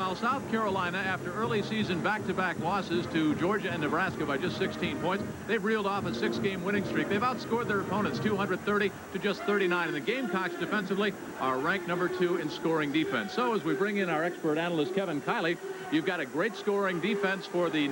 Meanwhile, South Carolina, after early season back-to-back losses to Georgia and Nebraska by just 16 points, they've reeled off a 6-game winning streak. They've outscored their opponents 230 to just 39. And the Gamecocks defensively are ranked number 2 in scoring defense. So as we bring in our expert analyst, Kevin Kiley, you've got a great scoring defense for the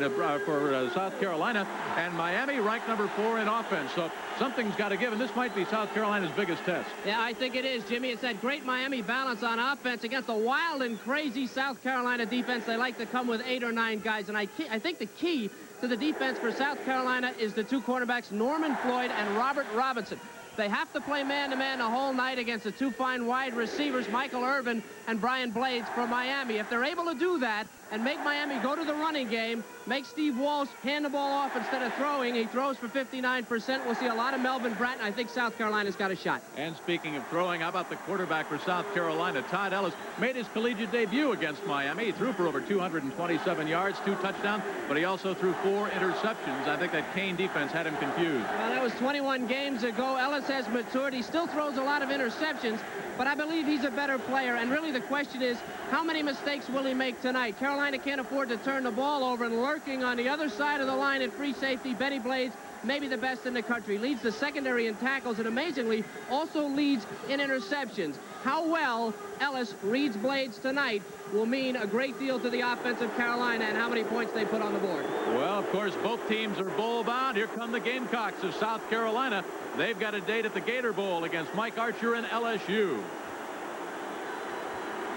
South Carolina, and Miami ranked number 4 in offense. So something's got to give, and this might be South Carolina's biggest test. Yeah, I think it is, Jimmy. It's that great Miami balance on offense against the wild and crazy South Carolina defense. They like to come with 8 or 9 guys, and I think the key to the defense for South Carolina is the 2 cornerbacks, Norman Floyd and Robert Robinson. They have to play man-to-man the whole night against the 2 fine wide receivers, Michael Irvin and Brian Blades from Miami. If they're able to do that and make Miami go to the running game, make Steve Walsh hand the ball off instead of throwing, he throws for 59%. We'll see a lot of Melvin Bratton. I think South Carolina's got a shot. And speaking of throwing, how about the quarterback for South Carolina? Todd Ellis made his collegiate debut against Miami. He threw for over 227 yards, 2 touchdowns, but he also threw 4 interceptions. I think that Kane defense had him confused. Well, that was 21 games ago. Ellis has matured. He still throws a lot of interceptions, but I believe he's a better player. And really the question is, how many mistakes will he make tonight? Carolina can't afford to turn the ball over, and lurking on the other side of the line at free safety, Benny Blades, maybe the best in the country, leads the secondary in tackles, and amazingly also leads in interceptions. How well Ellis reads Blades tonight will mean a great deal to the offense of Carolina and how many points they put on the board. Well, of course, both teams are bowl bound. Here come the Gamecocks of South Carolina. They've got a date at the Gator Bowl against Mike Archer and LSU.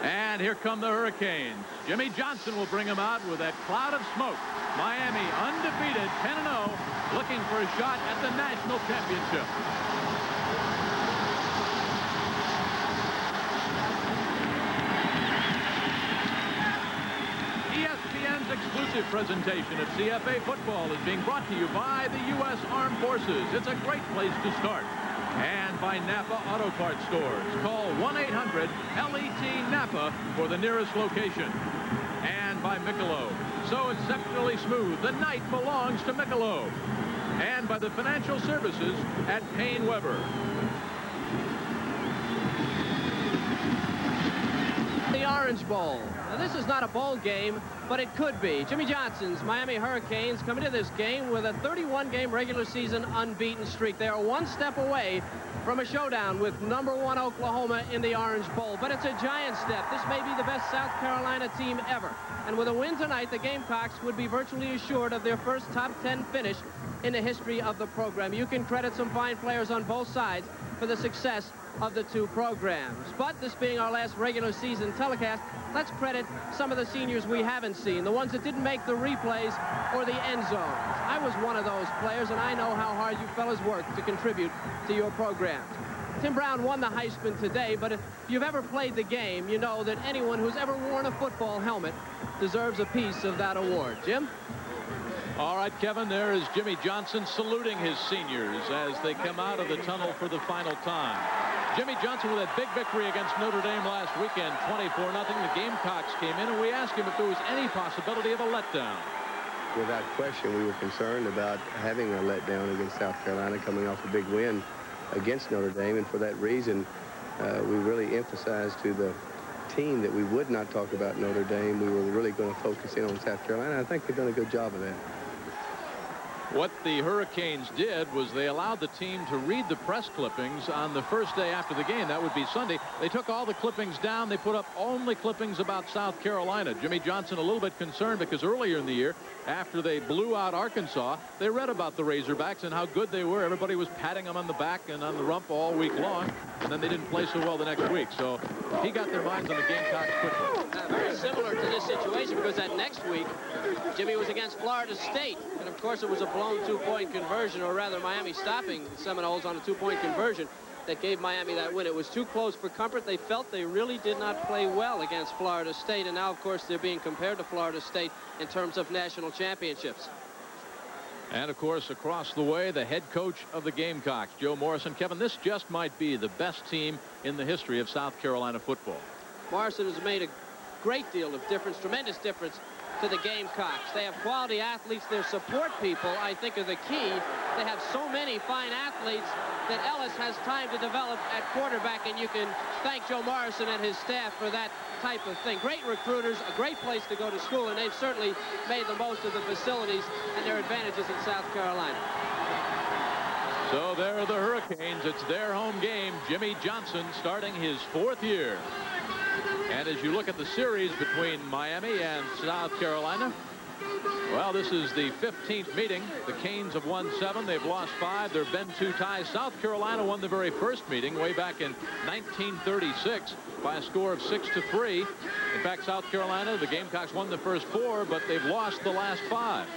And here come the Hurricanes. Jimmy Johnson will bring them out with that cloud of smoke. Miami undefeated, 10-0, looking for a shot at the national championship. ESPN's exclusive presentation of CFA football is being brought to you by the U.S. Armed Forces. It's a great place to start. And by Napa Auto Parts stores. Call 1-800-LET-NAPA for the nearest location. And by Michelob. So exceptionally smooth, the night belongs to Michelob. And by the financial services at Payne Weber. The Orange Bowl. Now, this is not a bowl game, but it could be. Jimmy Johnson's Miami Hurricanes come into this game with a 31-game regular season unbeaten streak. They are 1 step away from a showdown with number 1 Oklahoma in the Orange Bowl. But it's a giant step. This may be the best South Carolina team ever. And with a win tonight, the Gamecocks would be virtually assured of their first top 10 finish in the history of the program. You can credit some fine players on both sides for the success of the 2 programs. But this being our last regular season telecast, let's credit some of the seniors we haven't seen, the ones that didn't make the replays or the end zones. I was one of those players, and I know how hard you fellas work to contribute to your programs. Tim Brown won the Heisman today, but if you've ever played the game, you know that anyone who's ever worn a football helmet deserves a piece of that award. Jim? All right, Kevin, there is Jimmy Johnson saluting his seniors as they come out of the tunnel for the final time. Jimmy Johnson with a big victory against Notre Dame last weekend, 24-0. The Gamecocks came in, and we asked him if there was any possibility of a letdown. Without question, we were concerned about having a letdown against South Carolina coming off a big win against Notre Dame, and for that reason, we really emphasized to the team that we would not talk about Notre Dame. We were really going to focus in on South Carolina. I think they've done a good job of that. What the Hurricanes did was they allowed the team to read the press clippings on the first day after the game. That would be Sunday. They took all the clippings down. They put up only clippings about South Carolina. Jimmy Johnson a little bit concerned because earlier in the year, after they blew out Arkansas, they read about the Razorbacks and how good they were. Everybody was patting them on the back and on the rump all week long, and then they didn't play so well the next week. So he got their minds on the Gamecocks quickly. Very similar to this situation, because that next week, Jimmy was against Florida State. And, of course, it was a blown 2-point conversion, or rather Miami stopping the Seminoles on a 2-point conversion that gave Miami that win. It was too close for comfort. They felt they really did not play well against Florida State. And now, of course, they're being compared to Florida State in terms of national championships. And, of course, across the way, the head coach of the Gamecocks, Joe Morrison. Kevin, this just might be the best team in the history of South Carolina football. Morrison has made a great deal of difference, tremendous difference to the Gamecocks. They have quality athletes. Their support people, I think, are the key. They have so many fine athletes that Ellis has time to develop at quarterback, and you can thank Joe Morrison and his staff for that type of thing. Great recruiters, a great place to go to school, and they've certainly made the most of the facilities and their advantages in South Carolina. So there are the Hurricanes. It's their home game. Jimmy Johnson starting his 4th year. And as you look at the series between Miami and South Carolina, well, this is the 15th meeting. The Canes have won 7. They've lost 5. There have been 2 ties. South Carolina won the very first meeting way back in 1936 by a score of 6-3. In fact, South Carolina, the Gamecocks won the first 4, but they've lost the last 5.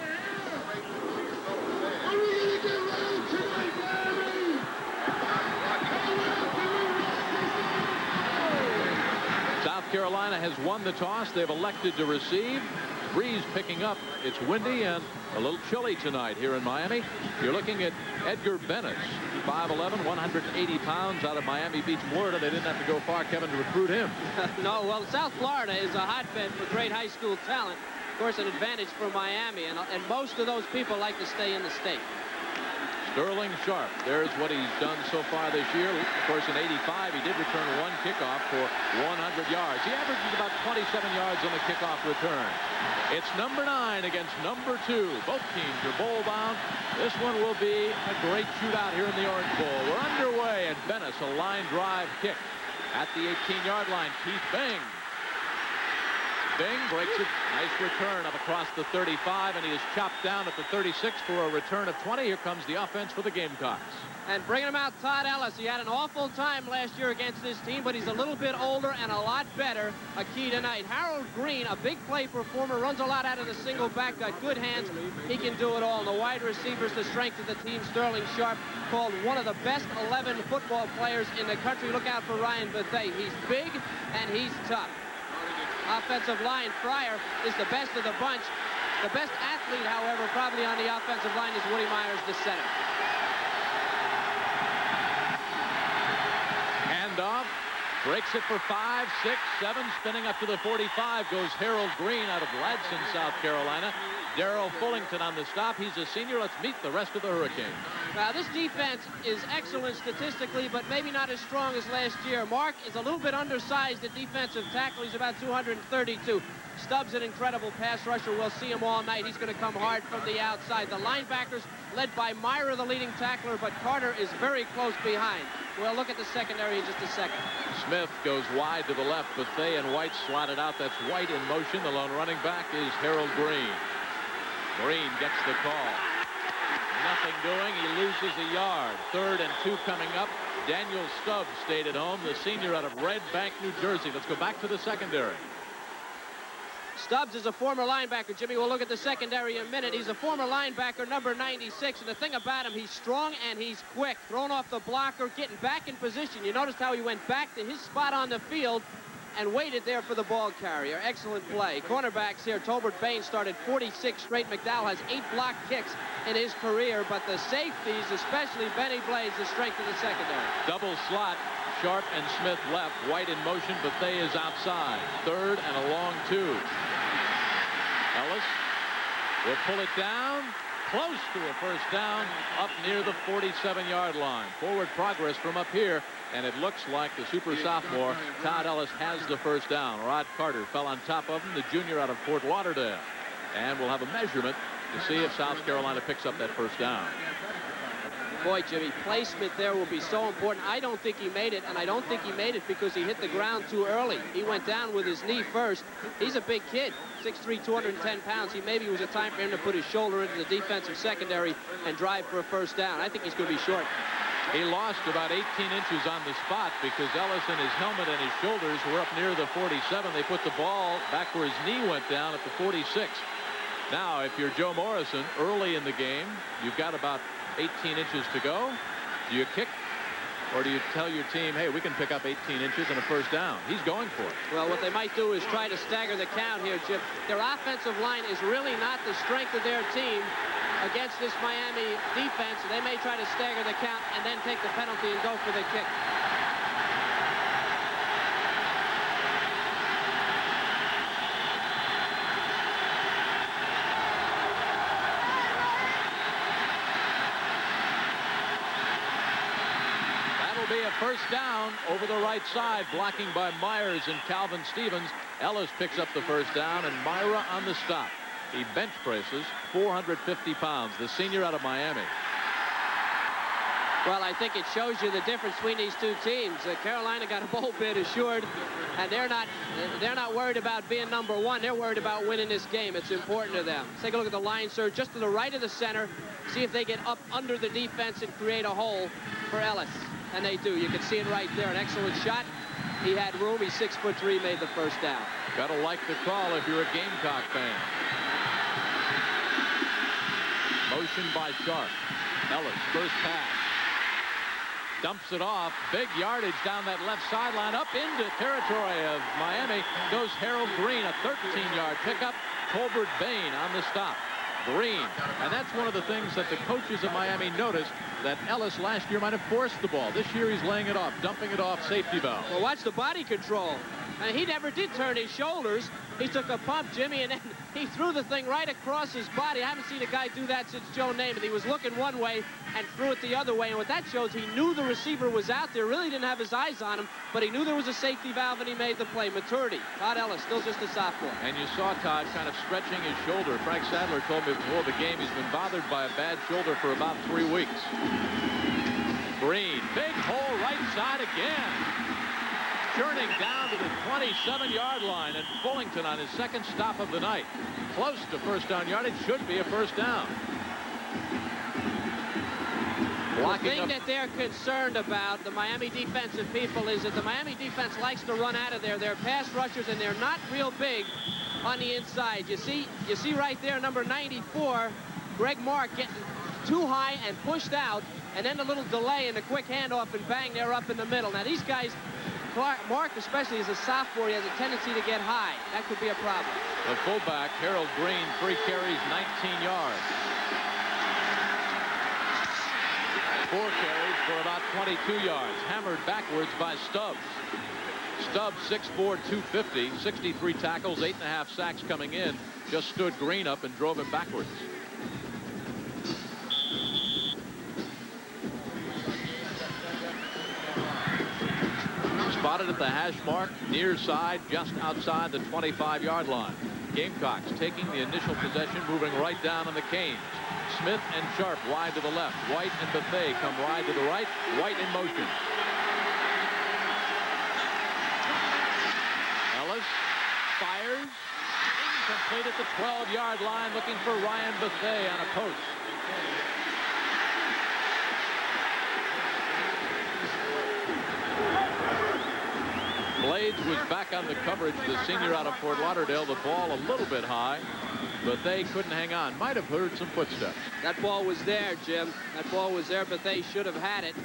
South Carolina has won the toss. They've elected to receive. Breeze picking up. It's windy and a little chilly tonight here in Miami. You're looking at Edgar Bennis, 5'11", 180 pounds, out of Miami Beach, Florida. They didn't have to go far, Kevin, to recruit him. No, well, South Florida is a hotbed for great high school talent. Of course, an advantage for Miami, and most of those people like to stay in the state. Sterling Sharp, there's what he's done so far this year. Of course, in '85, he did return 1 kickoff for 100 yards. He averages about 27 yards on the kickoff return. It's number 9 against number 2. Both teams are bowl bound. This one will be a great shootout here in the Orange Bowl. We're underway, and Bennis, a line drive kick at the 18-yard line. Keith Bing. Bing breaks it. Nice return up across the 35, and he is chopped down at the 36 for a return of 20. Here comes the offense for the Gamecocks. And bringing him out, Todd Ellis. He had an awful time last year against this team, but he's a little bit older and a lot better. A key tonight. Harold Green, a big play performer, runs a lot out of the single back, got good hands. He can do it all. And the wide receivers, the strength of the team. Sterling Sharp, called one of the best 11 football players in the country. Look out for Ryan Bethea. He's big and he's tough. Offensive line, Fryer is the best of the bunch. The best athlete, however, probably on the offensive line is Woody Myers, the center. Handoff, breaks it for 5, 6, 7, spinning up to the 45 goes Harold Green out of Ladson, South Carolina. Darrell Fullington on the stop. He's a senior. Let's meet the rest of the Hurricanes. Now, this defense is excellent statistically, but maybe not as strong as last year. Mark is a little bit undersized at defensive tackle. He's about 232. Stubbs, an incredible pass rusher. We'll see him all night. He's going to come hard from the outside. The linebackers led by Myra, the leading tackler, but Carter is very close behind. We'll look at the secondary in just a second. Smith goes wide to the left. Bethea and White slotted out. That's White in motion. The lone running back is Harold Green. Green gets the call. Nothing doing. He loses a yard. 3rd and 2 coming up. Daniel Stubbs stayed at home, the senior out of Red Bank, New Jersey. Let's go back to the secondary. Stubbs is a former linebacker. Jimmy, we'll look at the secondary in a minute. He's a former linebacker, number 96. And the thing about him, he's strong and he's quick. Thrown off the blocker, getting back in position. You noticed how he went back to his spot on the field and waited there for the ball carrier. Excellent play. Cornerbacks here. Tolbert Bain started 46 straight. McDowell has 8 block kicks in his career, but the safeties, especially Benny Blaze, the strength of the secondary. Double slot. Sharp and Smith left. White in motion. Bethea is outside. 3rd and a long 2. Ellis will pull it down. Close to a first down up near the 47-yard line. Forward progress from up here, and it looks like the super sophomore Todd Ellis has the first down. Rod Carter fell on top of him, the junior out of Fort Lauderdale. And we'll have a measurement to see if South Carolina picks up that first down. Boy, Jimmy, placement there will be so important. I don't think he made it, and I don't think he made it because he hit the ground too early. He went down with his knee first. He's a big kid, 6'3", 210 pounds. Maybe it was a time for him to put his shoulder into the defensive secondary and drive for a first down. I think he's going to be short. He lost about 18 inches on the spot because Ellis and his helmet and his shoulders were up near the 47. They put the ball back where his knee went down at the 46. Now, if you're Joe Morrison, early in the game, you've got about 18 inches to go. Do you kick, or do you tell your team, hey, we can pick up 18 inches and a first down? He's going for it. Well, what they might do is try to stagger the count here, Chip. Their offensive line is really not the strength of their team against this Miami defense. They may try to stagger the count and then take the penalty and go for the kick. be a first down over the right side, blocking by Myers and Calvin Stevens. Ellis picks up the first down, and Myra on the stop. He bench presses 450 pounds, the senior out of Miami. Well, I think it shows you the difference between these two teams. Carolina got a bowl bid assured, and they're not worried about being number one. They're worried about winning this game. It's important to them. Let's take a look at the line surge just to the right of the center. See if they get up under the defense and create a hole for Ellis. And they do. You can see it right there. An excellent shot. He had room. He's 6'3", made the first down. Gotta like the call if you're a Gamecock fan. Motion by Sharp. Ellis, first pass. Dumps it off. Big yardage down that left sideline. Up into territory of Miami goes Harold Green, a 13-yard pickup. Colbert Bain on the stop. Green. And that's one of the things that the coaches of Miami noticed, that Ellis last year might have forced the ball. This year he's laying it off, dumping it off safety valve. Well, watch the body control. And he never did turn his shoulders. He took a pump, Jimmy, and then he threw the thing right across his body. I haven't seen a guy do that since Joe Namath. He was looking one way and threw it the other way. And what that shows, he knew the receiver was out there. Really didn't have his eyes on him, but he knew there was a safety valve, and he made the play. Maturity. Todd Ellis, still just a sophomore. And you saw Todd kind of stretching his shoulder. Frank Sadler told me before the game he's been bothered by a bad shoulder for about 3 weeks. Green, big hole right side again. Churning down to the 27-yard line, and Fullington on his second stop of the night. Close to first down yardage, should be a first down. The thing that they're concerned about, the Miami defensive people, is that the Miami defense likes to run out of there. They're pass rushers, and they're not real big on the inside. You see right there, number 94, Greg Mark getting too high and pushed out, and then a little delay and a quick handoff, and bang, they're up in the middle. Now, these guys, Mark especially as a sophomore, he has a tendency to get high. That could be a problem. The fullback, Harold Green, 3 carries, 19 yards. 4 carries for about 22 yards. Hammered backwards by Stubbs. Stubbs, 6'4", 250, 63 tackles, 8.5 sacks coming in. Just stood Green up and drove him backwards. Spotted at the hash mark, near side, just outside the 25-yard line. Gamecocks taking the initial possession, moving right down on the Canes. Smith and Sharp wide to the left. White and Buffet come wide to the right. White in motion. Ellis fires. Incomplete at the 12-yard line, looking for Ryan Buffet on a post. Blades was back on the coverage, the senior out of Fort Lauderdale. The ball a little bit high, but they couldn't hang on. Might have heard some footsteps. That ball was there, Jim. That ball was there, but they should have had it.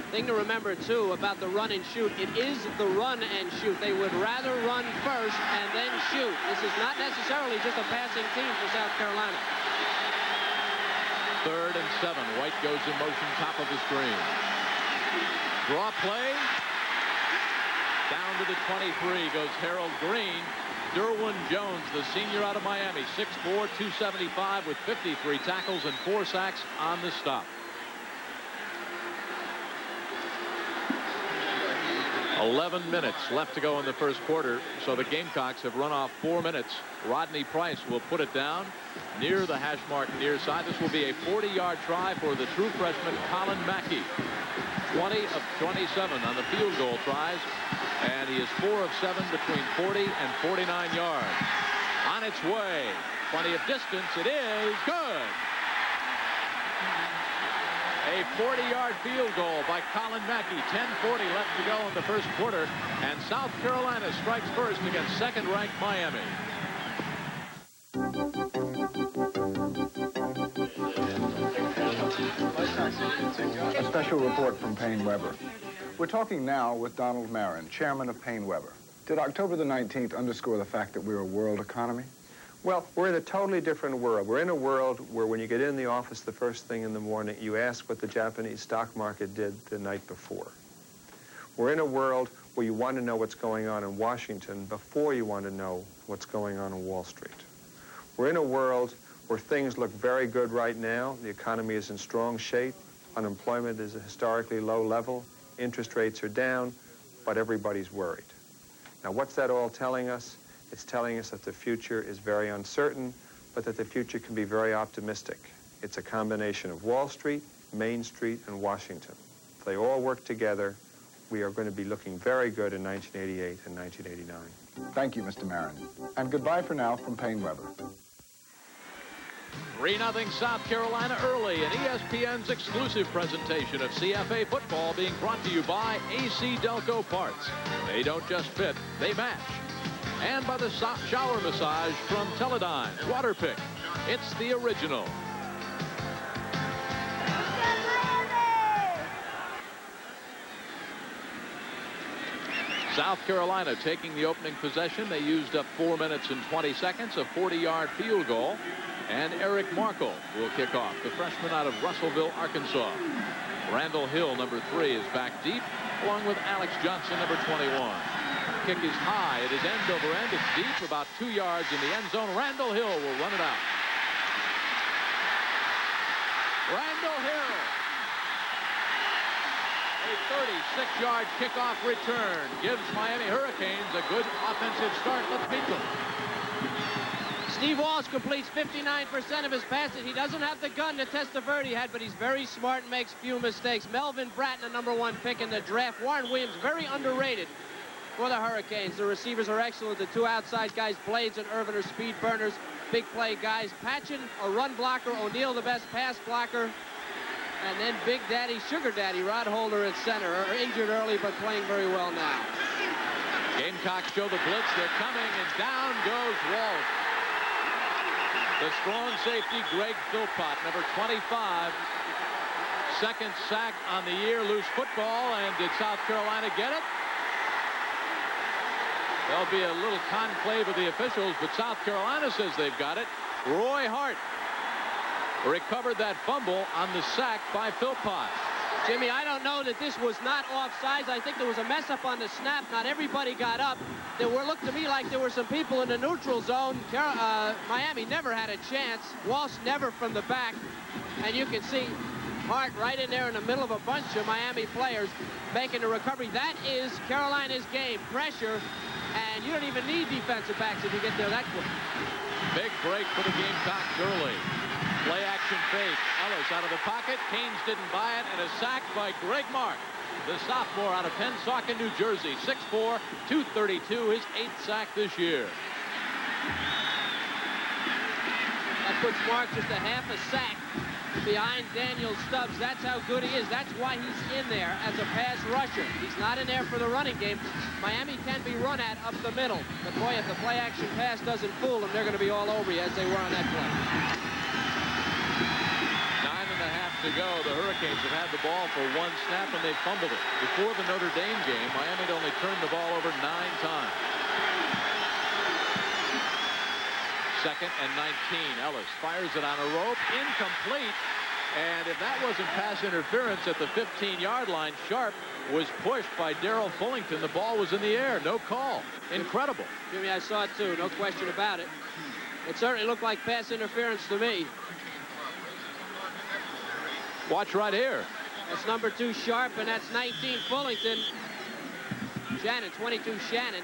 Thing to remember, too, about the run and shoot, it is the run and shoot. They would rather run first and then shoot. This is not necessarily just a passing team for South Carolina. 3rd and 7. White goes in motion, top of the screen. Draw play. Down to the 23 goes Harold Green. Derwin Jones, the senior out of Miami, 6'4", 275 with 53 tackles and 4 sacks on the stop. 11 minutes left to go in the first quarter, so the Gamecocks have run off 4 minutes. Rodney Price will put it down near the hash mark near side. This will be a 40-yard try for the true freshman Colin Mackey. 20 of 27 on the field goal tries, and he is 4 of 7 between 40 and 49 yards. On its way, plenty of distance. It is good. A 40-yard field goal by Colin Mackey. 10:40 left to go in the first quarter, and South Carolina strikes first against second-ranked Miami. A special report from Payne Weber. We're talking now with Donald Marin, chairman of Payne Weber. Did October the 19th underscore the fact that we're a world economy? Well, we're in a totally different world. We're in a world where when you get in the office the first thing in the morning, you ask what the Japanese stock market did the night before. We're in a world where you want to know what's going on in Washington before you want to know what's going on Wall Street. We're in a world where things look very good right now. The economy is in strong shape. Unemployment is a historically low level. interest rates are down, but everybody's worried. Now, what's that all telling us? It's telling us that the future is very uncertain, but that the future can be very optimistic. It's a combination of Wall Street, Main Street, and Washington. If they all work together, we are going to be looking very good in 1988 and 1989. Thank you, Mr. Marin. And goodbye for now from Payne Weber. 3-0 South Carolina early, an ESPN's exclusive presentation of CFA football being brought to you by AC Delco Parts. They don't just fit, they match. And by the shower massage from Teledyne Waterpick. It's the original. South Carolina taking the opening possession. They used up 4 minutes and 20 seconds, a 40-yard field goal. And Eric Markle will kick off, the freshman out of Russellville, Arkansas. Randall Hill, number 3, is back deep, along with Alex Johnson, number 21. Kick is high. It is end over end. It's deep, about 2 yards in the end zone. Randall Hill will run it out. Randall Hill. A 36-yard kickoff return gives Miami Hurricanes a good offensive start. Let's meet them. Steve Walsh completes 59% of his passes. He doesn't have the gun to test the vert he had, but he's very smart and makes few mistakes. Melvin Bratton, the number 1 pick in the draft. Warren Williams, very underrated for the Hurricanes. The receivers are excellent. The 2 outside guys, Blades and Irvin, are speed burners, big play guys. Patchen, a run blocker. O'Neal, the best pass blocker. And then Big Daddy, Sugar Daddy, Rod Holder at center. Are injured early, but playing very well now. Gamecocks show the blitz. They're coming, and down goes Walsh. The strong safety, Greg Philpott, number 25. Second sack on the year, loose football, and did South Carolina get it? There'll be a little conclave of the officials, but South Carolina says they've got it. Roy Hart recovered that fumble on the sack by Philpott. Jimmy, I don't know that this was not offsides. I think there was a mess up on the snap. Not everybody got up. There looked to me like there were some people in the neutral zone. Miami never had a chance. Walsh never from the back. And you can see Hart right in there in the middle of a bunch of Miami players making the recovery. That is Carolina's game. Pressure. And you don't even need defensive backs if you get there that quick. Big break for the Gamecocks early. Play action fake. Ellis out of the pocket. Canes didn't buy it, and a sack by Greg Mark, the sophomore out of Pennsauken, New Jersey. 6'4", 232, his 8th sack this year. That puts Mark just a half a sack behind Daniel Stubbs. That's how good he is. That's why he's in there as a pass rusher. He's not in there for the running game. Miami can be run at up the middle. But boy, if the play action pass doesn't fool them, they're going to be all over you as they were on that play. 9.5 to go. The Hurricanes have had the ball for 1 snap, and they fumbled it. Before the Notre Dame game, Miami had only turned the ball over 9 times. 2nd and 19. Ellis fires it on a rope. Incomplete. And if that wasn't pass interference at the 15-yard line, Sharp was pushed by Darrell Fullington. The ball was in the air. No call. Incredible. Jimmy, I saw it too. No question about it. It certainly looked like pass interference to me. Watch right here. That's number 2 Sharp, and that's 19 Fullington. Shannon, 22 Shannon.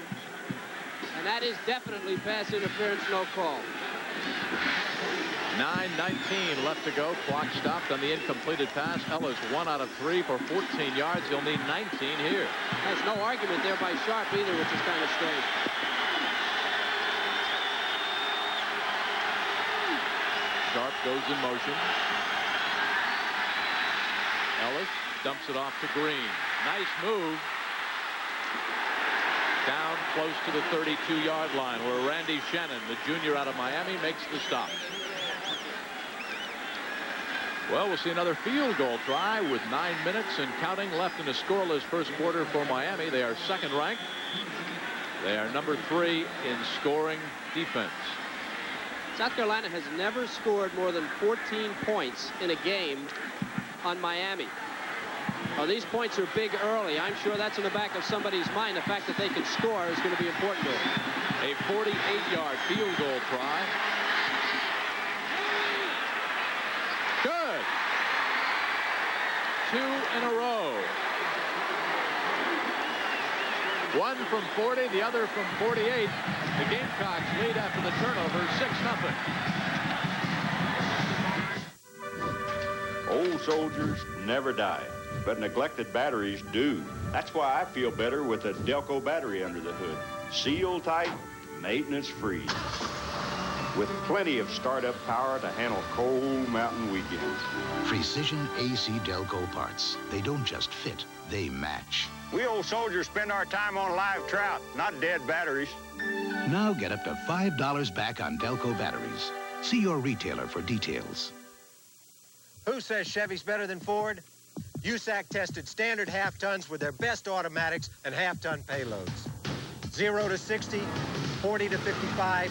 And that is definitely pass interference, no call. 9:19 left to go. Clock stopped on the incompleted pass. Ellis 1 out of 3 for 14 yards. He'll need 19 here. There's no argument there by Sharp either, which is kind of strange. Sharp goes in motion. Ellis dumps it off to Green. Nice move. Down close to the 32-yard line, where Randy Shannon, the junior out of Miami, makes the stop. Well, we'll see another field goal try with 9 minutes and counting left in a scoreless first quarter for Miami. They are 2nd ranked. They are number 3 in scoring defense. South Carolina has never scored more than 14 points in a game on Miami. Well, these points are big early. I'm sure that's in the back of somebody's mind. The fact that they can score is going to be important to them. A 48-yard field goal try. Good. 2 in a row. One from 40, the other from 48. The Gamecocks lead after the turnover, 6-0. Old soldiers never die, but neglected batteries do. That's why I feel better with a Delco battery under the hood. Seal tight, maintenance free. With plenty of startup power to handle cold mountain weekends. Precision AC Delco parts. They don't just fit, they match. We old soldiers spend our time on live trout, not dead batteries. Now get up to $5 back on Delco batteries. See your retailer for details. Who says Chevy's better than Ford? USAC tested standard half-tons with their best automatics and half-ton payloads. 0 to 60, 40 to 55,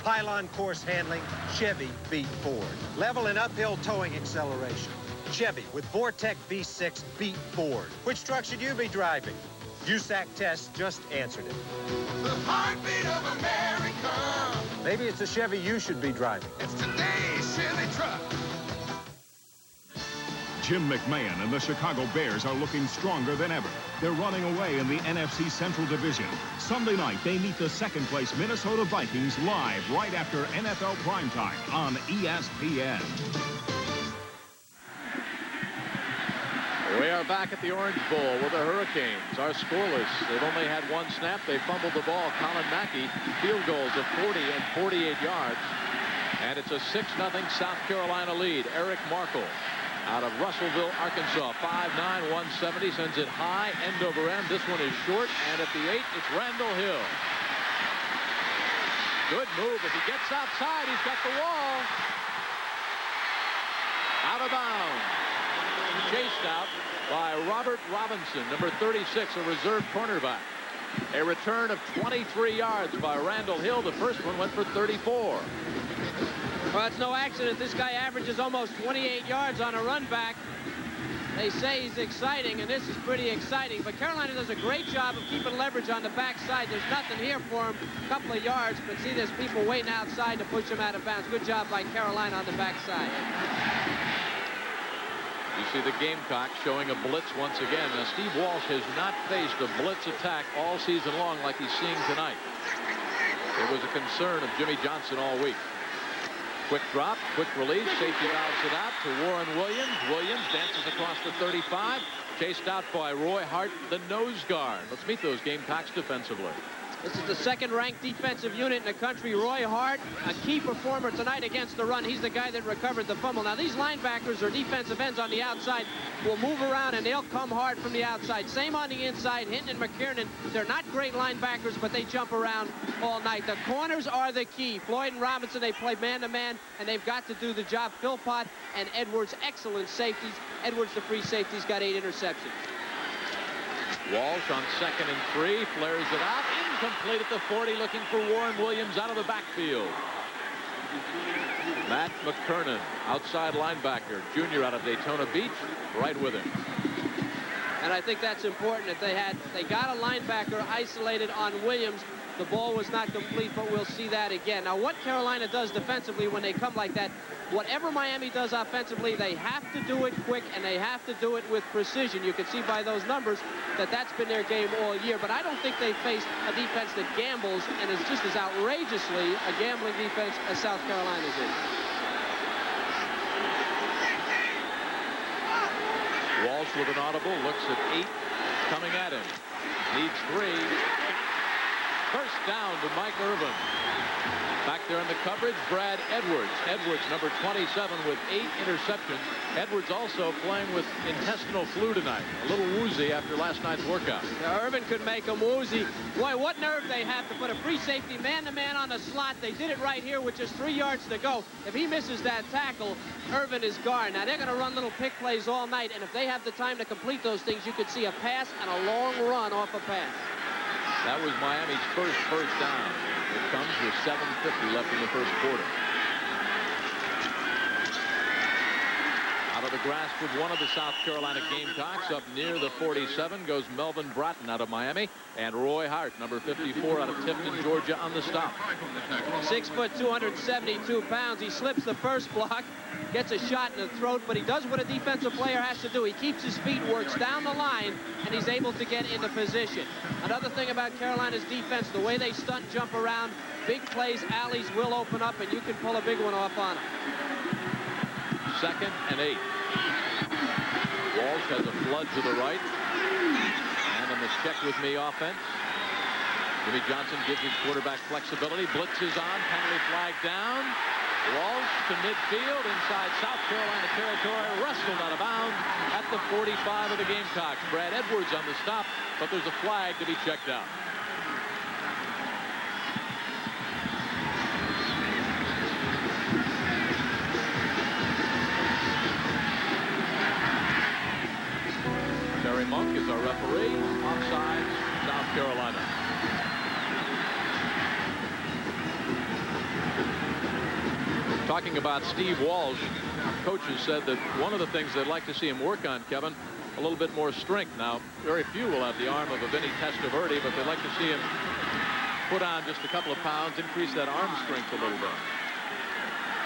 pylon course handling, Chevy beat Ford. Level and uphill towing acceleration. Chevy with Vortec V6 beat Ford. Which truck should you be driving? USAC tests just answered it. The heartbeat of America. Maybe it's the Chevy you should be driving. It's today's Chevy truck. Jim McMahon and the Chicago Bears are looking stronger than ever. They're running away in the NFC Central Division. Sunday night, they meet the second-place Minnesota Vikings live right after NFL primetime on ESPN. We are back at the Orange Bowl with the Hurricanes. Are scoreless. They've only had one snap. They fumbled the ball. Colin Mackey, field goals of 40 and 48 yards. And it's a 6-0 South Carolina lead. Eric Markle out of Russellville, Arkansas. 5'9", 170, sends it high, end over end. This one is short, and at the 8, it's Randall Hill. Good move. If he gets outside, he's got the wall. Out of bounds. Chased out by Robert Robinson, number 36, a reserve cornerback. A return of 23 yards by Randall Hill. The first one went for 34. Well, it's no accident. This guy averages almost 28 yards on a run back. They say he's exciting, and this is pretty exciting. But Carolina does a great job of keeping leverage on the backside. There's nothing here for him. A couple of yards, but see, there's people waiting outside to push him out of bounds. Good job by Carolina on the backside. You see the Gamecocks showing a blitz once again. Now, Steve Walsh has not faced a blitz attack all season long like he's seeing tonight. It was a concern of Jimmy Johnson all week. Quick drop, quick release, safety valves it out to Warren Williams. Williams dances across the 35, chased out by Roy Hart, the nose guard. Let's meet those Gamecocks defensively. This is the second-ranked defensive unit in the country. Roy Hart, a key performer tonight against the run. He's the guy that recovered the fumble. Now, these linebackers or defensive ends on the outside will move around, and they'll come hard from the outside. Same on the inside. Hinton and McKiernan, they're not great linebackers, but they jump around all night. The corners are the key. Floyd and Robinson, they play man-to-man, and they've got to do the job. Philpott and Edwards, excellent safeties. Edwards, the free safety's got 8 interceptions. Walsh on 2nd and 3, flares it out. Incomplete at the 40, looking for Warren Williams out of the backfield. Matt McKernan, outside linebacker, junior out of Daytona Beach, right with him. And I think that's important. If they got a linebacker isolated on Williams, the ball was not complete, but we'll see that again. Now, what Carolina does defensively when they come like that, whatever Miami does offensively, they have to do it quick, and they have to do it with precision. You can see by those numbers that that's been their game all year. But I don't think they faced a defense that gambles and is just as outrageously a gambling defense as South Carolina's is. Walsh with an audible, looks at 8 coming at him. Needs 3. First down to Mike Irvin. Back there in the coverage, Brad Edwards. Edwards, number 27, with 8 interceptions. Edwards also playing with intestinal flu tonight. A little woozy after last night's workout. Now, Irvin could make him woozy. Boy, what nerve they have to put a free safety man-to-man on the slot. They did it right here with just 3 yards to go. If he misses that tackle, Irvin is gone. Now, they're going to run little pick plays all night, and if they have the time to complete those things, you could see a pass and a long run off a pass. That was Miami's first down. It comes with 7:50 left in the first quarter. Out of of the grasp with one of the South Carolina Gamecocks. Up near the 47 goes Melvin Bratton out of Miami, and Roy Hart, number 54, out of Tifton, Georgia, on the stop. 6 foot, 272 pounds. He slips the first block, gets a shot in the throat, but he does what a defensive player has to do. He keeps his feet, works down the line, and he's able to get into position. Another thing about Carolina's defense, the way they stunt, jump around, big plays, alleys will open up, and you can pull a big one off on them. 2nd and 8. Walsh has a flood to the right. And in this check with me offense, Jimmy Johnson gives his quarterback flexibility. Blitzes on, penalty flag down. Walsh to midfield inside South Carolina territory, wrestled out of bounds at the 45 of the Gamecocks. Brad Edwards on the stop, but there's a flag to be checked out. Terry Monk is our referee. Offside, South Carolina. Talking about Steve Walsh, coaches said that one of the things they'd like to see him work on, Kevin, a little bit more strength. Now, very few will have the arm of a Vinny Testaverde, but they'd like to see him put on just a couple of pounds, increase that arm strength a little bit.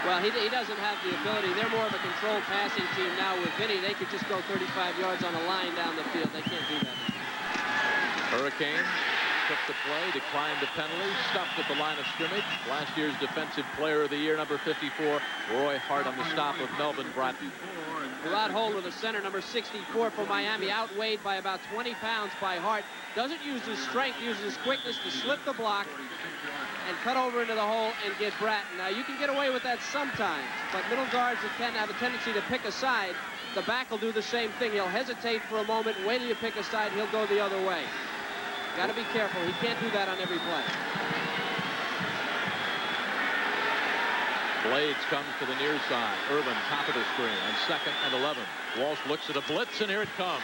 Well, he doesn't have the ability. They're more of a controlled passing team now with Vinny. They could just go 35 yards on a line down the field. They can't do that. Hurricanes took the play, declined the penalty, stuffed at the line of scrimmage. Last year's Defensive Player of the Year, number 54, Roy Hart on the stop of Melvin Bratton. Rod Holder, the center, number 64 for Miami, outweighed by about 20 pounds by Hart. Doesn't use his strength, uses his quickness to slip the block and cut over into the hole and get Bratton. Now, you can get away with that sometimes, but middle guards that tend to have a tendency to pick a side, the back will do the same thing. He'll hesitate for a moment, wait till you pick a side, he'll go the other way. Got to be careful. He can't do that on every play. Blades comes to the near side. Irvin, top of the screen, and 2nd and 11. Walsh looks at a blitz, and here it comes.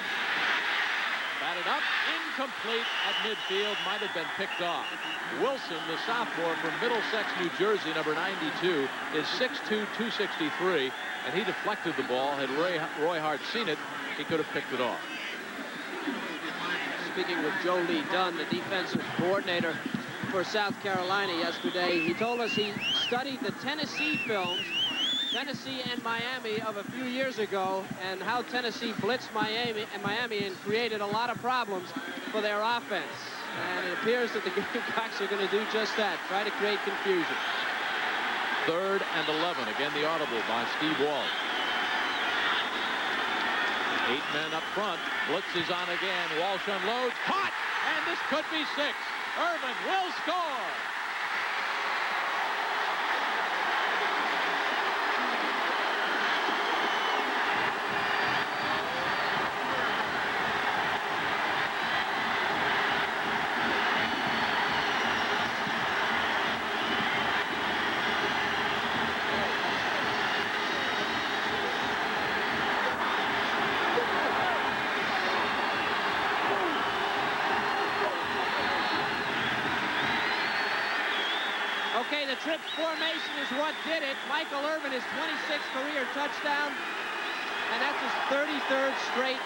Batted up, incomplete at midfield, might have been picked off. Wilson, the sophomore from Middlesex, New Jersey, number 92, is 6'2", 263, and he deflected the ball. Had Roy Hart seen it, he could have picked it off. Speaking with Joe Lee Dunn, the defensive coordinator for South Carolina yesterday, he told us he studied the Tennessee films, Tennessee and Miami of a few years ago, and how Tennessee blitzed Miami and created a lot of problems for their offense. And it appears that the Gamecocks are going to do just that, try to create confusion. 3rd and 11. Again, the audible by Steve Walsh. 8 men up front. Blitz is on again. Walsh unloads. Caught! And this could be 6. Irvin will score. Okay, the trips formation is what did it. Michael Irvin, his 26th career touchdown, and that's his 33rd straight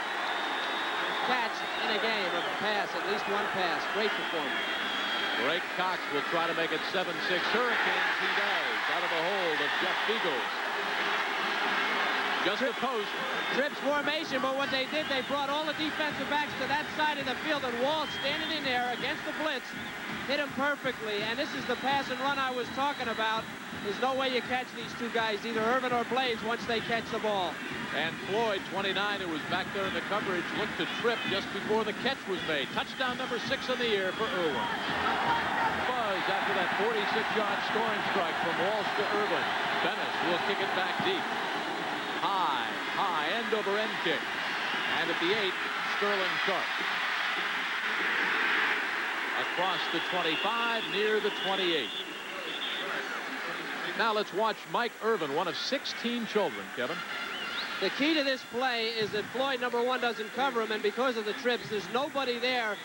catch in a game, a pass, at least one pass. Great performance. Drake Cox will try to make it 7-6 Hurricanes. He does, out of the hold of Jeff Beagles. Just a post. Trips formation, but what they did, they brought all the defensive backs to that side of the field, and Walsh standing in there against the blitz, hit him perfectly, and this is the pass and run I was talking about. There's no way you catch these two guys, either Irvin or Blades, once they catch the ball. And Floyd, 29, who was back there in the coverage, looked to trip just before the catch was made. Touchdown number 6 of the year for Irwin. Buzz after that 46-yard scoring strike from Walsh to Irvin. Bennis will kick it back deep. High, end-over-end kick. And at the 8, Sterling Sharp. Across the 25, near the 28. Now let's watch Mike Irvin, one of 16 children, Kevin. The key to this play is that Floyd, number 1, doesn't cover him, and because of the trips, there's nobody there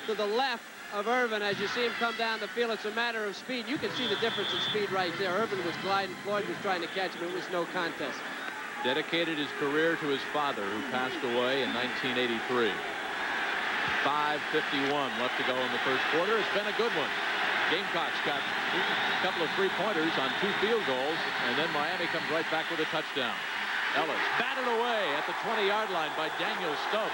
to the left of Irvin as you see him come down the field. It's a matter of speed. You can see the difference in speed right there. Irvin was gliding. Floyd was trying to catch him. It was no contest. dedicated his career to his father, who passed away in 1983. 5:51 left to go in the first quarter. It's been a good one. Gamecocks got a couple of three-pointers on 2 field goals, and then Miami comes right back with a touchdown. Ellis batted away at the 20-yard line by Daniel Stubbs.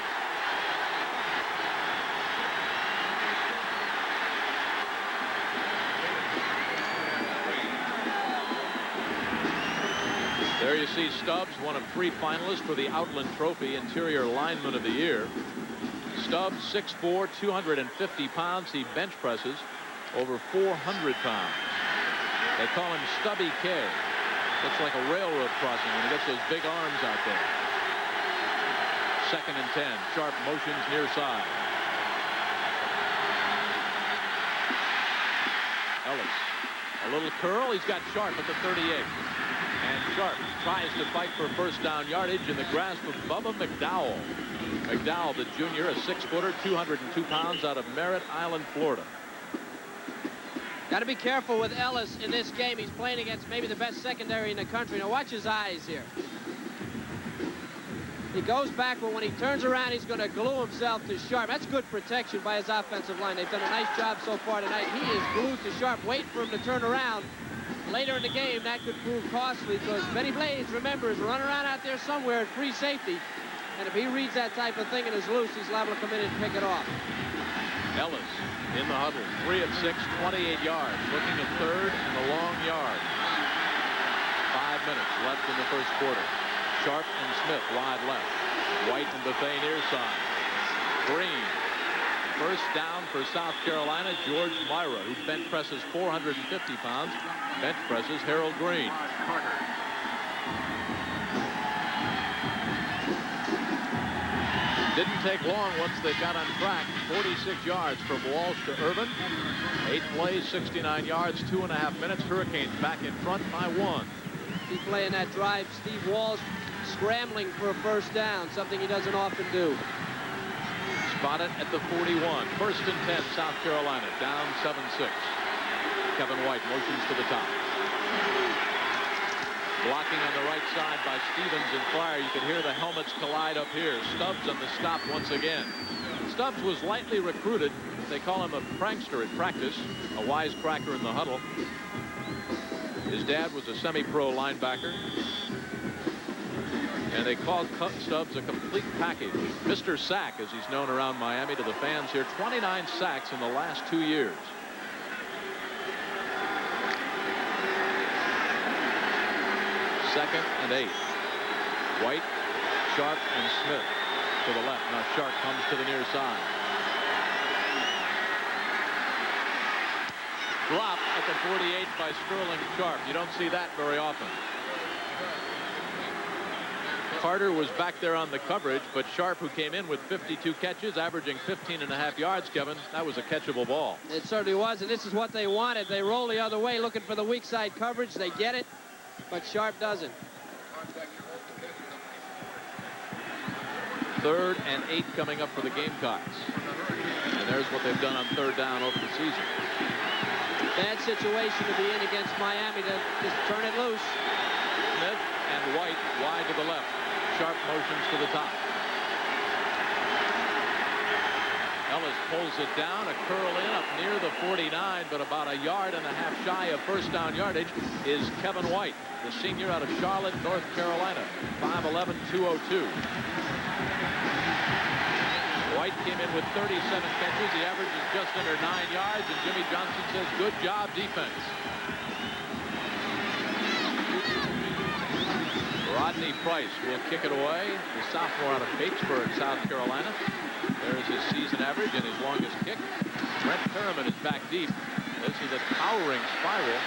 There you see Stubbs, one of 3 finalists for the Outland Trophy Interior Lineman of the Year. Stubbs, 6'4", 250 pounds. He bench presses over 400 pounds. They call him Stubby K. Looks like a railroad crossing when he gets those big arms out there. 2nd and 10. Sharp motions near side. Ellis. A little curl. He's got Sharp at the 38. And Sharp tries to fight for first down yardage in the grasp of Bubba McDowell. McDowell, the junior, a 6-footer, 202 pounds, out of Merritt Island, Florida. Got to be careful with Ellis in this game. He's playing against maybe the best secondary in the country. Now watch his eyes here. He goes back, but when he turns around, he's going to glue himself to Sharp. That's good protection by his offensive line. They've done a nice job so far tonight. He is glued to Sharp, waiting for him to turn around. Later in the game, that could prove costly because Benny Blades, remember, is running around out there somewhere at free safety. And if he reads that type of thing and is loose, he's liable to come in and pick it off. Ellis in the huddle, 3 of 6, 28 yards, looking at third and the long yard. 5 minutes left in the first quarter. Sharp and Smith wide left. White and Buffet near side. Green. First down for South Carolina. George Myra, who bench presses 450 pounds, bench presses Harold Green. Didn't take long once they got on track. 46 yards from Walsh to Irvin. 8 plays, 69 yards, 2.5 minutes. Hurricanes back in front by 1. He's playing that drive. Steve Walsh scrambling for a first down, something he doesn't often do. Spotted at the 41. 1st and 10, South Carolina. Down 7-6. Kevin White motions to the top. Blocking on the right side by Stevens and Fryer. You can hear the helmets collide up here. Stubbs on the stop once again. Stubbs was lightly recruited. They call him a prankster at practice, a wisecracker in the huddle. His dad was a semi-pro linebacker. And they called Stubbs a complete package. Mr. Sack, as he's known around Miami to the fans here. 29 sacks in the last 2 years. Second and 8. White, Sharp, and Smith to the left. Now Sharp comes to the near side. Drop at the 48 by Sterling Sharp. You don't see that very often. Carter was back there on the coverage, but Sharp, who came in with 52 catches, averaging 15.5 yards, Kevin, that was a catchable ball. It certainly was, and this is what they wanted. They roll the other way looking for the weak side coverage. They get it, but Sharp doesn't. 3rd and 8 coming up for the Gamecocks. And there's what they've done on 3rd down over the season. Bad situation to be in against Miami to just turn it loose. Smith and White wide to the left. Sharp motions to the top. Ellis pulls it down, a curl in up near the 49, but about 1.5 yards shy of first down yardage is Kevin White, the senior out of Charlotte, North Carolina, 5'11", 202. White came in with 37 catches. The average is just under 9 yards, and Jimmy Johnson says, good job, defense. Rodney Price will kick it away. The sophomore out of Batesburg, South Carolina. There's his season average and his longest kick. Brent Perriman is back deep. This is a towering spiral.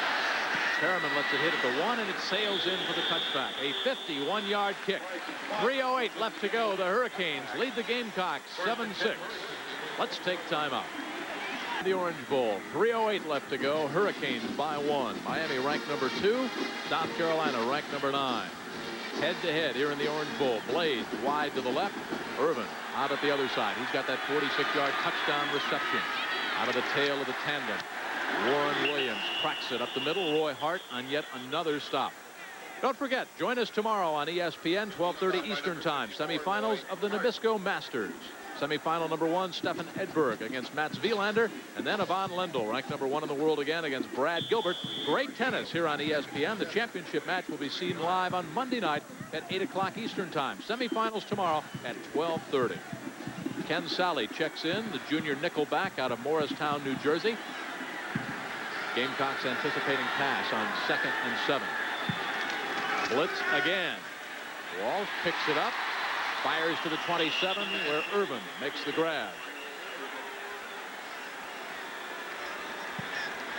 Perriman lets it hit at the 1, and it sails in for the touchback. A 51-yard kick. 3:08 left to go. The Hurricanes lead the Gamecocks 7-6. Let's take time out. The Orange Bowl. 3:08 left to go. Hurricanes by 1. Miami ranked number 2. South Carolina ranked number 9. Head-to-head here in the Orange Bowl. Blades wide to the left. Irvin out at the other side. He's got that 46-yard touchdown reception out of the tail of the tandem. Warren Williams cracks it up the middle. Roy Hart on yet another stop. Don't forget, join us tomorrow on ESPN, 12:30 Eastern Time. Semifinals of the Nabisco Masters. Semifinal number 1, Stefan Edberg against Mats Wilander, and then Yvonne Lendl, ranked number 1 in the world again, against Brad Gilbert. Great tennis here on ESPN. The championship match will be seen live on Monday night at 8 o'clock Eastern Time. Semifinals tomorrow at 12:30. Ken Sally checks in, the junior nickelback out of Morristown, New Jersey. Gamecocks anticipating pass on 2nd and 7. Blitz again. Walsh picks it up. Fires to the 27, where Irvin makes the grab.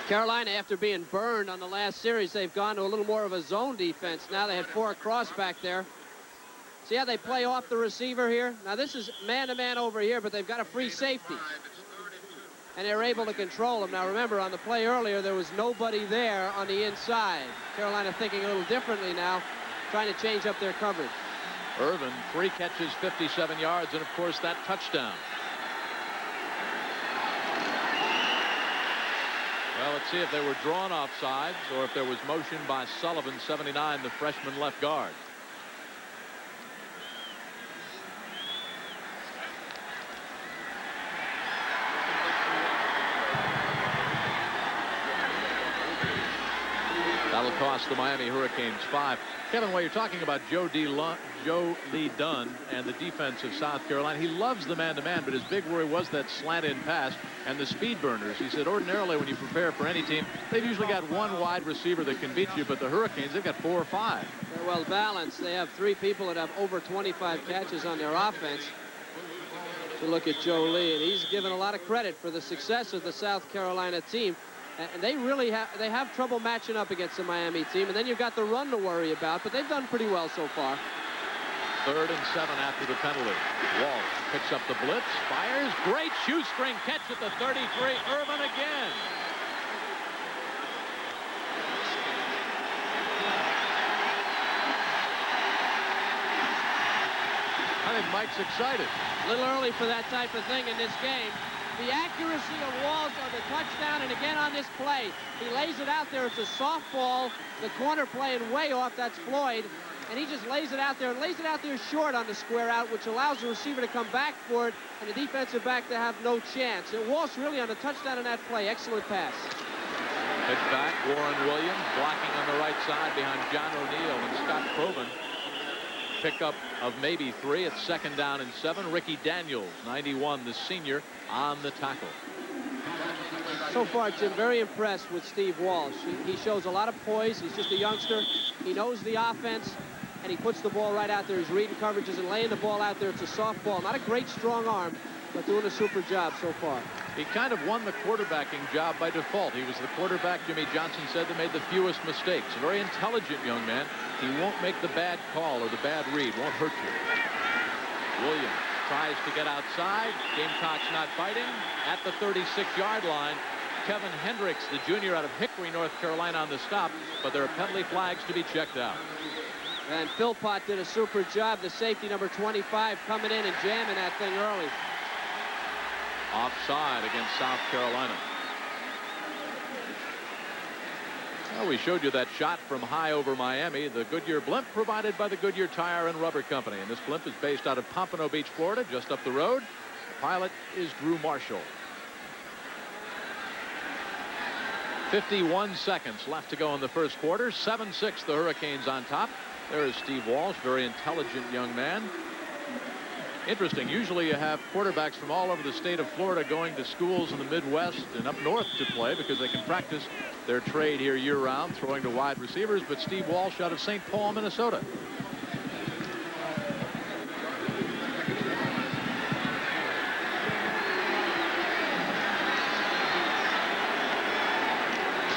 Carolina, after being burned on the last series, they've gone to a little more of a zone defense. Now they had 4 across back there. See how they play off the receiver here? Now this is man-to-man over here, but they've got a free safety. And they're able to control him. Now remember, on the play earlier, there was nobody there on the inside. Carolina thinking a little differently now, trying to change up their coverage. Irvin, 3 catches, 57 yards, and of course that touchdown. Well, let's see if they were drawn offsides or if there was motion by Sullivan, 79, the freshman left guard. That'll cost the Miami Hurricanes 5. Kevin, while you're talking about Joe Lee Dunn and the defense of South Carolina, he loves the man-to-man, but his big worry was that slant-in pass and the speed burners. He said ordinarily when you prepare for any team, they've usually got 1 wide receiver that can beat you, but the Hurricanes, they've got 4 or 5. They're well balanced. They have 3 people that have over 25 catches on their offense. So look at Joe Lee, and he's given a lot of credit for the success of the South Carolina team. And they really have trouble matching up against the Miami team. And then you've got the run to worry about, but they've done pretty well so far. 3rd and 7 after the penalty. Walsh picks up the blitz, fires. Great shoestring catch at the 33. Irvin again. I think Mike's excited. A little early for that type of thing in this game. The accuracy of Walsh on the touchdown, and again on this play. He lays it out there. It's a soft ball. The corner playing way off. That's Floyd. And he just lays it out there, and lays it out there short on the square out, which allows the receiver to come back for it and the defensive back to have no chance. And Walsh really on the touchdown in that play. Excellent pass. Pitch back, Warren Williams blocking on the right side behind John O'Neill and Scott Proven. Pickup of maybe 3. It's 2nd down and 7. Ricky Daniels, 91, the senior, on the tackle. So far, Jim, very impressed with Steve Walsh. He shows a lot of poise. He's just a youngster. He knows the offense, and he puts the ball right out there. He's reading coverages and laying the ball out there. It's a soft ball. Not a great strong arm, but doing a super job so far. He kind of won the quarterbacking job by default. He was the quarterback, Jimmy Johnson said, that made the fewest mistakes. A very intelligent young man. He won't make the bad call or the bad read. Won't hurt you. Williams tries to get outside. Gamecocks not fighting. At the 36-yard line, Kevin Hendricks, the junior out of Hickory, North Carolina, on the stop, but there are penalty flags to be checked out. And Philpott did a super job. The safety, number 25, coming in and jamming that thing early. Offside against South Carolina. Well, we showed you that shot from high over Miami. The Goodyear blimp provided by the Goodyear Tire and Rubber Company. And this blimp is based out of Pompano Beach, Florida, just up the road. The pilot is Drew Marshall. 51 seconds left to go in the first quarter. 7-6, the Hurricanes on top. There is Steve Walsh, very intelligent young man. Interesting, usually you have quarterbacks from all over the state of Florida going to schools in the Midwest and up north to play because they can practice their trade here year-round, throwing to wide receivers. But Steve Walsh out of St. Paul, Minnesota.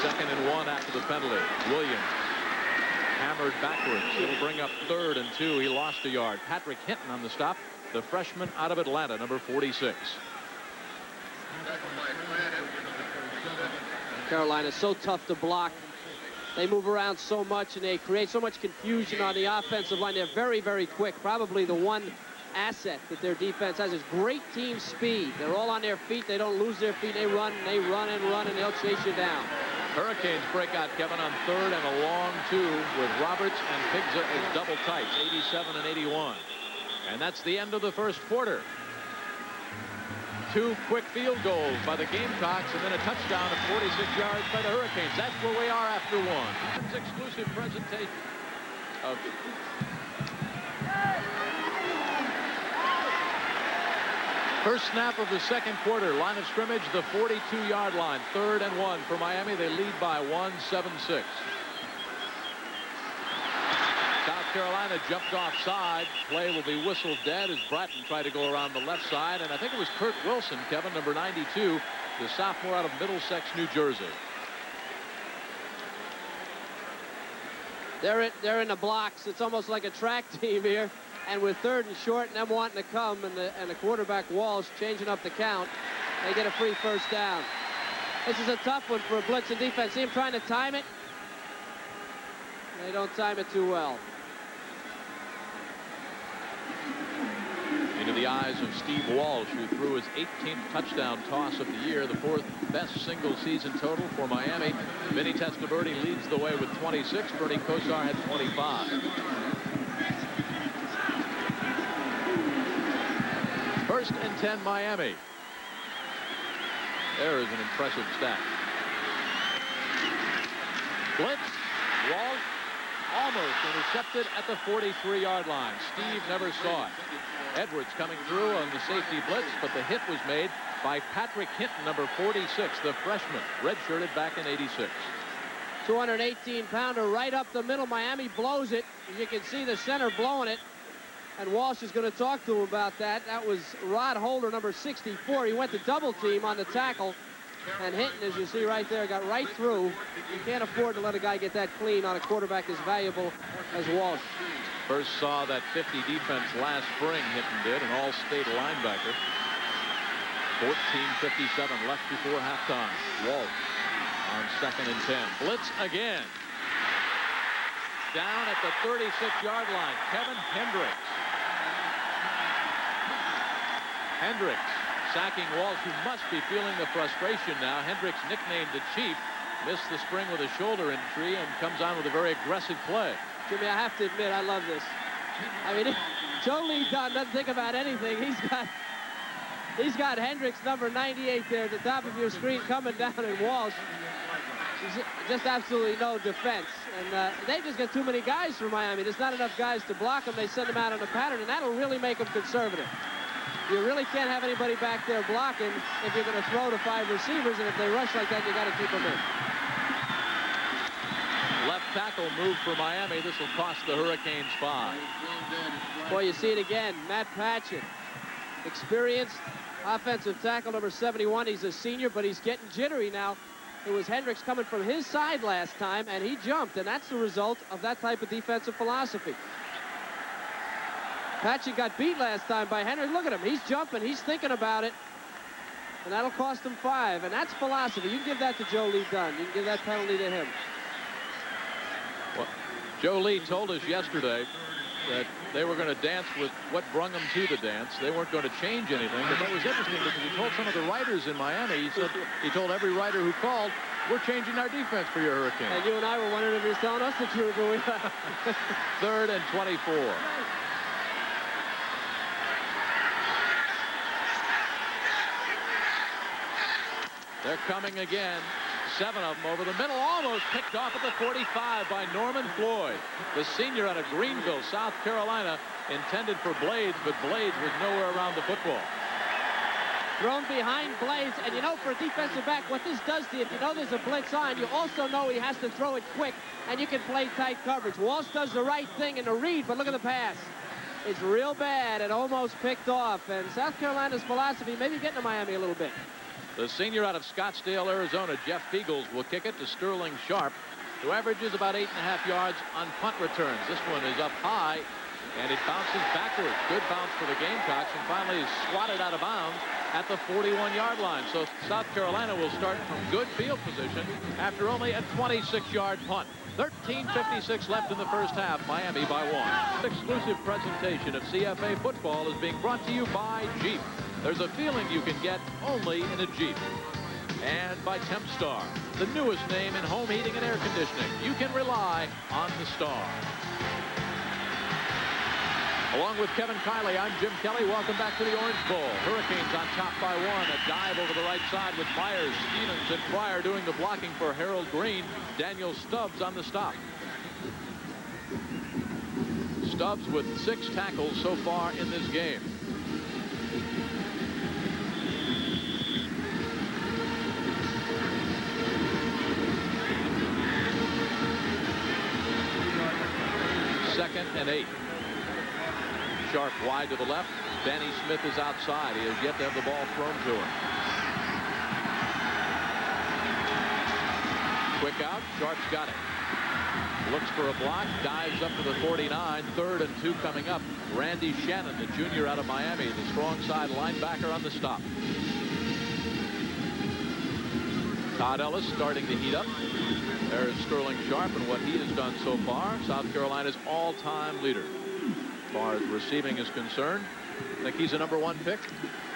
Second and 1 after the penalty. Williams hammered backwards. It'll bring up 3rd and 2. He lost a yard. Patrick Hinton on the stop. The freshman out of Atlanta, number 46. Carolina's so tough to block. They move around so much and they create so much confusion on the offensive line. They're very, very quick. Probably the one asset that their defense has is great team speed. They're all on their feet. They don't lose their feet. They run and run and run, and they'll chase you down. Hurricanes break out, Kevin, on third and a long 2 with Roberts and Pigza as double tights, 87 and 81. And that's the end of the first quarter. 2 quick field goals by the Gamecocks and then a touchdown of 46 yards by the Hurricanes. That's where we are after 1. Exclusive presentation of first snap of the second quarter. Line of scrimmage, the 42-yard line. 3rd and 1 for Miami. They lead by 1, 7-6. South Carolina jumped offside. Play will be whistled dead as Bratton tried to go around the left side. And I think it was Kurt Wilson, Kevin, number 92, the sophomore out of Middlesex, New Jersey. They're in the blocks. It's almost like a track team here. And with 3rd and short and them wanting to come and the quarterback Walsh changing up the count, they get a free first down. This is a tough one for a blitzing defense. See him trying to time it? They don't time it too well. Into the eyes of Steve Walsh, who threw his 18th touchdown toss of the year, the 4th best single season total for Miami. Vinny Testaverde leads the way with 26. Bernie Kosar had 25. First and 10, Miami. There is an impressive stat. Blitz. Walsh almost intercepted at the 43-yard line. Steve never saw it. Edwards coming through on the safety blitz, but the hit was made by Patrick Hinton, number 46, the freshman, redshirted back in 86. 218-pounder right up the middle. Miami blows it. As you can see, the center blowing it. And Walsh is going to talk to him about that. That was Rod Holder, number 64. He went to double team on the tackle. And Hinton, as you see right there, got right through. You can't afford to let a guy get that clean on a quarterback as valuable as Walsh. First saw that 50 defense last spring, Hinton did, an all-state linebacker. 14:57 left before halftime. Walsh on 2nd and 10. Blitz again. Down at the 36-yard line, Kevin Hendricks. Hendricks sacking Walsh, who must be feeling the frustration now. Hendricks, nicknamed the Chief, missed the spring with a shoulder injury and comes on with a very aggressive play. Jimmy, I have to admit, I love this. I mean, Joe Lee doesn't think about anything. He's got Hendricks, number 98 there at the top of your screen, coming down at Walsh. Just absolutely no defense. And they just got too many guys for Miami. There's not enough guys to block them. They send them out on a pattern, and that'll really make them conservative. You really can't have anybody back there blocking if you're going to throw to 5 receivers, and if they rush like that, you got to keep them in. Left tackle move for Miami. This will cost the Hurricanes 5. Boy, you see it again. Matt Patchett, experienced offensive tackle, number 71. He's a senior, but he's getting jittery now. It was Hendricks coming from his side last time, and he jumped, and that's the result of that type of defensive philosophy. Patchett got beat last time by Hendricks. Look at him. He's jumping. He's thinking about it. And that'll cost him 5. And that's philosophy. You can give that to Joe Lee Dunn. You can give that penalty to him. Well, Joe Lee told us yesterday that they were going to dance with what brung them to the dance. They weren't going to change anything. But that was interesting because he told some of the writers in Miami, he told every writer who called, we're changing our defense for your Hurricanes. And you and I were wondering if he was telling us the truth. 3rd and 24. They're coming again. 7 of them over the middle, almost picked off at the 45 by Norman Floyd, the senior out of Greenville, South Carolina, intended for Blades, but Blades was nowhere around the football. Thrown behind Blades, and you know, for a defensive back, what this does to you, if you know there's a blitz on, you also know he has to throw it quick, and you can play tight coverage. Walsh does the right thing in the read, but look at the pass. It's real bad and almost picked off, and South Carolina's philosophy maybe getting to Miami a little bit. The senior out of Scottsdale, Arizona, Jeff Feagles, will kick it to Sterling Sharp, who averages about 8.5 yards on punt returns. This one is up high, and it bounces backwards. Good bounce for the Gamecocks, and finally is swatted out of bounds at the 41-yard line. So South Carolina will start from good field position after only a 26-yard punt. 13:56 left in the first half. Miami by 1. Exclusive presentation of CFA football is being brought to you by Jeep. There's a feeling you can get only in a Jeep. and by Tempstar, the newest name in home heating and air conditioning. You can rely on the Star. Along with Kevin Kiley, I'm Jim Kelly. Welcome back to the Orange Bowl. Hurricanes on top by 1. A dive over the right side with Myers, Stevens, and Pryor doing the blocking for Harold Green. Daniel Stubbs on the stop. Stubbs with 6 tackles so far in this game. Second and 8. Sharp wide to the left. Danny Smith is outside. He has yet to have the ball thrown to him. Quick out. Sharp's got it. Looks for a block. Dives up to the 49. 3rd and 2 coming up. Randy Shannon, the junior out of Miami, the strong side linebacker on the stop. Todd Ellis starting to heat up. There's Sterling Sharp and what he has done so far. South Carolina's all-time leader. As far as receiving is concerned, I think he's a #1 pick.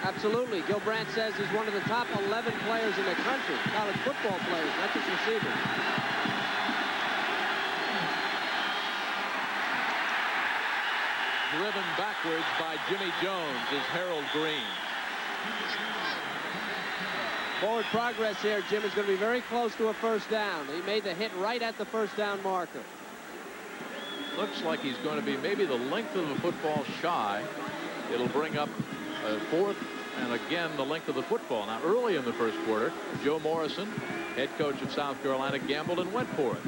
Absolutely. Gil Brandt says he's one of the top 11 players in the country. College football players, not just receivers. Driven backwards by Jimmy Jones is Harold Green. Forward progress here. Jim is going to be very close to a first down. He made the hit right at the first down marker. Looks like he's going to be maybe the length of the football shy. It'll bring up a 4th and again the length of the football. Now early in the first quarter, Joe Morrison, head coach of South Carolina, gambled and went for it.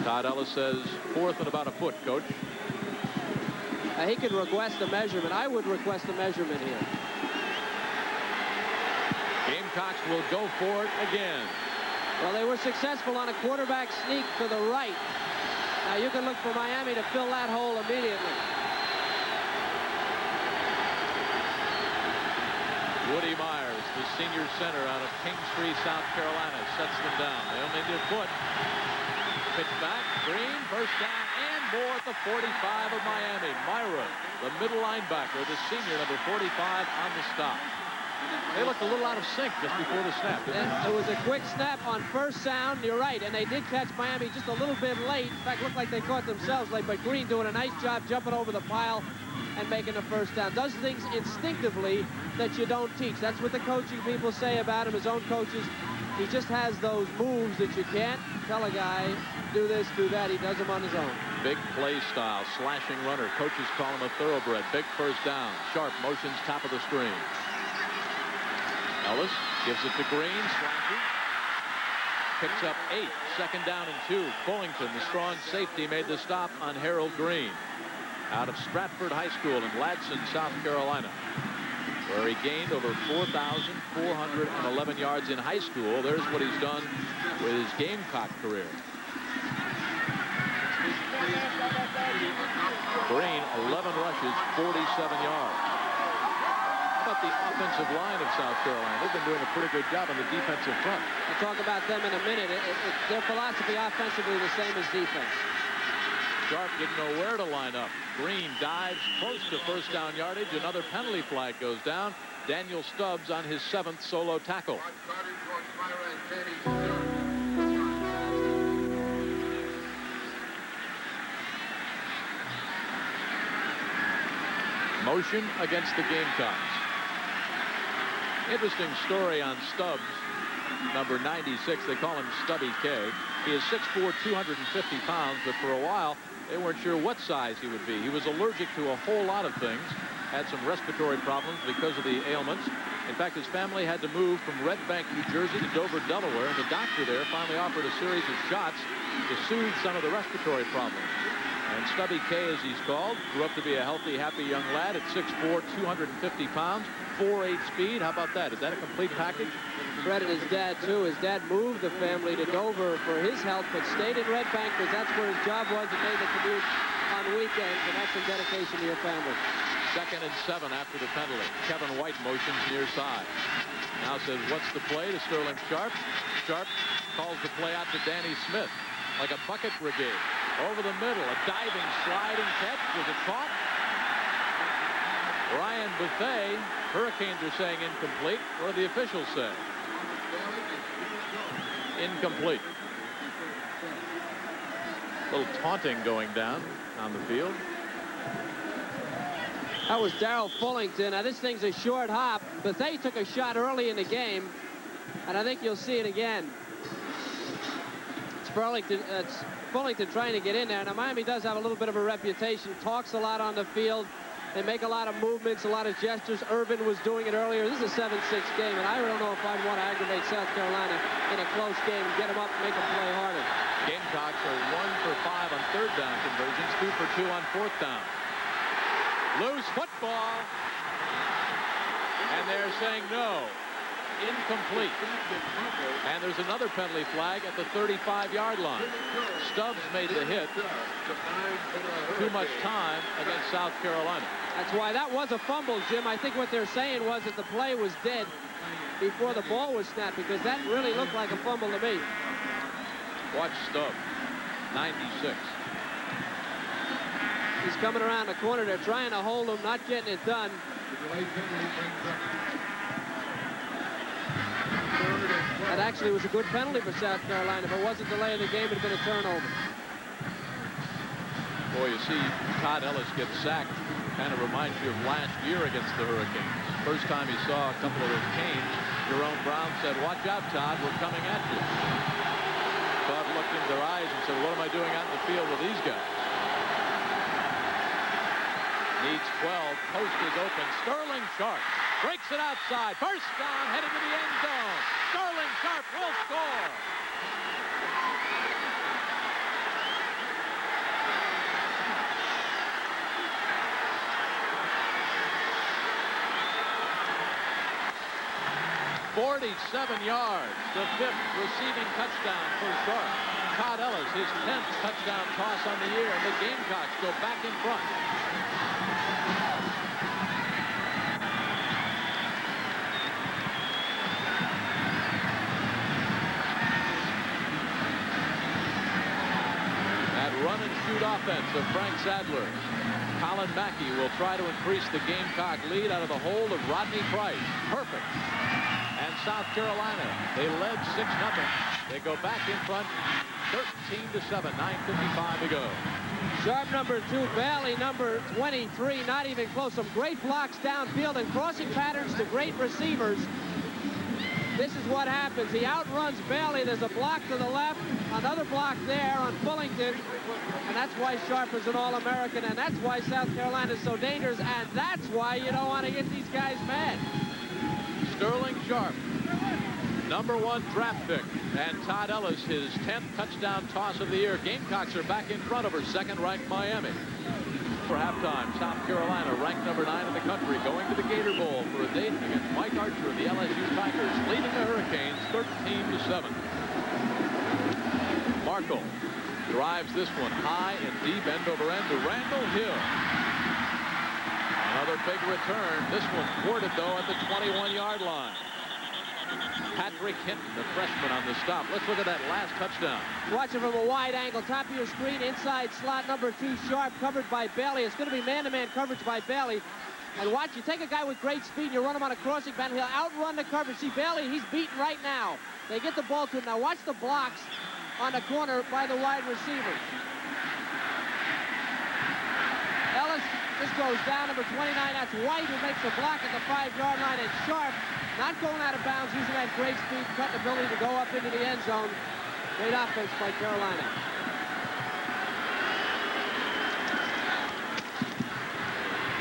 Todd Ellis says 4th and about a foot, coach. He could request a measurement. I would request a measurement here. Gamecocks will go for it again. Well, they were successful on a quarterback sneak to the right. Now you can look for Miami to fill that hole immediately. Woody Myers, the senior center out of Kingstree, South Carolina, sets them down. They only need a foot. Pitch back, Green, first down, and more at the 45 of Miami. Myra, the middle linebacker, the senior, number 45, on the stop. They looked a little out of sync just before the snap. It was a quick snap on first sound. You're right, and they did catch Miami just a little bit late. In fact, looked like they caught themselves late, but Green doing a nice job jumping over the pile and making the first down. Does things instinctively that you don't teach. That's what the coaching people say about him, his own coaches. He just has those moves that you can't tell a guy, do this, do that. He does them on his own. Big play style, slashing runner. Coaches call him a thoroughbred. Big first down. Sharp motions top of the screen. Ellis gives it to Green, slashes. Picks up 8, 2nd down and 2. Fullington, the strong safety, made the stop on Harold Green out of Stratford High School in Ladson, South Carolina, where he gained over 4,411 yards in high school. There's what he's done with his Gamecock career. Green, 11 rushes, 47 yards. How about the offensive line of South Carolina? They've been doing a pretty good job on the defensive front. We'll talk about them in a minute. Their philosophy offensively the same as defense. Sharp didn't know where to line up. Green dives close to first down yardage. Another penalty flag goes down. Daniel Stubbs on his 7th solo tackle. Motion against the Gamecocks. Interesting story on Stubbs, number 96. They call him Stubby K. He is 6'4", 250 pounds, but for a while, they weren't sure what size he would be. He was allergic to a whole lot of things, had some respiratory problems because of the ailments. In fact, his family had to move from Red Bank, New Jersey to Dover, Delaware, and the doctor there finally offered a series of shots to soothe some of the respiratory problems. And Stubby K, as he's called, grew up to be a healthy, happy young lad at 6'4", 250 pounds, 4.8 speed. How about that? Is that a complete package? Fred and his dad, too. His dad moved the family to Dover for his health, but stayed in Red Bank because that's where his job was and made the commute on weekends, and that's some dedication to your family. 2nd and 7 after the penalty. Kevin White motions near side. Now says, what's the play to Sterling Sharp? Sharp calls the play out to Danny Smith, like a bucket brigade. Over the middle, a diving, sliding catch. Was it caught? Ryan Buffet, Hurricanes are saying incomplete. What do the officials say? Incomplete. A little taunting going down on the field. That was Darrell Fullington. Now this thing's a short hop. Buffet took a shot early in the game, and I think you'll see it again. It's Fullington trying to get in there. Now Miami does have a little bit of a reputation, talks a lot on the field. They make a lot of movements, a lot of gestures. Irvin was doing it earlier. This is a 7-6 game, and I don't know if I'd want to aggravate South Carolina in a close game and get them up and make them play harder. Gamecocks are 1 for 5 on third down conversions, 2 for 2 on fourth down. Loose football, and they're saying no. Incomplete. And there's another penalty flag at the 35-yard line. Stubbs made the hit. Too much time against South Carolina. That's why that was a fumble, Jim. I think what they're saying was that the play was dead before the ball was snapped, because that really looked like a fumble to me. Watch Stubbs, 96. He's coming around the corner. They're trying to hold him, not getting it done. That actually was a good penalty for South Carolina. If it wasn't delay of the game, it would have been a turnover. Boy, you see Todd Ellis get sacked. Kind of reminds you of last year against the Hurricanes. First time he saw a couple of those canes, Jerome Brown said, "Watch out, Todd, we're coming at you." Todd looked into their eyes and said, "What am I doing out in the field with these guys?" Needs 12. Post is open. Sterling Sharp breaks it outside. First down, headed to the end zone. Sterling Sharp will score. "47 yards, the 5th receiving touchdown for Sharp. Todd Ellis, his 10th touchdown toss on the year. The Gamecocks go back in front. Run and shoot offense of Frank Sadler. Colin Mackey will try to increase the Gamecock lead out of the hold of Rodney Price. Perfect. And South Carolina, they led 6-0. They go back in front 13-7, 9:55 to go. Sharp number 2, Bailey number 23, not even close. Some great blocks downfield and crossing patterns to great receivers. This is what happens. He outruns Bailey. There's a block to the left, another block there on Fullington, and that's why Sharp is an All-American, and that's why South Carolina is so dangerous, and that's why you don't want to get these guys mad. Sterling Sharp, number 1 draft pick, and Todd Ellis, his 10th touchdown toss of the year. Gamecocks are back in front over second-ranked Miami. For halftime, South Carolina, ranked number 9 in the country, going to the Gator Bowl for a date against Mike Archer of the LSU Tigers, leading the Hurricanes 13-7. Markle drives this one high and deep, end over end to Randall Hill. Another big return. This one thwarted, though, at the 21-yard line. Patrick Hinton, the freshman, on the stop. Let's look at that last touchdown. Watch it from a wide angle. Top of your screen, inside slot number 2, Sharp, covered by Bailey. It's going to be man-to-man coverage by Bailey. And watch, you take a guy with great speed, you run him on a crossing pattern, he'll outrun the coverage. See, Bailey, he's beaten right now. They get the ball to him. Now watch the blocks on the corner by the wide receivers. Ellis just goes down, number 29. That's White, who makes the block at the 5-yard line. And Sharp, not going out of bounds, using that great speed, cutting ability to go up into the end zone. Great offense by Carolina.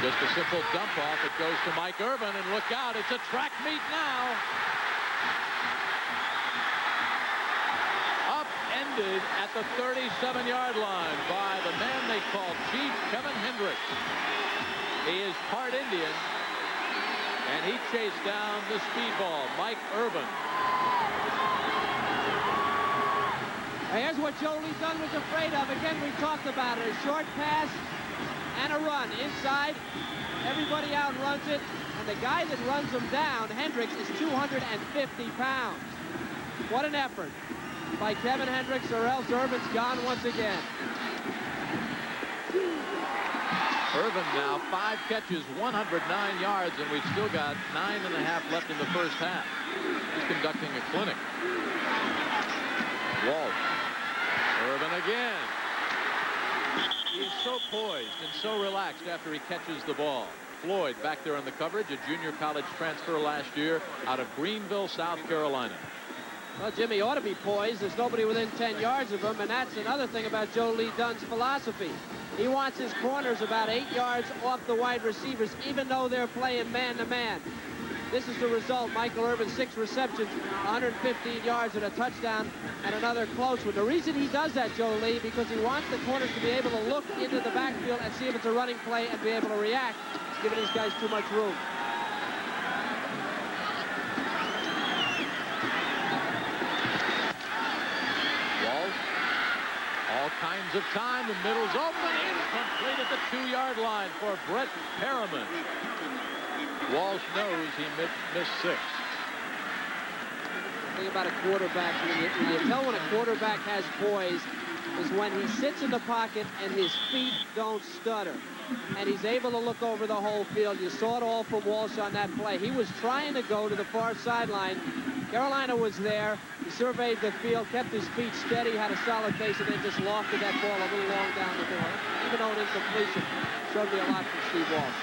Just a simple dump off. It goes to Mike Irvin, and look out, it's a track meet now. Upended at the 37-yard line by the man they call Chief, Kevin Hendricks. He is part Indian, and he chased down the speedball, Mike Irvin. Here's what Joe Lee Dunn was afraid of. Again, we talked about it. A short pass and a run inside. Everybody outruns it. And the guy that runs him down, Hendricks, is 250 pounds. What an effort by Kevin Hendricks, or else Irvin's gone once again. Irvin now 5 catches, 109 yards, and we've still got 9.5 left in the first half. He's conducting a clinic. Walsh. Irvin again. He is so poised and so relaxed after he catches the ball. Floyd back there on the coverage, a junior college transfer last year out of Greenville, South Carolina. Well, Jimmy ought to be poised. There's nobody within 10 yards of him, and that's another thing about Joe Lee Dunn's philosophy. He wants his corners about 8 yards off the wide receivers, even though they're playing man-to-man. This is the result. Michael Irvin, 6 receptions, 115 yards and a touchdown, and another close one. The reason he does that, Joe Lee, because he wants the corners to be able to look into the backfield and see if it's a running play and be able to react. He's giving these guys too much room. Walsh. All kinds of time. The middle's open. Incomplete at the 2-yard line for Brett Perriman. Walsh knows he missed 6. The thing about a quarterback, when you tell when a quarterback has poise, is when he sits in the pocket and his feet don't stutter. And he's able to look over the whole field. You saw it all from Walsh on that play. He was trying to go to the far sideline. Carolina was there. He surveyed the field, kept his feet steady, had a solid base, and then just lofted that ball a little long down the field. Even though an incompletion, showed me a lot from Steve Walsh.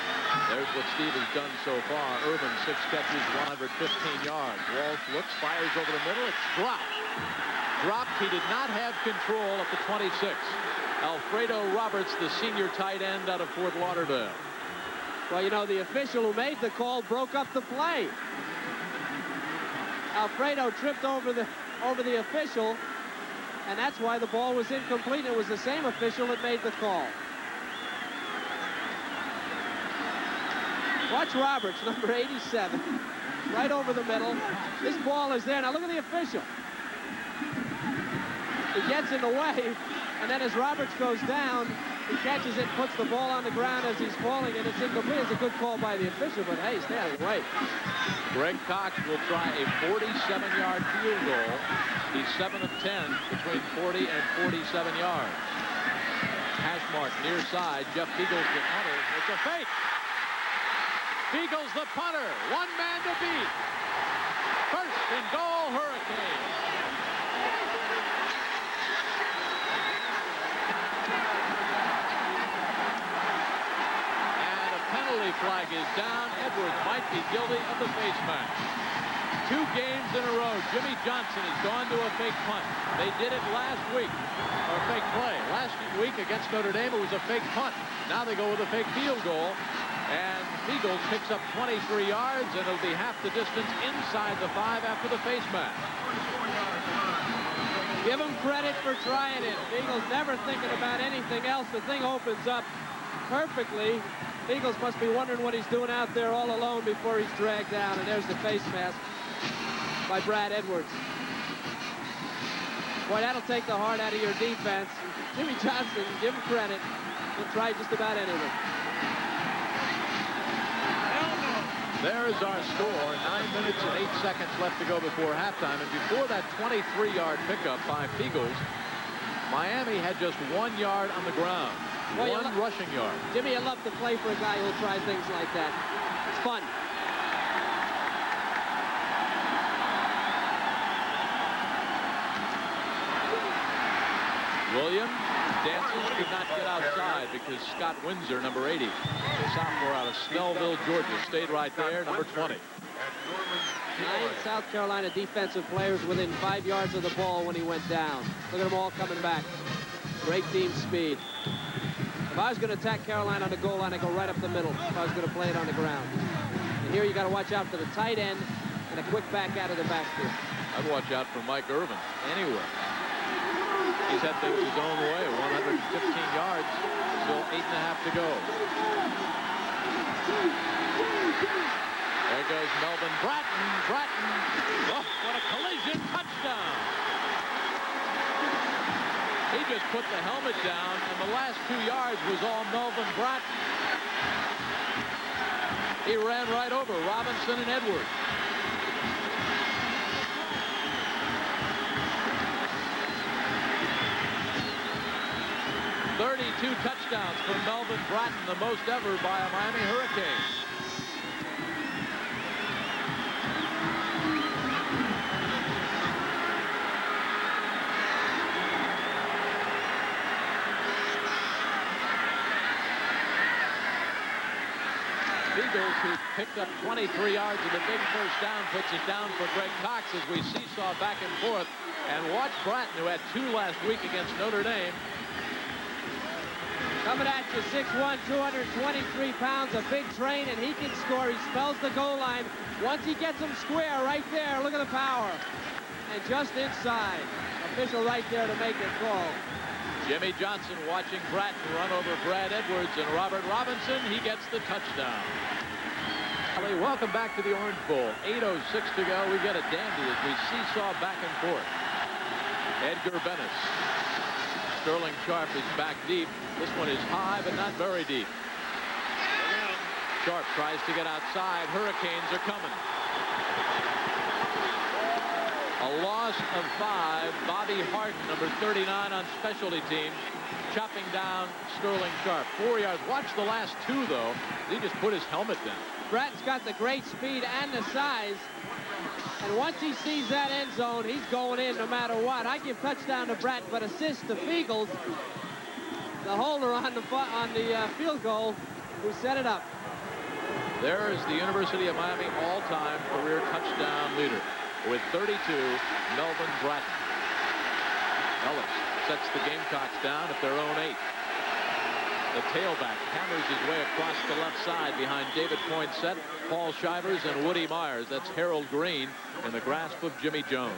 There's what Steve has done so far. Irvin, 6 catches, 115 yards. Walsh looks, fires over the middle. It's dropped. Dropped. He did not have control at the 26. Alfredo Roberts, the senior tight end out of Fort Lauderdale. Well, you know, the official who made the call broke up the play. Alfredo tripped over the official, and that's why the ball was incomplete. It was the same official that made the call. Watch Roberts, number 87, right over the middle. This ball is there. Now look at the official. He gets in the way, and then as Roberts goes down, he catches it, puts the ball on the ground as he's falling, and it's incomplete. It's a good call by the official, but hey, stay out of the way. Greg Cox will try a 47-yard field goal. He's 7 of 10 between 40 and 47 yards. Hash mark near side. Jeff Beagles the punter. It's a fake. Beagles the punter. 1 man to beat. First and goal, Hurricanes. And a penalty flag is down. Edwards might be guilty of the face mask. 2 games in a row. Jimmy Johnson has gone to a fake punt. They did it last week, or a fake play. Last week against Notre Dame, it was a fake punt. Now they go with a fake field goal. And Beagles picks up 23 yards, and it'll be half the distance inside the 5 after the face mask. Give him credit for trying it. Beagles never thinking about anything else. The thing opens up perfectly. Beagles must be wondering what he's doing out there all alone before he's dragged down. And there's the face mask by Brad Edwards. Boy, that'll take the heart out of your defense. Jimmy Johnson, give him credit. He'll try just about anything. There is our score. 9 minutes and 8 seconds left to go before halftime. And before that 23-yard pickup by Beagles, Miami had just 1 yard on the ground. Well, 1 rushing yard. Jimmy, I love to play for a guy who'll try things like that. It's fun. Williams dances, could not get outside because Scott Windsor, number 80, the sophomore out of Snellville, Georgia, stayed right there, number 20. 9 South Carolina defensive players within 5 yards of the ball when he went down. Look at them all coming back. Great team speed. If I was going to attack Carolina on the goal line, I'd go right up the middle if I was going to play it on the ground. And here you got to watch out for the tight end and a quick back out of the backfield. I'd watch out for Mike Irvin anywhere. He's had things his own way. 115 yards. Still 8.5 to go. There goes Melvin Bratton. Oh, what a collision. Touchdown. He just put the helmet down, and the last 2 yards was all Melvin Bratton. He ran right over Robinson and Edwards. 32 touchdowns for Melvin Bratton, the most ever by a Miami Hurricane. Eagles, who picked up 23 yards of the big first down, puts it down for Greg Cox as we seesaw back and forth. And watch Bratton, who had 2 last week against Notre Dame. Coming at you, 6'1", 223 pounds, a big train, and he can score. He smells the goal line. Once he gets him square right there, look at the power. And just inside. Official right there to make the call. Jimmy Johnson watching Bratton run over Brad Edwards and Robert Robinson. He gets the touchdown. Welcome back to the Orange Bowl. 8:06 to go. We get a dandy as we seesaw back and forth. Edgar Bennis. Sterling Sharp is back deep. This one is high, but not very deep. Sharp tries to get outside. Hurricanes are coming. A loss of 5. Bobby Hart, number 39 on specialty teams, chopping down Sterling Sharp. 4 yards. Watch the last 2, though. He just put his helmet down. Bratton's got the great speed and the size. And once he sees that end zone, he's going in no matter what. I give touchdown to Bratton, but assist to Fiegels, the holder on the field goal, who set it up. There is the University of Miami all-time career touchdown leader with 32, Melvin Bratton. Ellis sets the Gamecocks down at their own 8. The tailback hammers his way across the left side behind David Poinsett, Paul Shivers, and Woody Myers. That's Harold Green in the grasp of Jimmy Jones.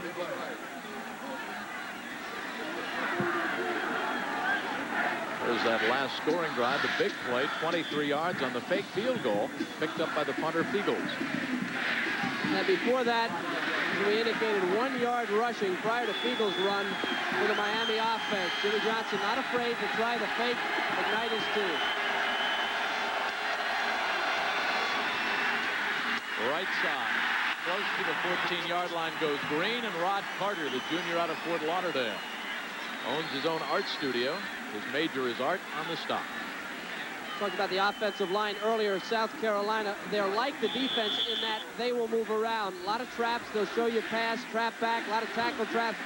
There's that last scoring drive, the big play, 23 yards on the fake field goal, picked up by the punter Fiegels. And before that, we indicated 1 yard rushing prior to Fiegels' run for the Miami offense. Jimmy Johnson not afraid to try the fake, ignite his team. Right side, close to the 14-yard line goes Green, and Rod Carter, the junior out of Fort Lauderdale, owns his own art studio. His major is art on the stop. Talked about the offensive line earlier. South Carolina, they're like the defense in that they will move around. A lot of traps. They'll show you pass, trap back, a lot of tackle traps.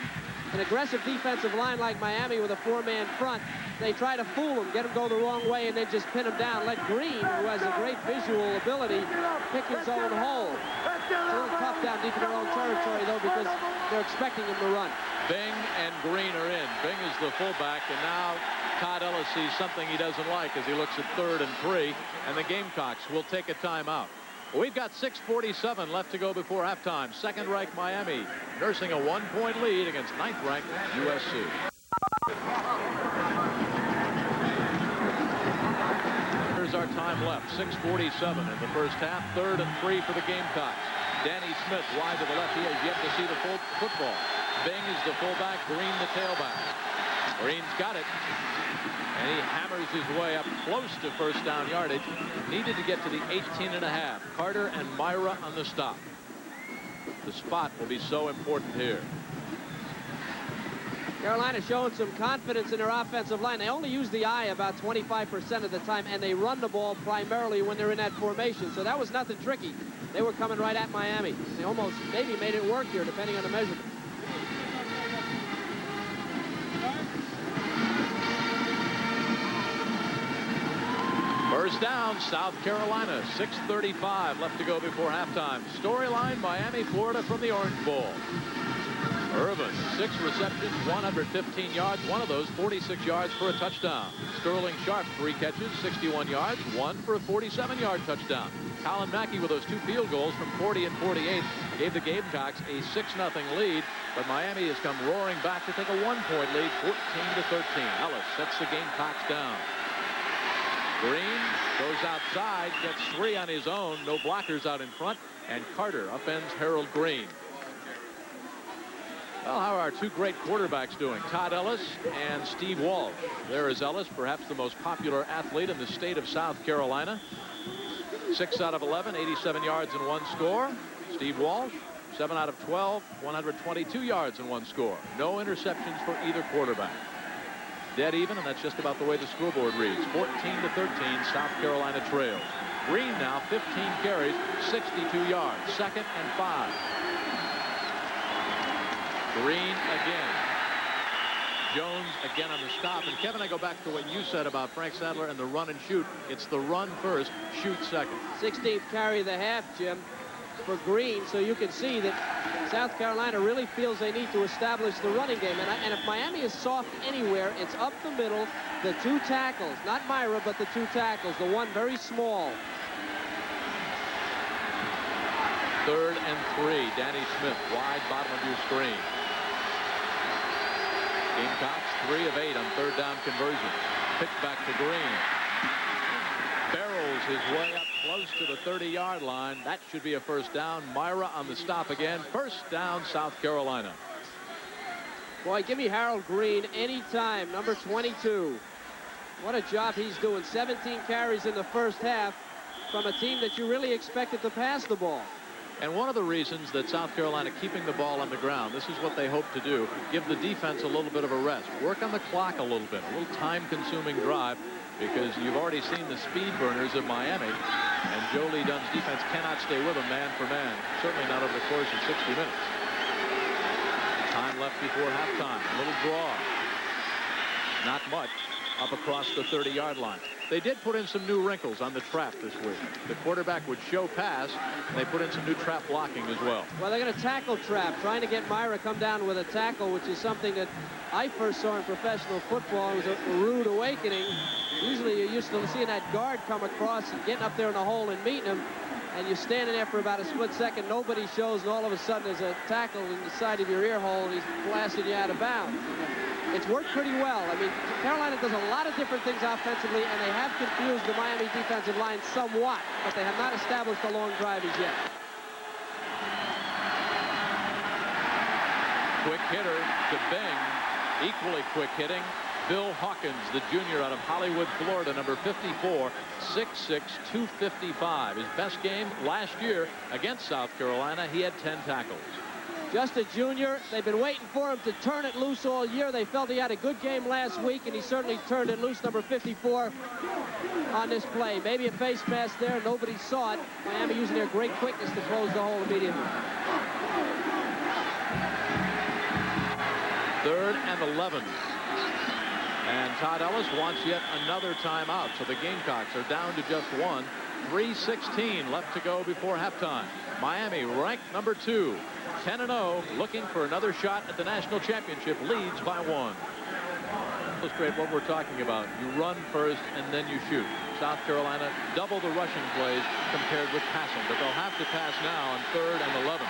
An aggressive defensive line like Miami with a 4-man front, they try to fool them, get them go the wrong way, and then just pin them down. Let Green, who has a great visual ability, pick his own hole. It's a little tough down deep in their own territory, though, because they're expecting him to run. Bing and Green are in. Bing is the fullback, and now Todd Ellis sees something he doesn't like as he looks at 3rd and 3, and the Gamecocks will take a timeout. We've got 6:47 left to go before halftime. Second-ranked Miami nursing a 1-point lead against 9th-ranked USC. Here's our time left. 6:47 in the first half. 3rd and 3 for the Gamecocks. Danny Smith wide to the left. He has yet to see the full football. Bing is the fullback. Green the tailback. Green's got it. And he hammers his way up close to first down yardage. Needed to get to the 18.5. Carter and Myra on the stop. The spot will be so important here. Carolina showing some confidence in their offensive line. They only use the eye about 25% of the time, and they run the ball primarily when they're in that formation. So that was nothing tricky. They were coming right at Miami. They almost maybe made it work here, depending on the measurement. First down, South Carolina. 6:35 left to go before halftime. Storyline, Miami, Florida from the Orange Bowl. Irvin, 6 receptions, 115 yards. One of those 46 yards for a touchdown. Sterling Sharp, 3 catches, 61 yards, 1 for a 47-yard touchdown. Colin Mackey with those 2 field goals from 40 and 48 gave the Gamecocks a 6-0 lead, but Miami has come roaring back to take a 1-point lead, 14-13. Ellis sets the Gamecocks down. Green goes outside, gets 3 on his own, no blockers out in front, and Carter upends Harold Green. Well, how are our 2 great quarterbacks doing? Todd Ellis and Steve Walsh. There is Ellis, perhaps the most popular athlete in the state of South Carolina. 6 out of 11, 87 yards and 1 score. Steve Walsh, 7 out of 12, 122 yards and 1 score. No interceptions for either quarterback. dead even, and that's just about the way the scoreboard reads. 14-13, South Carolina trails. Green now, 15 carries, 62 yards. 2nd and 5. Green again. Jones again on the stop. And Kevin, I go back to what you said about Frank Sadler and the run and shoot. It's the run first, shoot second. 16th carry of the half, Jim, for Green. So you can see that South Carolina really feels they need to establish the running game. And if Miami is soft anywhere, it's up the middle, the 2 tackles. Not Myra, but the 2 tackles. The one very small. 3rd and 3. Danny Smith, wide bottom of your screen. Gamecocks 3 of 8 on 3rd down conversion. Pitch back to Green. Barrels his way up close to the 30-yard line. That should be a first down. Myra on the stop again. First down, South Carolina. Boy, give me Harold Green anytime, number 22. What a job he's doing. 17 carries in the first half from a team that you really expected to pass the ball. And one of the reasons that South Carolina keeping the ball on the ground, this is what they hope to do, give the defense a little bit of a rest. Work on the clock a little bit, a little time-consuming drive, because you've already seen the speed burners of Miami, and Joe Lee Dunn's defense cannot stay with them man for man, certainly not over the course of 60 minutes. Time left before halftime. A little draw. Not much up across the 30-yard line. They did put in some new wrinkles on the trap this week. The quarterback would show pass, and they put in some new trap blocking as well. Well, they're going to tackle trap, trying to get Myra come down with a tackle, which is something that I first saw in professional football. It was a rude awakening. Usually you're used to seeing that guard come across and getting up there in the hole and meeting him, and you're standing there for about a split second, nobody shows, and all of a sudden there's a tackle in the side of your ear hole, and he's blasting you out of bounds. It's worked pretty well. I mean, Carolina does a lot of different things offensively, and they have confused the Miami defensive line somewhat, but they have not established a long drive as yet. Quick hitter to Bing. Equally quick hitting, Bill Hawkins, the junior out of Hollywood, Florida, number 54, 6'6", 255. His best game last year against South Carolina. He had 10 tackles. Just a junior. They've been waiting for him to turn it loose all year. They felt he had a good game last week, and he certainly turned it loose, number 54, on this play. Maybe a face mask there. Nobody saw it. Miami using their great quickness to close the hole immediately. 3rd and 11. And Todd Ellis wants yet another timeout, so the Gamecocks are down to just one. 3:16 left to go before halftime. Miami, ranked number 2, 10-0, looking for another shot at the national championship, leads by 1. Illustrate what we're talking about. You run first and then you shoot. South Carolina double the rushing plays compared with passing, but they'll have to pass now on 3rd and 11.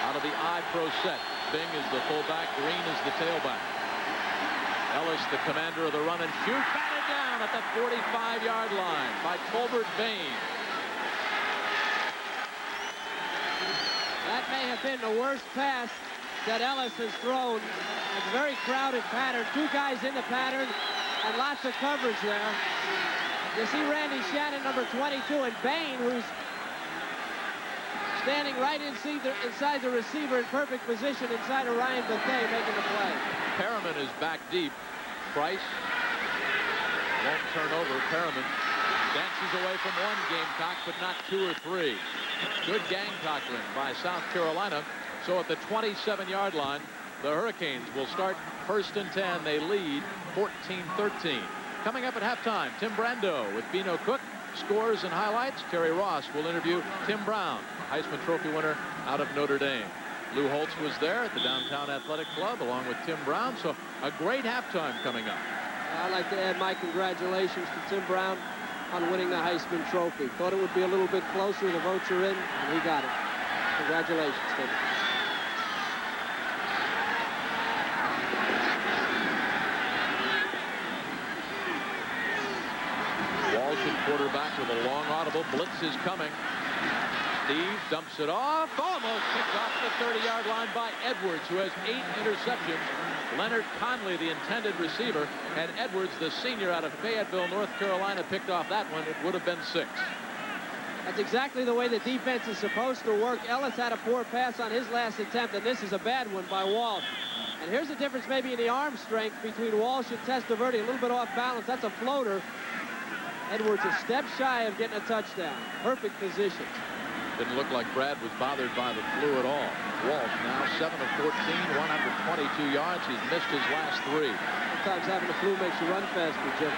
Out of the I-Pro set, Bing is the fullback, Green is the tailback. Ellis, the commander of the run and shoot, batted down at the 45-yard line by Colbert Bain. That may have been the worst pass that Ellis has thrown. It's a very crowded pattern. 2 guys in the pattern and lots of coverage there. You see Randy Shannon, number 22, and Bain, who's standing right inside the receiver in perfect position inside of Ryan Bethea making the play. Perriman is back deep. Price won't turn over. Perriman dances away from 1 Gamecock, but not 2 or 3. Good Gamecockling by South Carolina. So at the 27-yard line, the Hurricanes will start 1st and 10. They lead 14-13. Coming up at halftime, Tim Brando with Bino Cook. Scores and highlights. Terry Ross will interview Tim Brown, Heisman Trophy winner out of Notre Dame. Lou Holtz was there at the Downtown Athletic Club along with Tim Brown. So a great halftime coming up. I'd like to add my congratulations to Tim Brown on winning the Heisman Trophy. Thought it would be a little bit closer. The votes are in, and he got it. Congratulations, Tim. Walsh at quarterback with a long audible. Blitz is coming. Steve dumps it off. Almost picked off the 30-yard line by Edwards, who has 8 interceptions. Leonard Conley, the intended receiver, and Edwards, the senior out of Fayetteville, North Carolina, picked off that one. It would have been 6. That's exactly the way the defense is supposed to work. Ellis had a poor pass on his last attempt, and this is a bad one by Walsh. And here's the difference maybe in the arm strength between Walsh and Testaverde. A little bit off balance. That's a floater. Edwards a step shy of getting a touchdown. Perfect position. Didn't look like Brad was bothered by the flu at all. Walsh now 7 of 14, 122 yards. He's missed his last 3. Sometimes having the flu makes you run faster, Jim.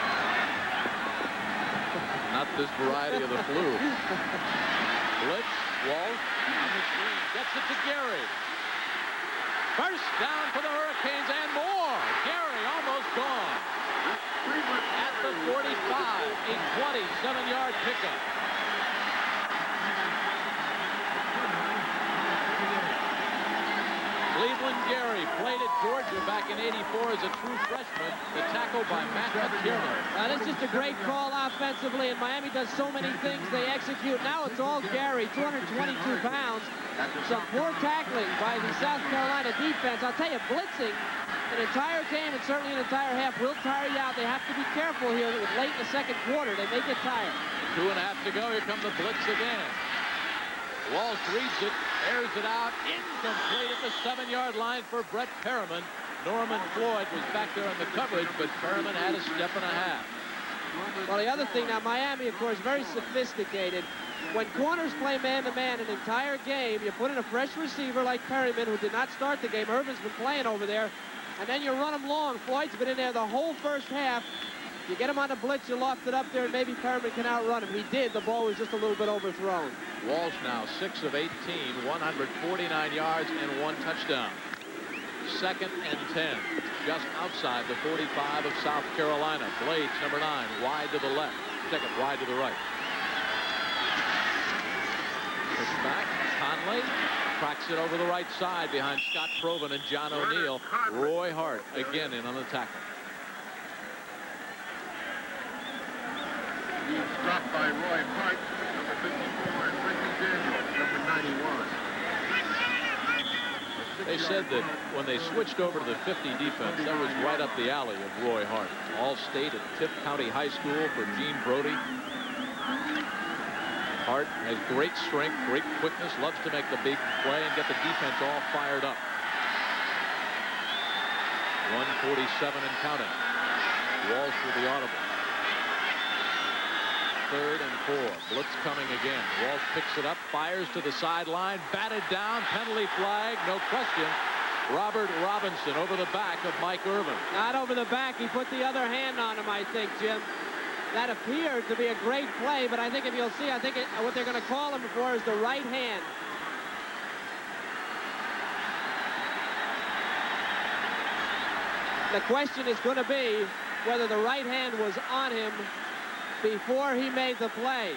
Not this variety of the flu. Blitz, Walsh on the screen. Gets it to Gary. First down for the Hurricanes and more. Gary almost gone. At the 45, a 27-yard pickup. Cleveland Gary played at Georgia back in '84 as a true freshman. The tackle by Matt McTiernan. Now, that's just a great call offensively, and Miami does so many things they execute. Now it's all Gary, 222 pounds. Some poor tackling by the South Carolina defense. I'll tell you, blitzing an entire game and certainly an entire half will tire you out. They have to be careful here. It was late in the second quarter. They may get tired. 2.5 to go. Here comes the blitz again. Walsh reads it, airs it out, incomplete at the 7-yard line for Brett Perriman. Norman Floyd was back there in the coverage, but Perriman had a step and a half. Well, the other thing, now Miami, of course, very sophisticated. When corners play man-to-man an entire game, you put in a fresh receiver like Perriman, who did not start the game. Irvin's been playing over there. And then you run him long. Floyd's been in there the whole first half. You get him on the blitz, you loft it up there, and maybe Perriman can outrun him. He did. The ball was just a little bit overthrown. Walsh now 6 of 18, 149 yards and 1 touchdown. 2nd and 10, just outside the 45 of South Carolina. Blades, number 9, wide to the left. Second, wide to the right. Push back, Conley cracks it over the right side behind Scott Provan and John O'Neill. Roy Hart again in on the tackle. He's dropped by Roy Hart, number 54, and Ricky Daniels, number 91. They said that when they switched over to the 50 defense, that was right up the alley of Roy Hart. All-state at Tift County High School for Gene Brody. Hart has great strength, great quickness, loves to make the big play and get the defense all fired up. 147 and counting. Walsh with the audible. 3rd and 4. Blitz coming again. Walsh picks it up, fires to the sideline, batted down, penalty flag, no question. Robert Robinson over the back of Mike Irvin. Not over the back. He put the other hand on him, I think, Jim. That appeared to be a great play, but I think if you'll see, I think what they're going to call him for is the right hand. The question is going to be whether the right hand was on him before he made the play.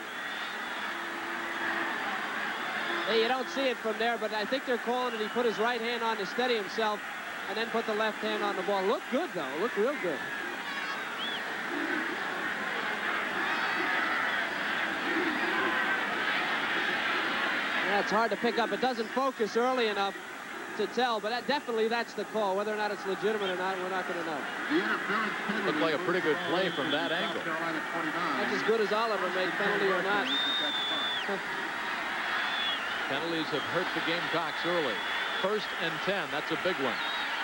You don't see it from there, but I think they're calling it. He put his right hand on to steady himself and then put the left hand on the ball. Looked good, though. Looked real good. Yeah, it's hard to pick up. It doesn't focus early enough to tell, but definitely that's the call. Whether or not it's legitimate or not, we're not going to know. Looked like a pretty good play from that angle. That's as good as Oliver made, penalty or not. Penalties have hurt the Gamecocks early. 1st and 10, that's a big one.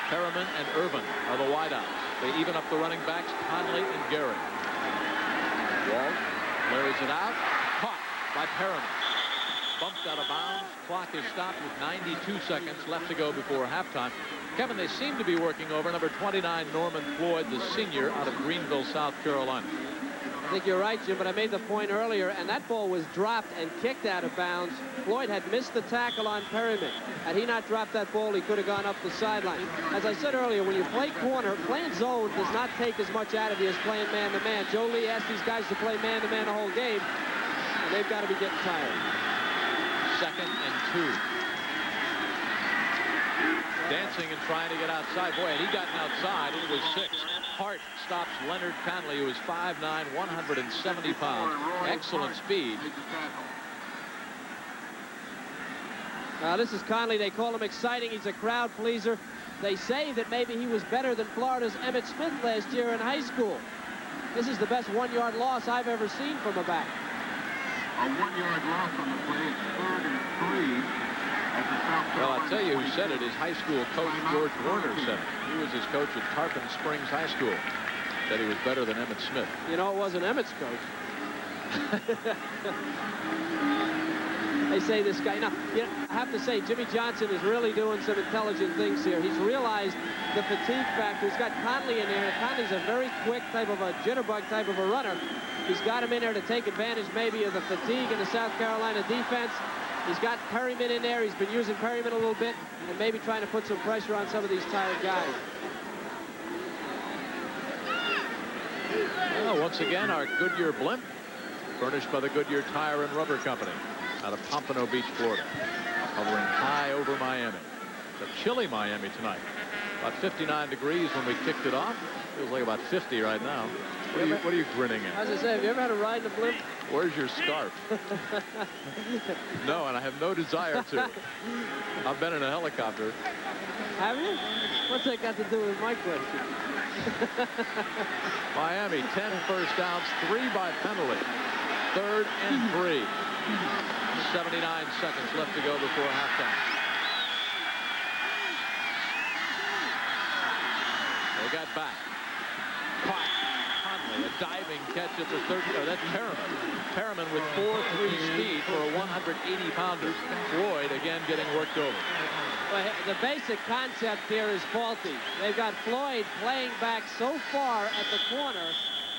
Perriman and Irvin are the wideouts. They even up the running backs, Conley and Gary. Walsh flares it out, caught by Perriman. Bumped out of bounds. Clock is stopped with 92 seconds left to go before halftime. Kevin, they seem to be working over number 29, Norman Floyd, the senior out of Greenville, South Carolina. I think you're right, Jim, but I made the point earlier, and that ball was dropped and kicked out of bounds. Floyd had missed the tackle on Perriman. Had he not dropped that ball, he could have gone up the sideline. As I said earlier, when you play corner, playing zone does not take as much out of you as playing man-to-man. Joe Lee asked these guys to play man-to-man the whole game, and they've got to be getting tired. 2nd and 2. Dancing and trying to get outside. Boy, had he gotten outside, it was 6. Hart stops Leonard Conley, who is 5'9", 170 pounds. Excellent speed. Now, this is Conley. They call him exciting. He's a crowd pleaser. They say that maybe he was better than Florida's Emmitt Smith last year in high school. This is the best 1-yard loss I've ever seen from a back. A 1-yard loss on the play. It's 3rd and 3 Well, I'll tell you who said it. His high school coach, George Warner, said it. He was his coach at Tarpon Springs High School. Said he was better than Emmett Smith. You know, it wasn't Emmett's coach. They say this guy. Now, you know, I have to say, Jimmy Johnson is really doing some intelligent things here. He's realized the fatigue factor. He's got Conley in there. Conley's a very quick type of a jitterbug type of a runner. He's got him in there to take advantage maybe of the fatigue in the South Carolina defense. He's got Perryman in there. He's been using Perryman a little bit and maybe trying to put some pressure on some of these tired guys. Well, once again, our Goodyear blimp, furnished by the Goodyear Tire and Rubber Company, out of Pompano Beach, Florida, hovering high over Miami. It's a chilly Miami tonight. About 59 degrees when we kicked it off. Feels like about 50 right now. What are you grinning at? As I say, have you ever had a ride in a blimp? Where's your scarf? No, and I have no desire to. I've been in a helicopter. Have you? What's that got to do with my question? Miami, 10 first downs, 3 by penalty. 3rd and 3. 79 seconds left to go before halftime. They got back. Caught. Conley, a diving catch at the 30. Oh, that's Perriman. Perriman with 4-3 speed for a 180-pounder. Floyd again getting worked over. Well, the basic concept here is faulty. They've got Floyd playing back so far at the corner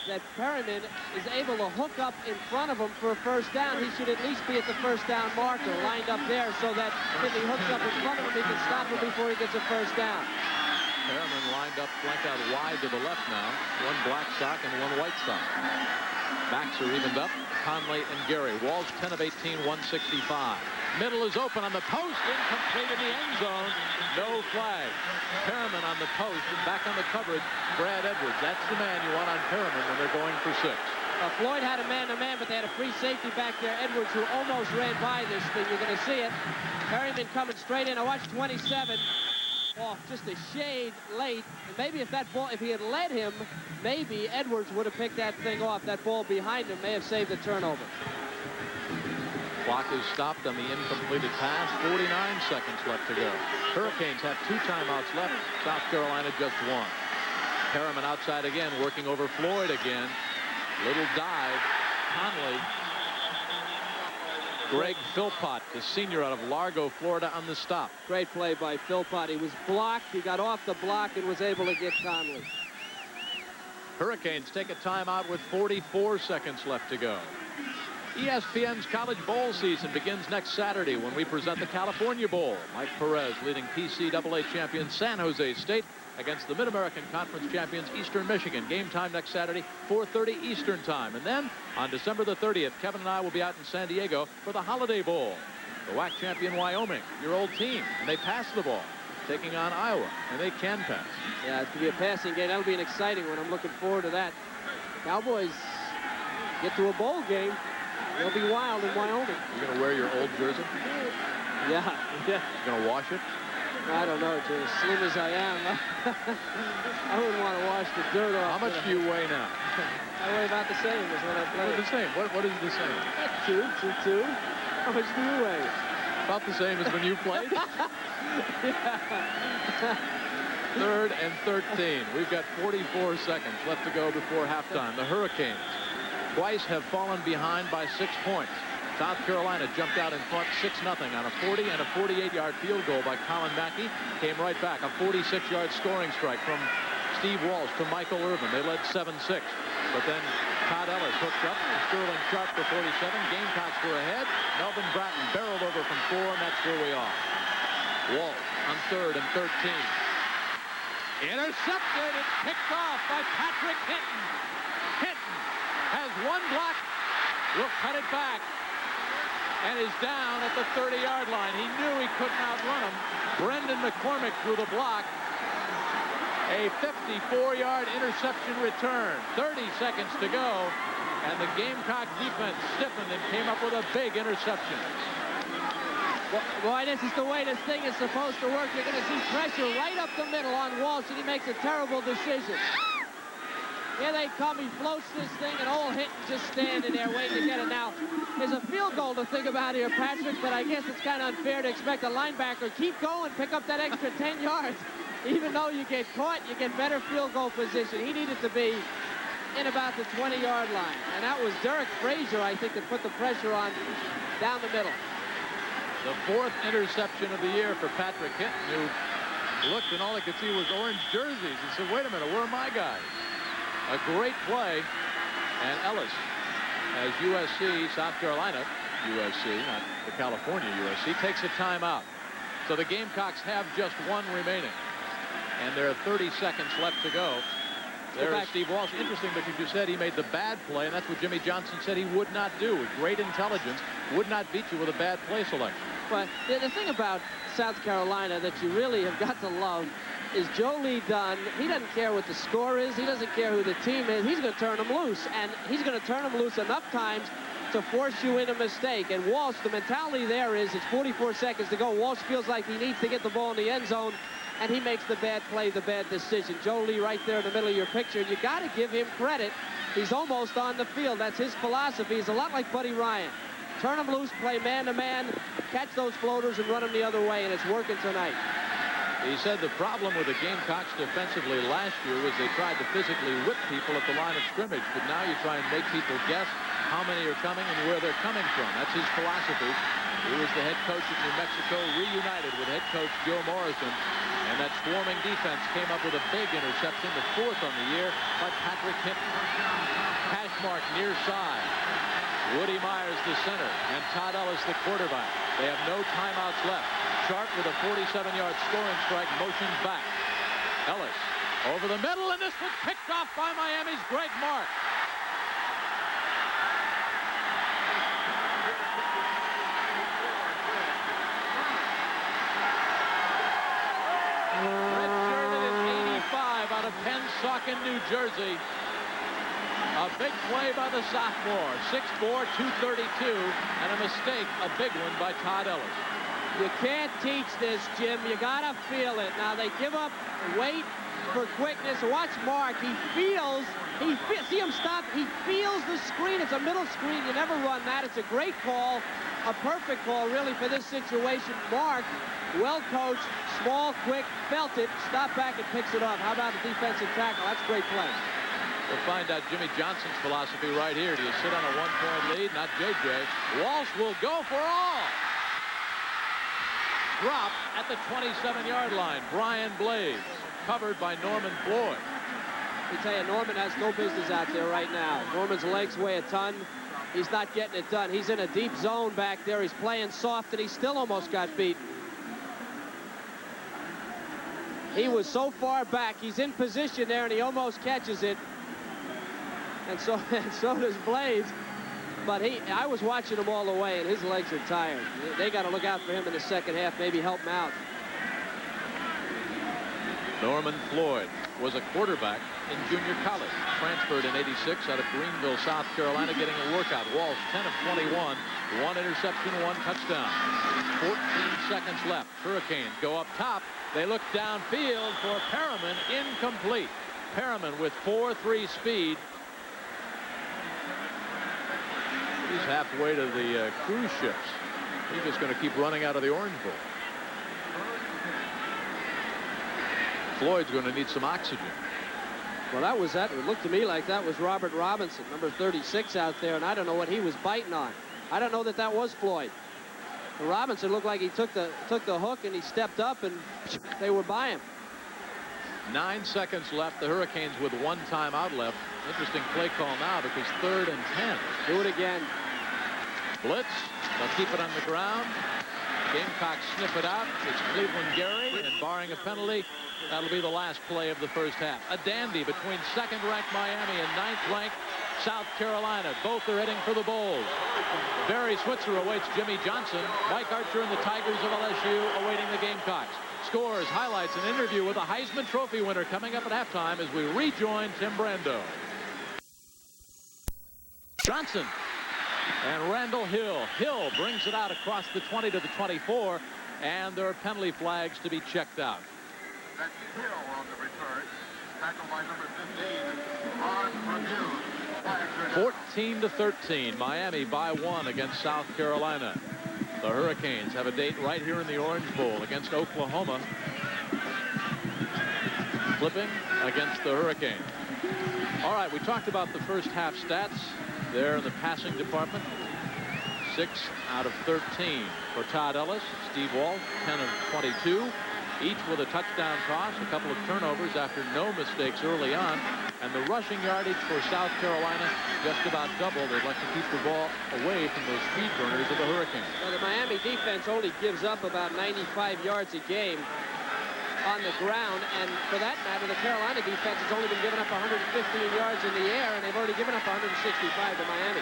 that Perriman is able to hook up in front of him for a first down. He should at least be at the first down marker, lined up there, so that if he hooks up in front of him, he can stop him before he gets a first down. Perriman lined up, flanked out wide to the left now. 1 black sock and 1 white sock. Backs are evened up. Conley and Gary. Walsh 10 of 18, 165. Middle is open on the post, incomplete in the end zone. No flag. Perriman on the post and back on the coverage. Brad Edwards. That's the man you want on Perriman when they're going for 6. Floyd had a man-to-man, but they had a free safety back there. Edwards, who almost ran by this thing. You're going to see it. Perriman coming straight in. I watched 27. Oh, just a shade late. And maybe if that ball, if he had led him, maybe Edwards would have picked that thing off. That ball behind him may have saved the turnover. Clock is stopped on the incompleted pass. 49 seconds left to go. Hurricanes have 2 timeouts left. South Carolina just 1. Perriman outside again, working over Floyd again. Little dive. Conley. Greg Philpott, the senior out of Largo, Florida, on the stop. Great play by Philpott. He was blocked. He got off the block and was able to get Conley. Hurricanes take a timeout with 44 seconds left to go. ESPN's College Bowl season begins next Saturday when we present the California Bowl. Mike Perez leading PCAA champion San Jose State against the Mid-American Conference champions Eastern Michigan. Game time next Saturday, 4:30 Eastern time. And then on December the 30th, Kevin and I will be out in San Diego for the Holiday Bowl. The WAC champion Wyoming, your old team, and they pass the ball, taking on Iowa, and they can pass. Yeah, it's going to be a passing game. That'll be an exciting one. I'm looking forward to that. Cowboys get to a bowl game. They'll be wild in Wyoming. You're going to wear your old jersey? Yeah. You're going to wash it? I don't know, Joe. As slim as I am, I wouldn't want to wash the dirt off. How much do you weigh now? I weigh about the same as when I played. The same. What is the same? 2. How much do you weigh? About the same as when you played? Yeah. 3rd and 13. We've got 44 seconds left to go before halftime. The Hurricanes twice have fallen behind by 6 points. South Carolina jumped out in front 6-0 on a 40 and a 48-yard field goal by Colin Mackey. Came right back. A 46-yard scoring strike from Steve Walsh to Michael Irvin. They led 7-6. But then Todd Ellis hooked up. Sterling Sharp for 47. Gamecocks were ahead. Melvin Bratton barreled over from 4, and that's where we are. Walsh on 3rd and 13. Intercepted and picked off by Patrick Hinton. Hinton has 1 block. Will cut it back. And is down at the 30-yard line. He knew he couldn't outrun him. Brendan McCormick threw the block. A 54-yard interception return. 30 seconds to go. And the Gamecock defense stiffened and came up with a big interception. Boy, this is the way this thing is supposed to work. You're going to see pressure right up the middle on Walsh, and he makes a terrible decision. Here they come. He floats this thing, and old Hinton just standing there waiting to get it. Now, there's a field goal to think about here, Patrick, but I guess it's kind of unfair to expect a linebacker keep going, pick up that extra 10 yards. Even though you get caught, you get better field goal position. He needed to be in about the 20-yard line. And that was Derek Frazier, I think, that put the pressure on down the middle. The 4th interception of the year for Patrick Hinton, who looked and all he could see was orange jerseys. He said, wait a minute, where are my guys? A great play. And Ellis, as USC, South Carolina, USC, not the California USC, takes a timeout. So the Gamecocks have just one remaining. And there are 30 seconds left to go. There's Steve Walsh. Interesting because you said he made the bad play, and that's what Jimmy Johnson said he would not do. With great intelligence, would not beat you with a bad play selection. But the thing about South Carolina that you really have got to love is Joe Lee Dunn. He doesn't care what the score is. He doesn't care who the team is. He's going to turn them loose, and he's going to turn them loose enough times to force you in a mistake. And Walsh, the mentality there is it's 44 seconds to go. Walsh feels like he needs to get the ball in the end zone, and he makes the bad play, the bad decision. Joe Lee right there in the middle of your picture. You got to give him credit. He's almost on the field. That's his philosophy. He's a lot like Buddy Ryan. Turn him loose, play man-to-man, catch those floaters, and run them the other way, and it's working tonight. He said the problem with the Gamecocks defensively last year was they tried to physically whip people at the line of scrimmage, but now you try and make people guess how many are coming and where they're coming from. That's his philosophy. He was the head coach of New Mexico, reunited with head coach Joe Morrison. And that swarming defense came up with a big interception, the 4th on the year by Patrick Hinton. Hash mark near side. Woody Myers, the center, and Todd Ellis, the quarterback. They have no timeouts left. Sharp with a 47-yard scoring strike motions back. Ellis over the middle, and this was picked off by Miami's Greg Mark. Redshirted in 85 out of Pennsauken, New Jersey. A big play by the sophomore, 6'4", 232, and a mistake, a big one by Todd Ellis. You can't teach this, Jim. You got to feel it. Now, they give up weight for quickness. Watch Mark. He feels, see him stop. He feels the screen. It's a middle screen. You never run that. It's a great call, a perfect call, really, for this situation. Mark, well coached, small, quick, felt it, stop back and picks it up. How about the defensive tackle? That's a great play. We'll find out Jimmy Johnson's philosophy right here. Do you sit on a one-point lead? Not JJ. Walsh will go for all. Drop at the 27-yard line. Brian Blaze, covered by Norman Floyd. Let me tell you, Norman has no business out there right now. Norman's legs weigh a ton. He's not getting it done. He's in a deep zone back there. He's playing soft, and he still almost got beaten. He was so far back. He's in position there, and he almost catches it. And so does Blaze. But I was watching him all the way, and his legs are tired. They got to look out for him in the second half, maybe help him out. Norman Floyd was a quarterback in junior college. Transferred in '86 out of Greenville, South Carolina, getting a workout. Walsh, 10 of 21. 1 interception, 1 touchdown. 14 seconds left. Hurricanes go up top. They look downfield for Perriman. Incomplete. Perriman with 4.3 speed. He's halfway to the cruise ships. He's just going to keep running out of the Orange Bowl. Floyd's going to need some oxygen. Well, that was that. It looked to me like that was Robert Robinson, number 36 out there, and I don't know what he was biting on. I don't know that that was Floyd. But Robinson looked like he took the hook and he stepped up and they were by him. 9 seconds left. The Hurricanes with 1 timeout left. Interesting play call now because 3rd and 10. Do it again. Blitz. They'll keep it on the ground. Gamecocks sniff it out. It's Cleveland Gary, and barring a penalty, that'll be the last play of the first half. A dandy between 2nd-ranked Miami and 9th-ranked South Carolina. Both are heading for the Bowls. Barry Switzer awaits Jimmy Johnson. Mike Archer and the Tigers of LSU awaiting the Gamecocks. Scores, highlights, an interview with a Heisman Trophy winner coming up at halftime as we rejoin Tim Brando. Johnson and Randall Hill. Hill brings it out across the 20 to the 24, and there are penalty flags to be checked out. That's Hill on the return. Tackled by number 15, Ron 14-13. Miami by 1 against South Carolina. The Hurricanes have a date right here in the Orange Bowl against Oklahoma. Clipping against the Hurricanes. All right, we talked about the first half stats there in the passing department. 6 out of 13 for Todd Ellis. Steve Walsh, 10 of 22. Each with a touchdown toss, a couple of turnovers after no mistakes early on. And the rushing yardage for South Carolina just about double. They'd like to keep the ball away from those speed burners of the Hurricanes. Well, the Miami defense only gives up about 95 yards a game on the ground, and for that matter, the Carolina defense has only been giving up 115 yards in the air, and they've already given up 165 to Miami.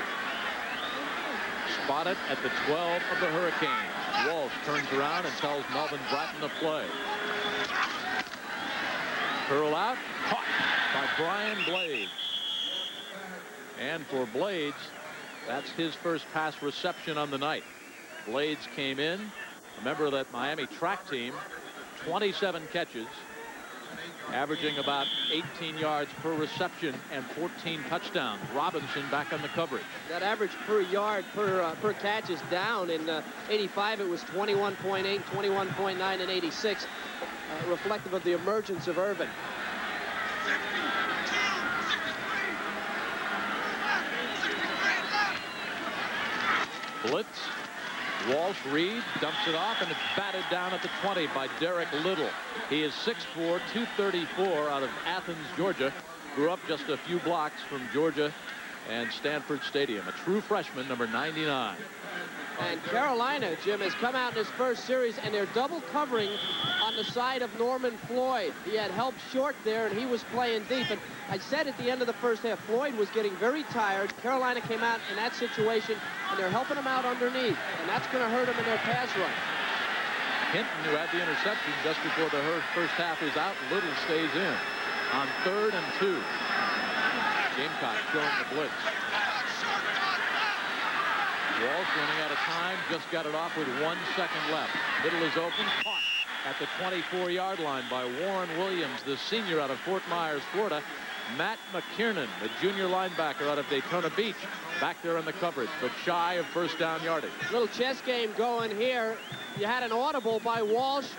Spotted at the 12 of the Hurricanes. Walsh turns around and tells Melvin Bratton to play. Curl out, caught by Brian Blades. And for Blades, that's his first pass reception on the night. Blades came in, a member of that Miami track team, 27 catches, averaging about 18 yards per reception and 14 touchdowns. Robinson back on the coverage. That average per yard per catch is down. In 85 it was 21.8, 21.9 in 86, reflective of the emergence of Irvin. Blitz. Walsh Reed dumps it off, and it's batted down at the 20 by Derek Little. He is 6'4", 234 out of Athens, Georgia. Grew up just a few blocks from Georgia and Stanford Stadium. A true freshman, number 99. And Carolina, Jim, has come out in his first series, and they're double covering on the side of Norman Floyd. He had help short there, and he was playing deep. And I said at the end of the first half, Floyd was getting very tired. Carolina came out in that situation, and they're helping him out underneath, and that's going to hurt him in their pass run. Hinton, who had the interception just before the first half, is out. Little stays in on 3rd and 2. Gamecock showing the blitz. Walsh running out of time, just got it off with 1 second left. Middle is open, caught at the 24-yard line by Warren Williams, the senior out of Fort Myers, Florida. Matt McKiernan, the junior linebacker out of Daytona Beach, back there in the coverage, but shy of first down yardage. Little chess game going here. You had an audible by Walsh.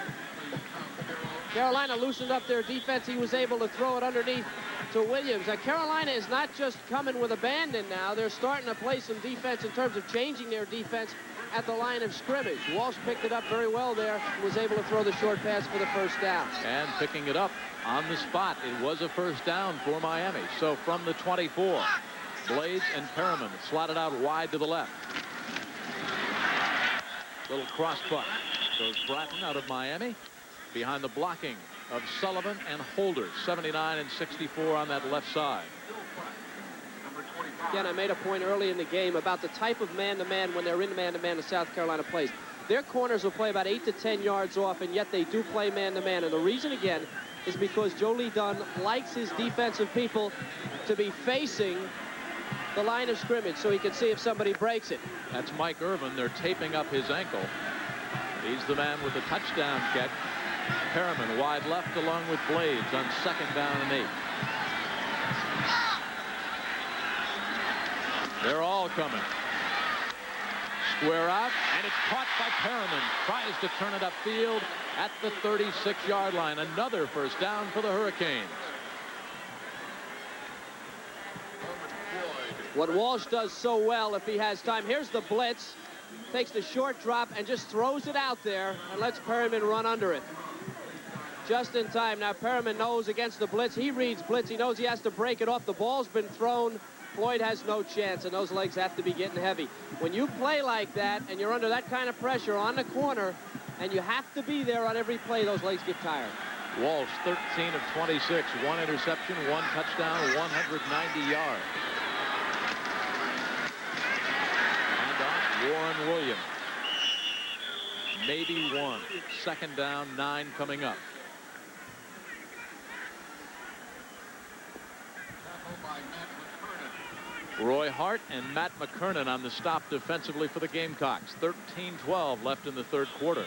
Carolina loosened up their defense. He was able to throw it underneath to Williams. Carolina is not just coming with abandon now. They're starting to play some defense in terms of changing their defense at the line of scrimmage. Walsh picked it up very well there and was able to throw the short pass for the first down. And picking it up on the spot. It was a first down for Miami. So from the 24, Blades and Perriman slotted out wide to the left. Little cross butt. Goes Bratton out of Miami behind the blocking of Sullivan and Holder, 79 and 64 on that left side. Again, I made a point early in the game about the type of man-to-man when they're in man-to-man that South Carolina plays. Their corners will play about 8 to 10 yards off, and yet they do play man-to-man. And the reason, again, is because Joe Lee Dunn likes his defensive people to be facing the line of scrimmage so he can see if somebody breaks it. That's Mike Irvin. They're taping up his ankle. He's the man with the touchdown catch. Perriman wide left along with Blades on 2nd down and 8. They're all coming. Square out, and it's caught by Perriman. Tries to turn it upfield at the 36-yard line. Another first down for the Hurricanes. What Walsh does so well if he has time. Here's the blitz. Takes the short drop and just throws it out there and lets Perriman run under it. Just in time. Now Perriman knows against the blitz. He reads blitz. He knows he has to break it off. The ball's been thrown. Floyd has no chance, and those legs have to be getting heavy. When you play like that and you're under that kind of pressure on the corner and you have to be there on every play, those legs get tired. Walsh, 13 of 26. 1 interception, 1 touchdown, 190 yards. And off Warren Williams. Maybe 1. 2nd down, 9 coming up. Roy Hart and Matt McKernan on the stop defensively for the Gamecocks. 13-12 left in the 3rd quarter.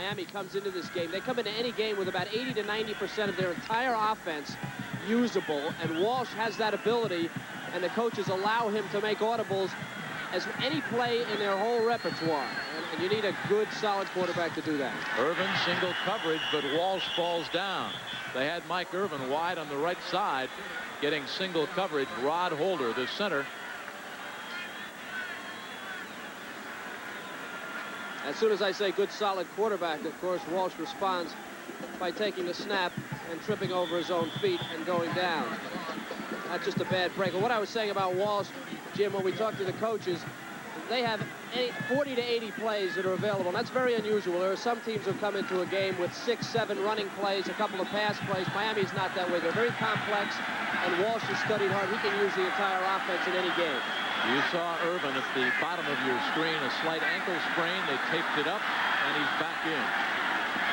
Miami comes into this game. They come into any game with about 80 to 90% of their entire offense usable, and Walsh has that ability, and the coaches allow him to make audibles as any play in their whole repertoire. And you need a good, solid quarterback to do that. Irvin single coverage, but Walsh falls down. They had Mike Irvin wide on the right side, getting single coverage. Rod Holder, the center. As soon as I say good, solid quarterback, of course, Walsh responds by taking the snap and tripping over his own feet and going down. That's just a bad break. What I was saying about Walsh, Jim, when we talked to the coaches, they have 40 to 80 plays that are available. And that's very unusual. There are some teams who come into a game with 6, 7 running plays, a couple of pass plays. Miami's not that way. They're very complex, and Walsh has studied hard. He can use the entire offense in any game. You saw Irvin at the bottom of your screen, a slight ankle sprain. They taped it up, and he's back in.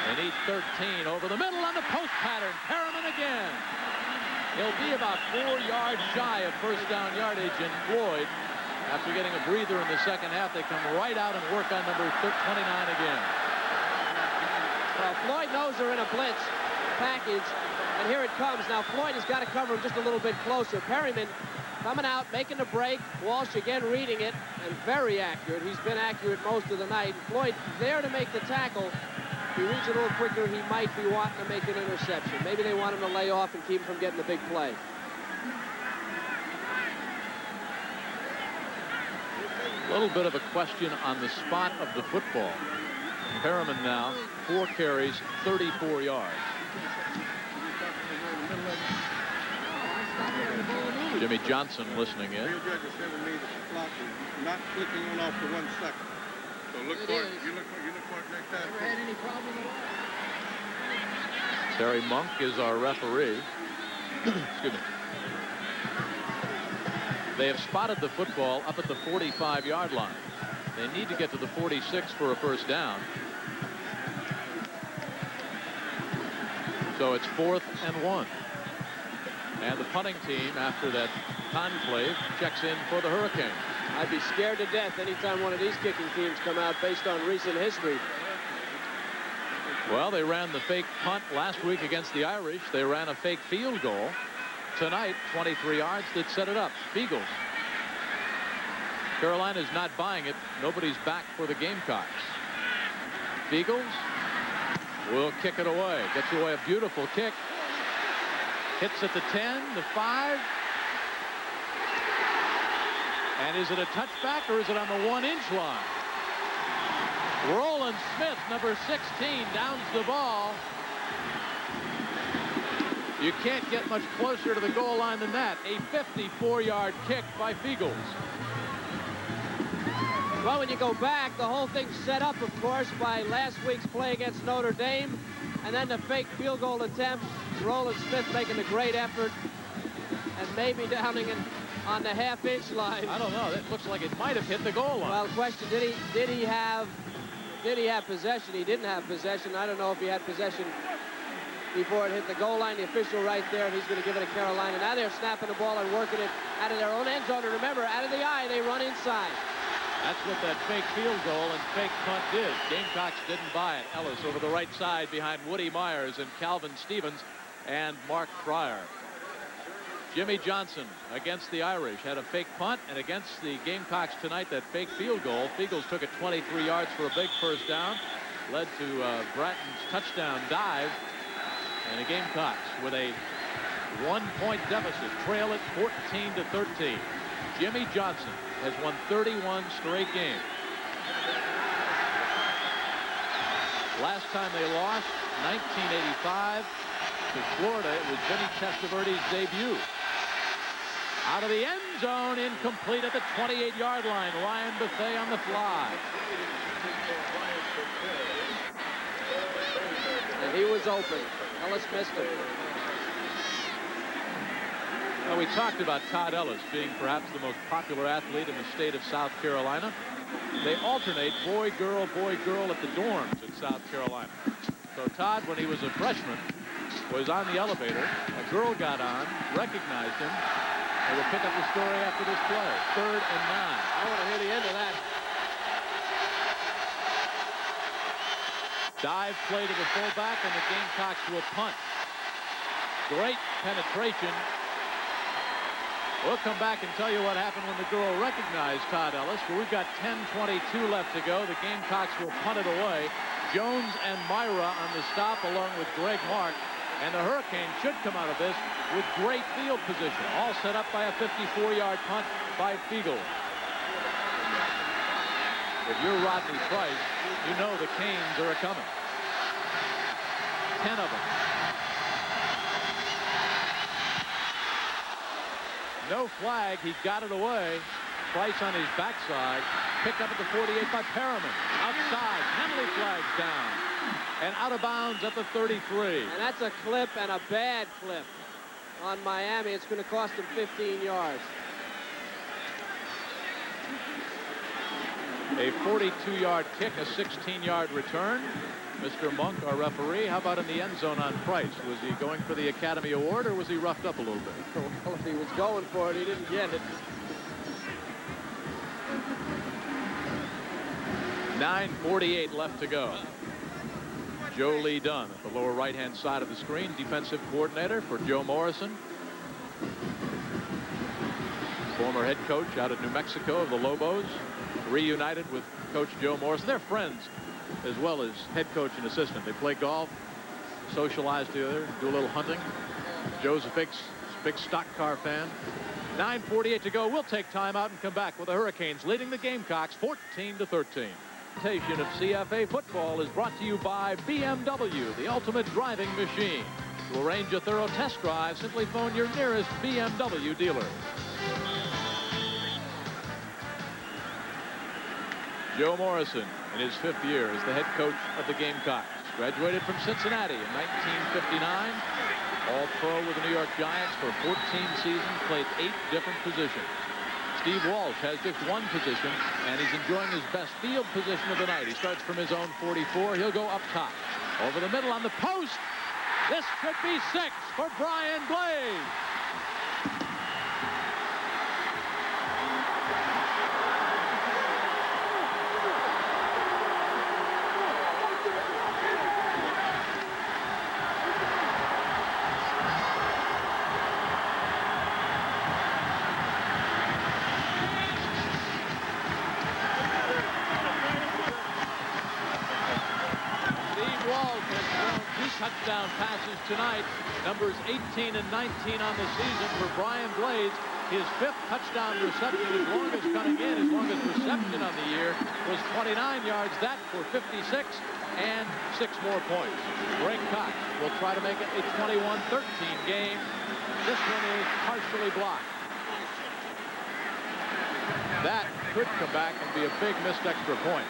They need 13 over the middle on the post pattern. Perriman again. He'll be about 4 yards shy of first down yardage, and Floyd, after getting a breather in the second half, they come right out and work on number 29 again. Well, Floyd knows they're in a blitz package, and here it comes. Now, Floyd has got to cover him just a little bit closer. Perriman coming out, making the break. Walsh again reading it, and very accurate. He's been accurate most of the night. Floyd there to make the tackle. If he reads it a little quicker, he might be wanting to make an interception. Maybe they want him to lay off and keep him from getting the big play. A little bit of a question on the spot of the football. Perriman now, 4 carries, 34 yards. Jimmy Johnson listening in. Field judge is telling me that the clock is not clicking on off for 1 second. So look for it. You look for it next time. Never had any problem at all. Terry Monk is our referee. Excuse me. They have spotted the football up at the 45-yard line. They need to get to the 46 for a first down. So it's 4th and 1. And the punting team, after that conclave, checks in for the Hurricanes. I'd be scared to death anytime one of these kicking teams come out based on recent history. Well, they ran the fake punt last week against the Irish. They ran a fake field goal tonight, 23 yards, that set it up. Beagles. Carolina's not buying it. Nobody's back for the Gamecocks. Beagles will kick it away. Gets away a beautiful kick. Hits at the 10, the 5. And is it a touchback or is it on the 1-inch line? Roland Smith, number 16, downs the ball. You can't get much closer to the goal line than that. A 54-yard kick by Beagles. Well, when you go back, the whole thing's set up, of course, by last week's play against Notre Dame. And then the fake field goal attempt. Roland Smith making a great effort. And maybe downing it on the half-inch line. I don't know. It looks like it might have hit the goal line. Well, question, did he have possession? He didn't have possession. I don't know if he had possession before it hit the goal line. The official right there, he's going to give it to Carolina. Now they're snapping the ball and working it out of their own end zone. And remember, out of the eye, they run inside. That's what that fake field goal and fake punt did. Gamecocks didn't buy it. Ellis over the right side behind Woody Myers and Calvin Stevens and Mark Fryer. Jimmy Johnson against the Irish had a fake punt, and against the Gamecocks tonight, that fake field goal. Beagles took it 23 yards for a big first down. Led to Bratton's touchdown dive. And the Gamecocks with a 1-point deficit trail it 14-13. Jimmy Johnson has won 31 straight games. Last time they lost, 1985 to Florida. It was Vinny Testaverde's debut. Out of the end zone, incomplete at the 28-yard line. Ryan Bethea on the fly. And he was open. Ellis missed him. Well, we talked about Todd Ellis being perhaps the most popular athlete in the state of South Carolina. They alternate boy-girl at the dorms in South Carolina. So Todd, when he was a freshman, was on the elevator. A girl got on, recognized him, and we'll pick up the story after this play. 3rd and 9. I want to hear the end of that. Dive play to the fullback, and the Gamecocks will punt. Great penetration. We'll come back and tell you what happened when the girl recognized Todd Ellis. But we've got 10:22 left to go. The Gamecocks will punt it away. Jones and Myra on the stop, along with Greg Mark. And the Hurricanes should come out of this with great field position. All set up by a 54-yard punt by Fiegel. If you're Rodney Price, you know the Canes are coming. 10 of them. No flag. He got it away. Price on his backside. Picked up at the 48 by Perriman. Outside. Penalty flags down. And out of bounds at the 33. And that's a clip, and a bad clip on Miami. It's going to cost them 15 yards. A 42-yard kick, a 16-yard return. Mr. Monk, our referee, how about in the end zone on Price? Was he going for the Academy Award, or was he roughed up a little bit? Well, if he was going for it, he didn't get it. 9:48 left to go. Joe Lee Dunn at the lower right-hand side of the screen, defensive coordinator for Joe Morrison. Former head coach out of New Mexico of the Lobos, reunited with Coach Joe Morrison. They're friends as well as head coach and assistant. They play golf, socialize together, do a little hunting. Joe's a big stock car fan. 9:48 to go. We'll take time out and come back with the Hurricanes leading the Gamecocks 14-13. Presentation of CFA football is brought to you by BMW, the ultimate driving machine. To arrange a thorough test drive, simply phone your nearest BMW dealer. Joe Morrison, in his 5th year as the head coach of the Gamecocks, graduated from Cincinnati in 1959. All-Pro with the New York Giants for 14 seasons, played 8 different positions. Steve Walsh has just one position, and he's enjoying his best field position of the night. He starts from his own 44. He'll go up top. Over the middle on the post. This could be 6 for Brian Blade. Touchdown passes tonight. Numbers 18 and 19 on the season for Brian Blades. His 5th touchdown reception, his longest coming in, his longest reception on the year was 29 yards. That for 56 and 6 more points. Greg Cox will try to make it a 21-13 game. This one is partially blocked. That could come back and be a big missed extra point.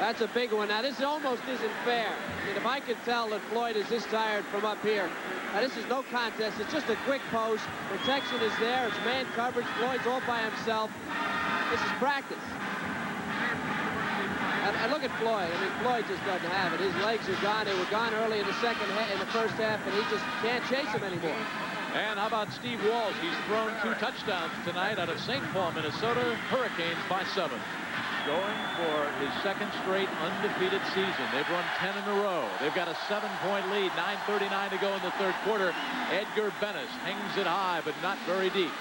That's a big one. Now, this almost isn't fair. I mean, if I can tell that Floyd is this tired from up here. Now, this is no contest. It's just a quick post. Protection is there. It's man coverage. Floyd's all by himself. This is practice. And look at Floyd. I mean, Floyd just doesn't have it. His legs are gone. They were gone early in the first half, and he just can't chase them anymore. And how about Steve Walsh? He's thrown 2 touchdowns tonight out of St. Paul, Minnesota. Hurricanes by 7. Going for his 2nd straight undefeated season. They've run 10 in a row. They've got a 7-point lead. 9:39 to go in the 3rd quarter. Edgar Bennis hangs it high, but not very deep.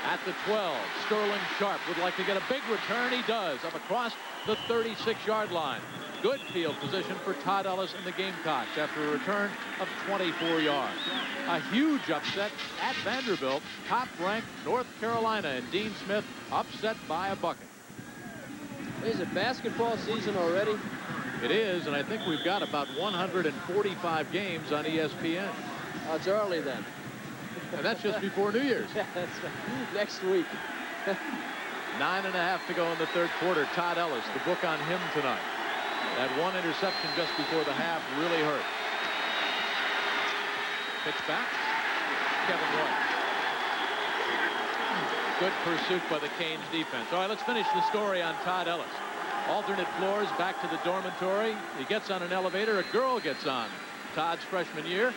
At the 12, Sterling Sharp would like to get a big return. He does, up across the 36-yard line. Good field position for Todd Ellis and the Gamecocks after a return of 24 yards. A huge upset at Vanderbilt. Top-ranked North Carolina, and Dean Smith upset by a bucket. Is it basketball season already? It is, and I think we've got about 145 games on ESPN. Oh, it's early then. And that's just before New Year's. Yeah, that's right. Next week. 9.5 to go in the 3rd quarter. Todd Ellis, the book on him tonight. That one interception just before the half really hurt. Pitch back. Kevin White. Good pursuit by the Canes defense. All right, let's finish the story on Todd Ellis. Alternate floors back to the dormitory. He gets on an elevator. A girl gets on. Todd's freshman year.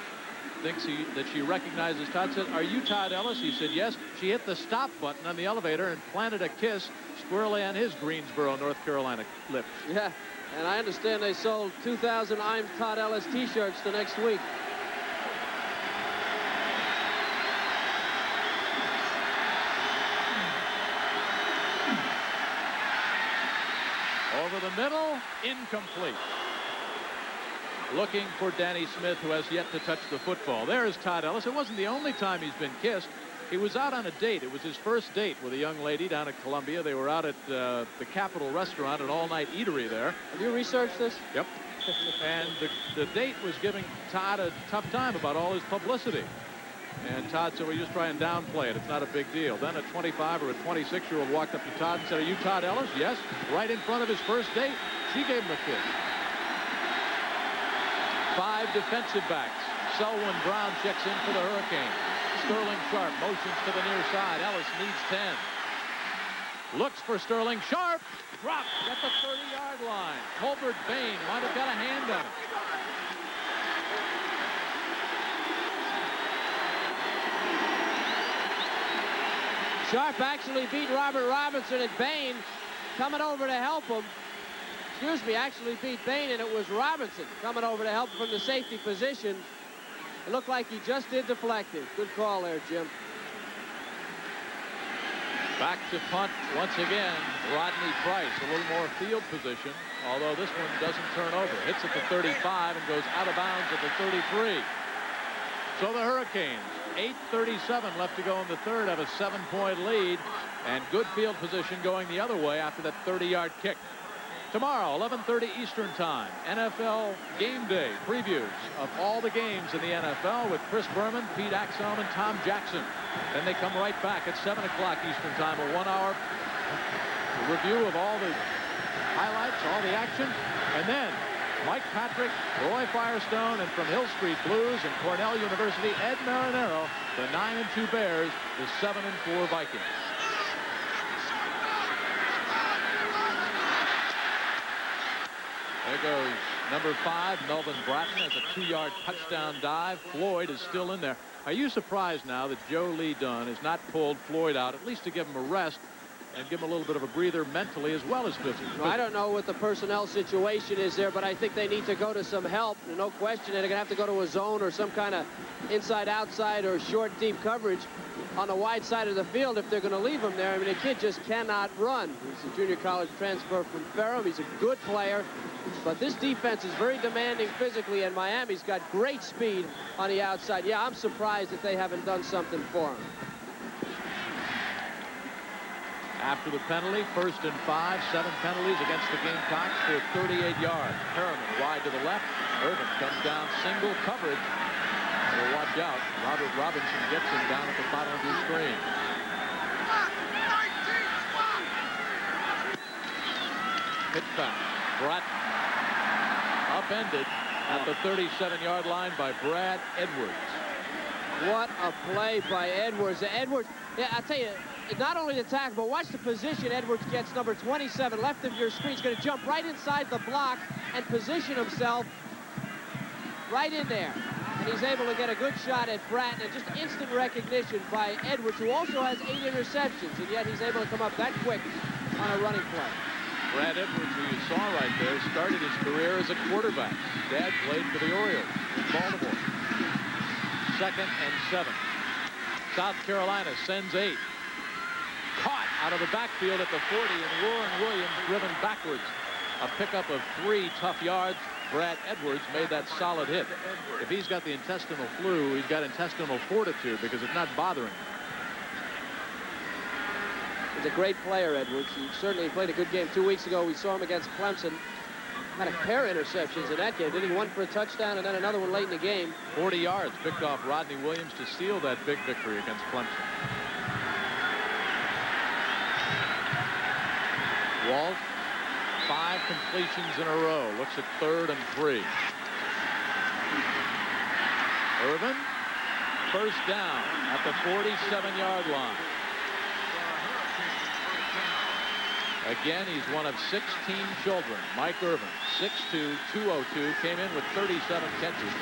Thinks that she recognizes Todd. Said, "Are you Todd Ellis?" He said, "Yes." She hit the stop button on the elevator and planted a kiss squarely on his Greensboro, North Carolina lips. Yeah. And I understand they sold 2,000 I'm Todd Ellis t-shirts the next week. Over the middle, incomplete. Looking for Danny Smith, who has yet to touch the football. There is Todd Ellis. It wasn't the only time he's been kissed. He was out on a date. It was his first date with a young lady down at Columbia. They were out at the Capitol Restaurant, an all-night eatery there. Have you researched this? Yep. And the date was giving Todd a tough time about all his publicity. And Todd said, well, you just try and downplay it. It's not a big deal. Then a 25 or a 26-year-old walked up to Todd and said, are you Todd Ellis? Yes. Right in front of his first date. She gave him a kiss. 5 defensive backs. Selwyn Brown checks in for the Hurricanes. Sterling Sharp motions to the near side. Ellis needs 10. Looks for Sterling Sharp. Dropped at the 30-yard line. Colbert Bain might have got a hand on it. Sharp actually beat Robert Robinson, and Bain coming over to help him. Excuse me, actually beat Bain, and it was Robinson coming over to help him from the safety position. It looked like he just did deflect it. Good call there, Jim. Back to punt once again. Rodney Price, a little more field position, although this one doesn't turn over. Hits at the 35 and goes out of bounds at the 33. So the Hurricanes, 8:37 left to go in the third, have a 7-point lead, and good field position going the other way after that 30-yard kick. Tomorrow, 11:30 Eastern Time, NFL Game Day previews of all the games in the NFL with Chris Berman, Pete Axelm, and Tom Jackson. Then they come right back at 7 o'clock Eastern Time, a 1-hour review of all the highlights, all the action. And then Mike Patrick, Roy Firestone, and from Hill Street Blues and Cornell University, Ed Marinero, the 9-2 Bears, the 7-4 Vikings. There goes number 5, Melvin Bratton, has a 2-yard touchdown dive. Floyd is still in there. Are you surprised now that Joe Lee Dunn has not pulled Floyd out, at least to give him a rest and give him a little bit of a breather mentally as well as physically? Well, I don't know what the personnel situation is there, but I think they need to go to some help. No question. They're going to have to go to a zone or some kind of inside-outside or short, deep coverage on the wide side of the field if they're going to leave him there. I mean, the kid just cannot run. He's a junior college transfer from Ferrum. He's a good player. But this defense is very demanding physically, and Miami's got great speed on the outside. Yeah, I'm surprised that they haven't done something for him. After the penalty, 1st and 5, 7 penalties against the Gamecocks for 38 yards. Harriman wide to the left. Irvin comes down, single coverage. Well, watch out. Robert Robinson gets him down at the bottom of your screen. Hit back. Bratton. Upended at the 37-yard line by Brad Edwards. What a play by Edwards. Edwards, yeah, I tell you, not only the tackle, but watch the position Edwards gets, number 27, left of your screen. He's going to jump right inside the block and position himself right in there. And he's able to get a good shot at Bratton, and just instant recognition by Edwards, who also has 8 interceptions, and yet he's able to come up that quick on a running play. Brad Edwards, who you saw right there, started his career as a quarterback. Dad played for the Orioles in Baltimore. 2nd and 7. South Carolina sends 8. Caught out of the backfield at the 40, and Warren Williams driven backwards. A pickup of 3 tough yards. Brad Edwards made that solid hit. If he's got the intestinal flu, he's got intestinal fortitude because it's not bothering him. He's a great player, Edwards. He certainly played a good game 2 weeks ago. We saw him against Clemson. Had a pair of interceptions in that game. Didn't he? One for a touchdown and then another one late in the game. 40 yards picked off Rodney Williams to seal that big victory against Clemson. Walt, 5 completions in a row. Looks at 3rd and 3. Irvin, 1st down at the 47-yard line. Again, he's one of 16 children. Mike Irvin, 6'2", 202, came in with 37 catches.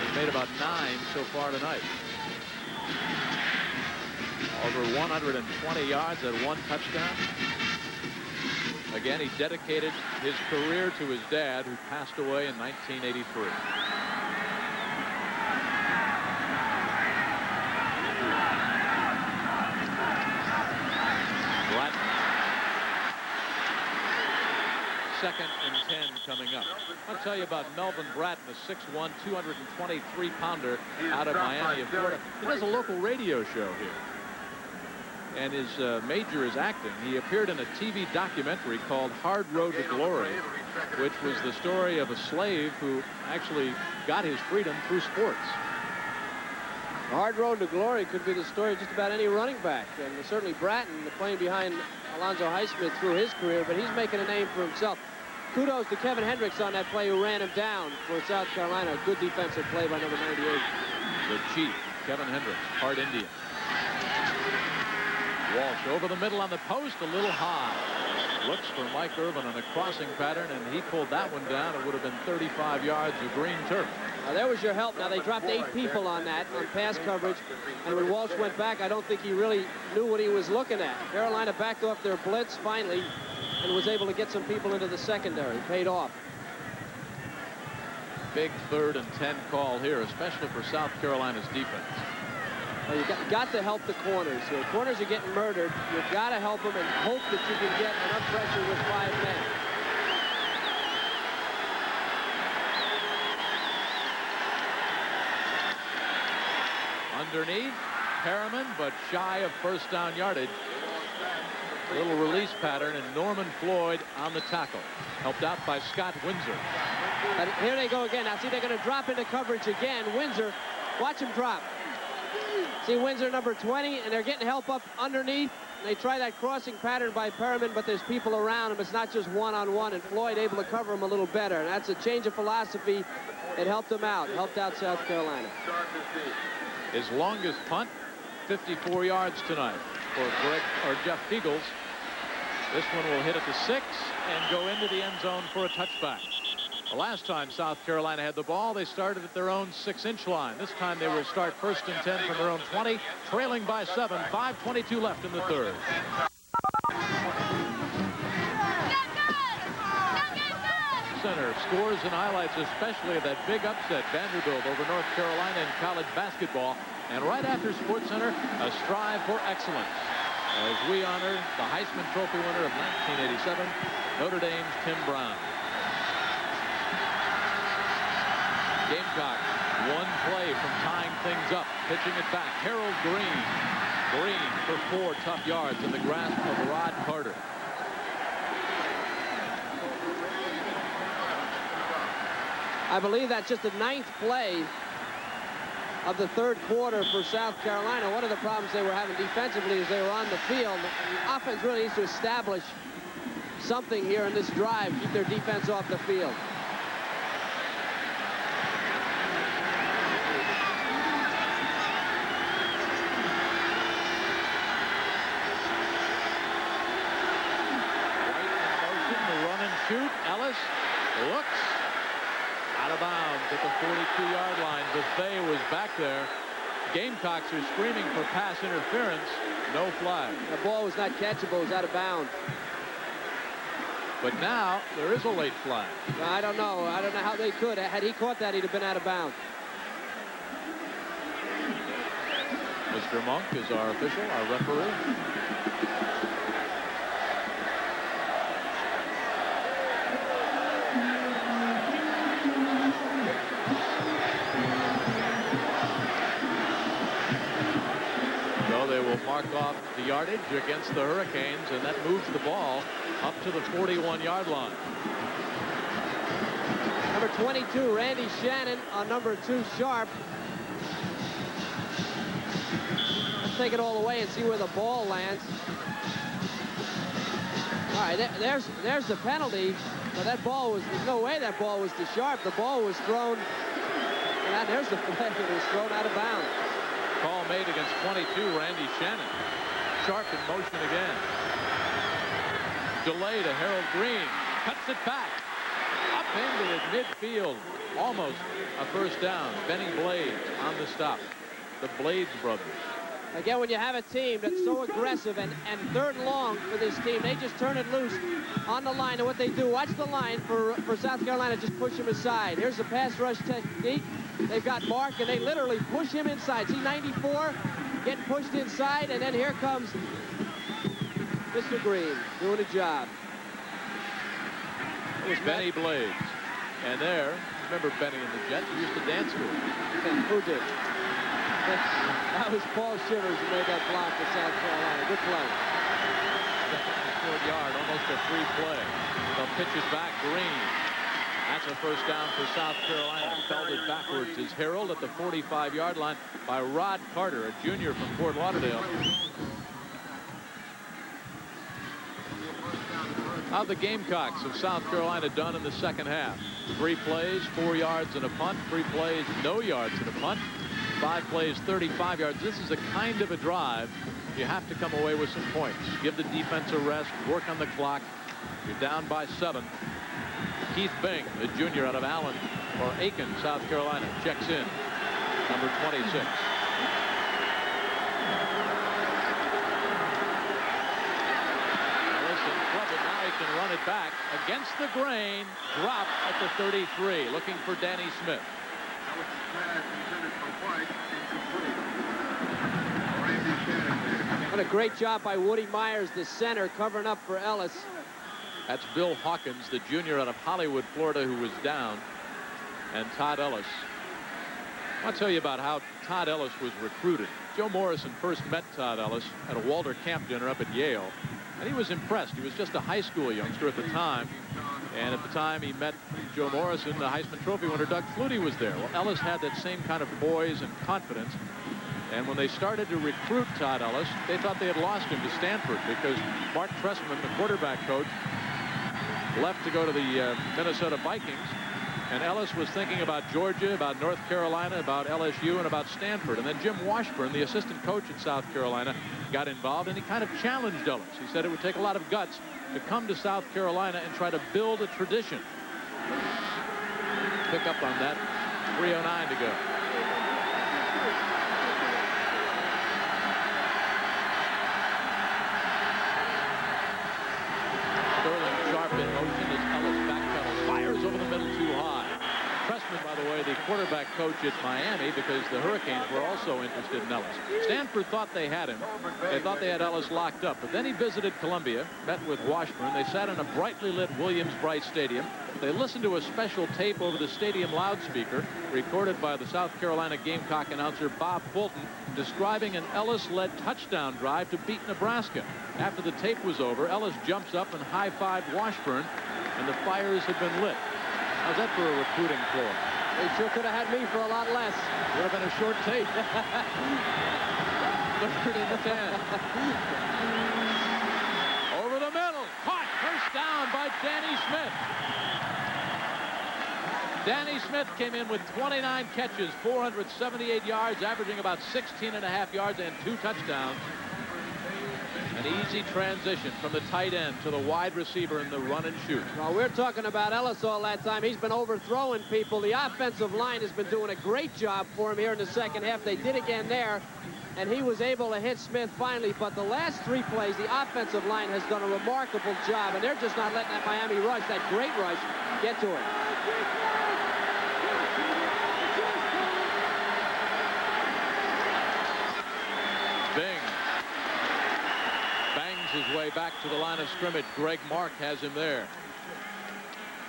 He's made about 9 so far tonight. Over 120 yards at 1 touchdown. Again, he dedicated his career to his dad, who passed away in 1983. Bratton. Second and 10 coming up. I'll tell you about Melvin Bratton, a 6'1", 223-pounder out of Miami, of Florida. He does a local radio show here. And his major is acting. He appeared in a TV documentary called Hard Road to Glory, which was the story of a slave who actually got his freedom through sports. Hard Road to Glory could be the story of just about any running back. And certainly Bratton playing behind Alonzo Highsmith through his career, but he's making a name for himself. Kudos to Kevin Hendricks on that play, who ran him down for South Carolina. A good defensive play by number 98. The Chief, Kevin Hendricks, hard Indian. Walsh over the middle on the post, a little high. Looks for Mike Irvin on a crossing pattern, and he pulled that one down. It would have been 35 yards of green turf. Now, there was your help. Now, they dropped 8 people on that, on pass coverage. And when Walsh went back, I don't think he really knew what he was looking at. Carolina backed off their blitz finally and was able to get some people into the secondary. Paid off. Big 3rd and 10 call here, especially for South Carolina's defense. Well, you got to help the corners here. Corners are getting murdered. You've got to help them and hope that you can get enough pressure with 5 men. Underneath, Perriman, but shy of first down yardage. Little release pattern, and Norman Floyd on the tackle. Helped out by Scott Windsor. And here they go again. Now, see, they're going to drop into coverage again. Windsor, watch him drop. See Windsor, number 20, and they're getting help up underneath. They try that crossing pattern by Perriman, but there's people around him. It's not just one-on-one, and Floyd able to cover him a little better. And that's a change of philosophy. It helped him out. Helped out South Carolina. His longest punt, 54 yards tonight for Jeff Fiegels. This one will hit at the 6 and go into the end zone for a touchback. The last time South Carolina had the ball, they started at their own 6-inch line. This time they will start 1st and 10 from their own 20, trailing by 7, 5:22 left in the 3rd. Center scores and highlights, especially of that big upset, Vanderbilt over North Carolina in college basketball. And right after Sports Center, a strive for excellence as we honor the Heisman Trophy winner of 1987, Notre Dame's Tim Brown. Gamecock, one play from tying things up, pitching it back. Harold Green. Green for 4 tough yards in the grasp of Rod Carter. I believe that's just the 9th play of the 3rd quarter for South Carolina. One of the problems they were having defensively is they were on the field. The offense really needs to establish something here in this drive, keep their defense off the field. Shoot. Ellis looks out of bounds at the 42-yard line. Buffet was back there. Gamecocks are screaming for pass interference. No flag. The ball was not catchable. It was out of bounds. But now there is a late flag. I don't know. I don't know how they could. Had he caught that, he'd have been out of bounds. Mr. Monk is our official, our referee. They will mark off the yardage against the Hurricanes, and that moves the ball up to the 41-yard line. Number 22, Randy Shannon, on number 2, Sharp. Let's take it all the way and see where the ball lands. All right, there's the penalty. But that ball was, there's no way that ball was to Sharp. The ball was thrown, and there's the flag. It was thrown out of bounds. Call made against 22, Randy Shannon. Sharp in motion again. Delay to Harold Green. Cuts it back. Upended at midfield. Almost a first down. Benny Blades on the stop. The Blades brothers. Again, when you have a team that's so aggressive and third and long for this team, they just turn it loose on the line. And what they do, watch the line for South Carolina, just push him aside. Here's the pass rush technique. They've got Mark, and they literally push him inside. See 94 getting pushed inside, and then here comes Mr. Green doing a job. It was Benny Blades. And there, remember Benny and the Jets? We used to dance with him. Who did? That was Paul Shivers who made that block for South Carolina. Good play. Short yard, almost a free play. They'll pitch it back. Green. That's a first down for South Carolina. Belted backwards is Harold at the 45-yard line by Rod Carter, a junior from Fort Lauderdale. How the Gamecocks of South Carolina done in the second half? 3 plays, 4 yards and a punt. 3 plays, no yards and a punt. 5 plays, 35 yards. This is a kind of a drive. You have to come away with some points. Give the defense a rest, work on the clock. You're down by 7. Keith Bing, the junior out of Allen, or Aiken, South Carolina, checks in. Number 26. Now he can run it back against the grain. Drop at the 33. Looking for Danny Smith. What a great job by Woody Myers, the center, covering up for Ellis. That's Bill Hawkins, the junior out of Hollywood, Florida, who was down, and Todd Ellis. I'll tell you about how Todd Ellis was recruited. Joe Morrison first met Todd Ellis at a Walter Camp dinner up at Yale, and he was impressed. He was just a high school youngster at the time, and at the time he met Joe Morrison, the Heisman Trophy winner Doug Flutie was there. Well, Ellis had that same kind of poise and confidence, and when they started to recruit Todd Ellis, they thought they had lost him to Stanford because Mark Trestman, the quarterback coach, left to go to the Minnesota Vikings, and Ellis was thinking about Georgia, about North Carolina, about LSU, and about Stanford. And then Jim Washburn, the assistant coach at South Carolina, got involved, and he kind of challenged Ellis. He said it would take a lot of guts to come to South Carolina and try to build a tradition. Pick up on that. 3:09 to go. Sterling sharp in motion as Ellis backpedals, fires over the middle too high. Trestman, by the way, the quarterback coach at Miami, because the Hurricanes were also interested in Ellis. Stanford thought they had him. They thought they had Ellis locked up. But then he visited Columbia, met with Washburn. They sat in a brightly lit Williams-Brice Stadium. They listened to a special tape over the stadium loudspeaker, recorded by the South Carolina Gamecock announcer Bob Fulton, describing an Ellis-led touchdown drive to beat Nebraska. After the tape was over, Ellis jumps up and high-fived Washburn, and the fires had been lit. How's that for a recruiting floor? They sure could have had me for a lot less. Would have been a short tape. 3rd and 10. Over the middle. Caught. First down by Danny Smith. Danny Smith came in with 29 catches, 478 yards, averaging about 16.5 yards and 2 touchdowns. An easy transition from the tight end to the wide receiver in the run and shoot. Well, we're talking about Ellis all that time. He's been overthrowing people. The offensive line has been doing a great job for him here in the second half. They did again there, and he was able to hit Smith finally. But the last 3 plays, the offensive line has done a remarkable job, and they're just not letting that Miami rush, that great rush, get to him. Bing bangs his way back to the line of scrimmage. Greg Mark has him there.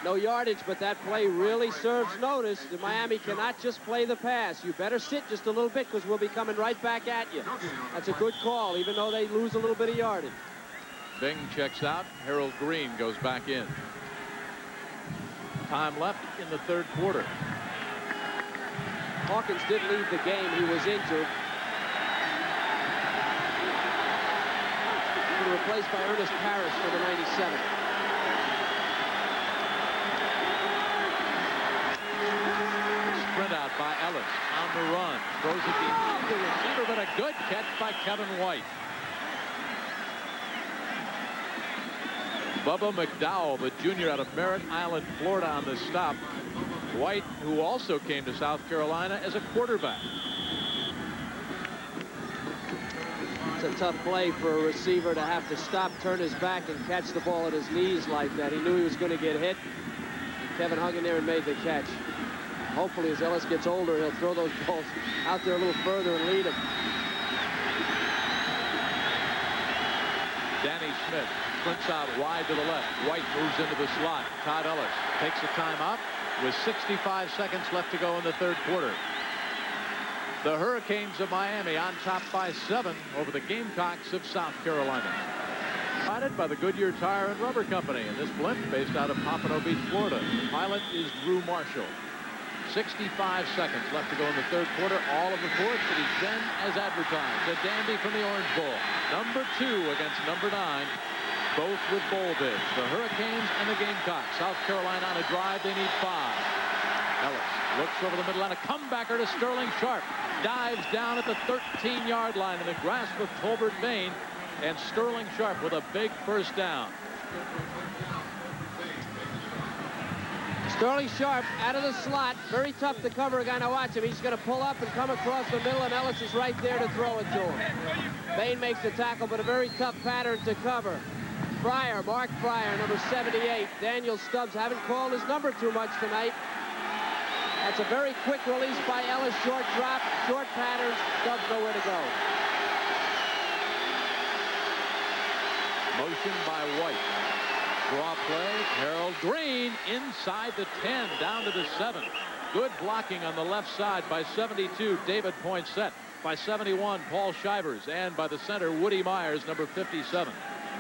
No yardage, but that play really serves notice. The Miami cannot just play the pass. You better sit just a little bit because we'll be coming right back at you. That's a good call, even though they lose a little bit of yardage. Bing checks out. Harold Green goes back in. Time left in the 3rd quarter. Hawkins did leave the game. He was injured. Replaced by Ernest Parrish for the 97. Sprint out by Ellis on the run. Throws it behind the receiver, but a good catch by Kevin White. Bubba McDowell, the junior out of Merritt Island, Florida, on the stop. White, who also came to South Carolina as a quarterback. It's a tough play for a receiver to have to stop, turn his back, and catch the ball at his knees like that. He knew he was going to get hit. Kevin hung in there and made the catch. Hopefully, as Ellis gets older, he'll throw those balls out there a little further and lead him. Danny Smith sprints out wide to the left. White moves into the slot. Todd Ellis takes a timeout with 65 seconds left to go in the third quarter. The Hurricanes of Miami on top by 7 over the Gamecocks of South Carolina. Provided by the Goodyear Tire and Rubber Company in this blimp based out of Pompano Beach, Florida. The pilot is Drew Marshall. 65 seconds left to go in the third quarter. All of the fourth, but he's been as advertised. A dandy from the Orange Bowl. Number 2 against number 9. Both with bowl bids. The Hurricanes and the Gamecocks. South Carolina on a drive. They need 5. Ellis looks over the middle and a comebacker to Sterling Sharp. Dives down at the 13-yard line in the grasp of Tolbert Bain. And Sterling Sharp with a big first down. Sterling Sharp out of the slot. Very tough to cover a guy. Now watch him. He's going to pull up and come across the middle, and Ellis is right there to throw it to him. Bain makes the tackle, but a very tough pattern to cover. Fryer, Mark Fryer, number 78. Daniel Stubbs haven't called his number too much tonight. That's a very quick release by Ellis. Short drop, short patterns. Stubbs nowhere to go. Motion by White. Draw play. Harold Green inside the 10, down to the 7. Good blocking on the left side by 72, David Poinsett. By 71, Paul Shivers. And by the center, Woody Myers, number 57.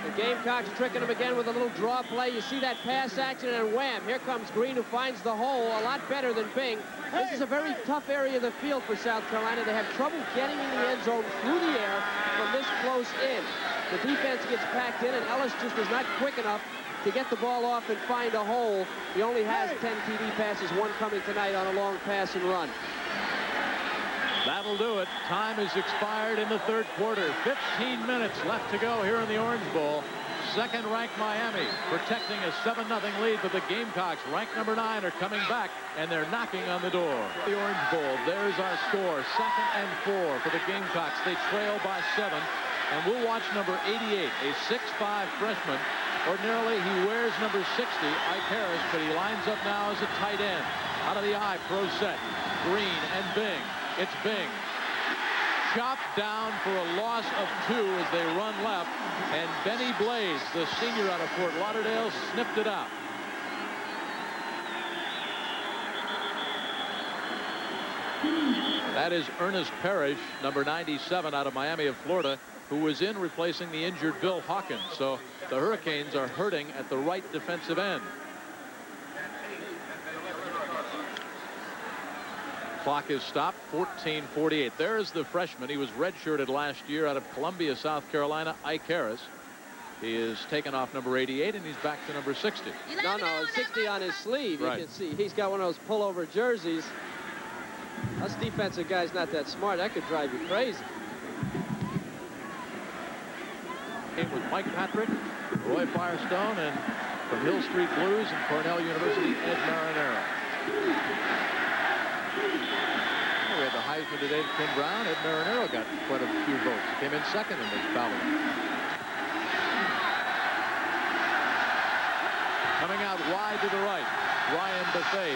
The Gamecocks tricking him again with a little draw play. You see that pass action, and wham, here comes Green, who finds the hole a lot better than Bing. This is a very tough area of the field for South Carolina. They have trouble getting in the end zone through the air from this close in. The defense gets packed in, and Ellis just is not quick enough to get the ball off and find a hole. He only has 10 TD passes, 1 coming tonight on a long pass and run. That'll do it. Time has expired in the third quarter. 15 minutes left to go here in the Orange Bowl. Second-ranked Miami protecting a 7-0 lead, but the Gamecocks, ranked number 9, are coming back, and they're knocking on the door. The Orange Bowl, there's our score. 2nd and 4 for the Gamecocks. They trail by 7, and we'll watch number 88, a 6'5 freshman. Ordinarily, he wears number 60, Ike Harris, but he lines up now as a tight end. Out of the eye, pro set. Green and Bing. It's Bing. Chopped down for a loss of 2 as they run left. And Benny Blaze, the senior out of Fort Lauderdale, snipped it out. That is Ernest Parrish, number 97 out of Miami of Florida, who was in replacing the injured Bill Hawkins. So the Hurricanes are hurting at the right defensive end. Clock is stopped. 14:48. There's the freshman. He was redshirted last year out of Columbia, South Carolina, Ike Harris. He is taken off number 88, and he's back to number 60. No, 60 on his sleeve. Right. You can see he's got one of those pullover jerseys. Us defensive guys not that smart. That could drive you crazy. With Mike Patrick, Roy Firestone, and from Hill Street Blues and Cornell University, Ed Marinero. We had the Heisman today to Tim Brown. Ed Marinero got quite a few votes. Came in second in the ballot. Coming out wide to the right. Ryan Buffet,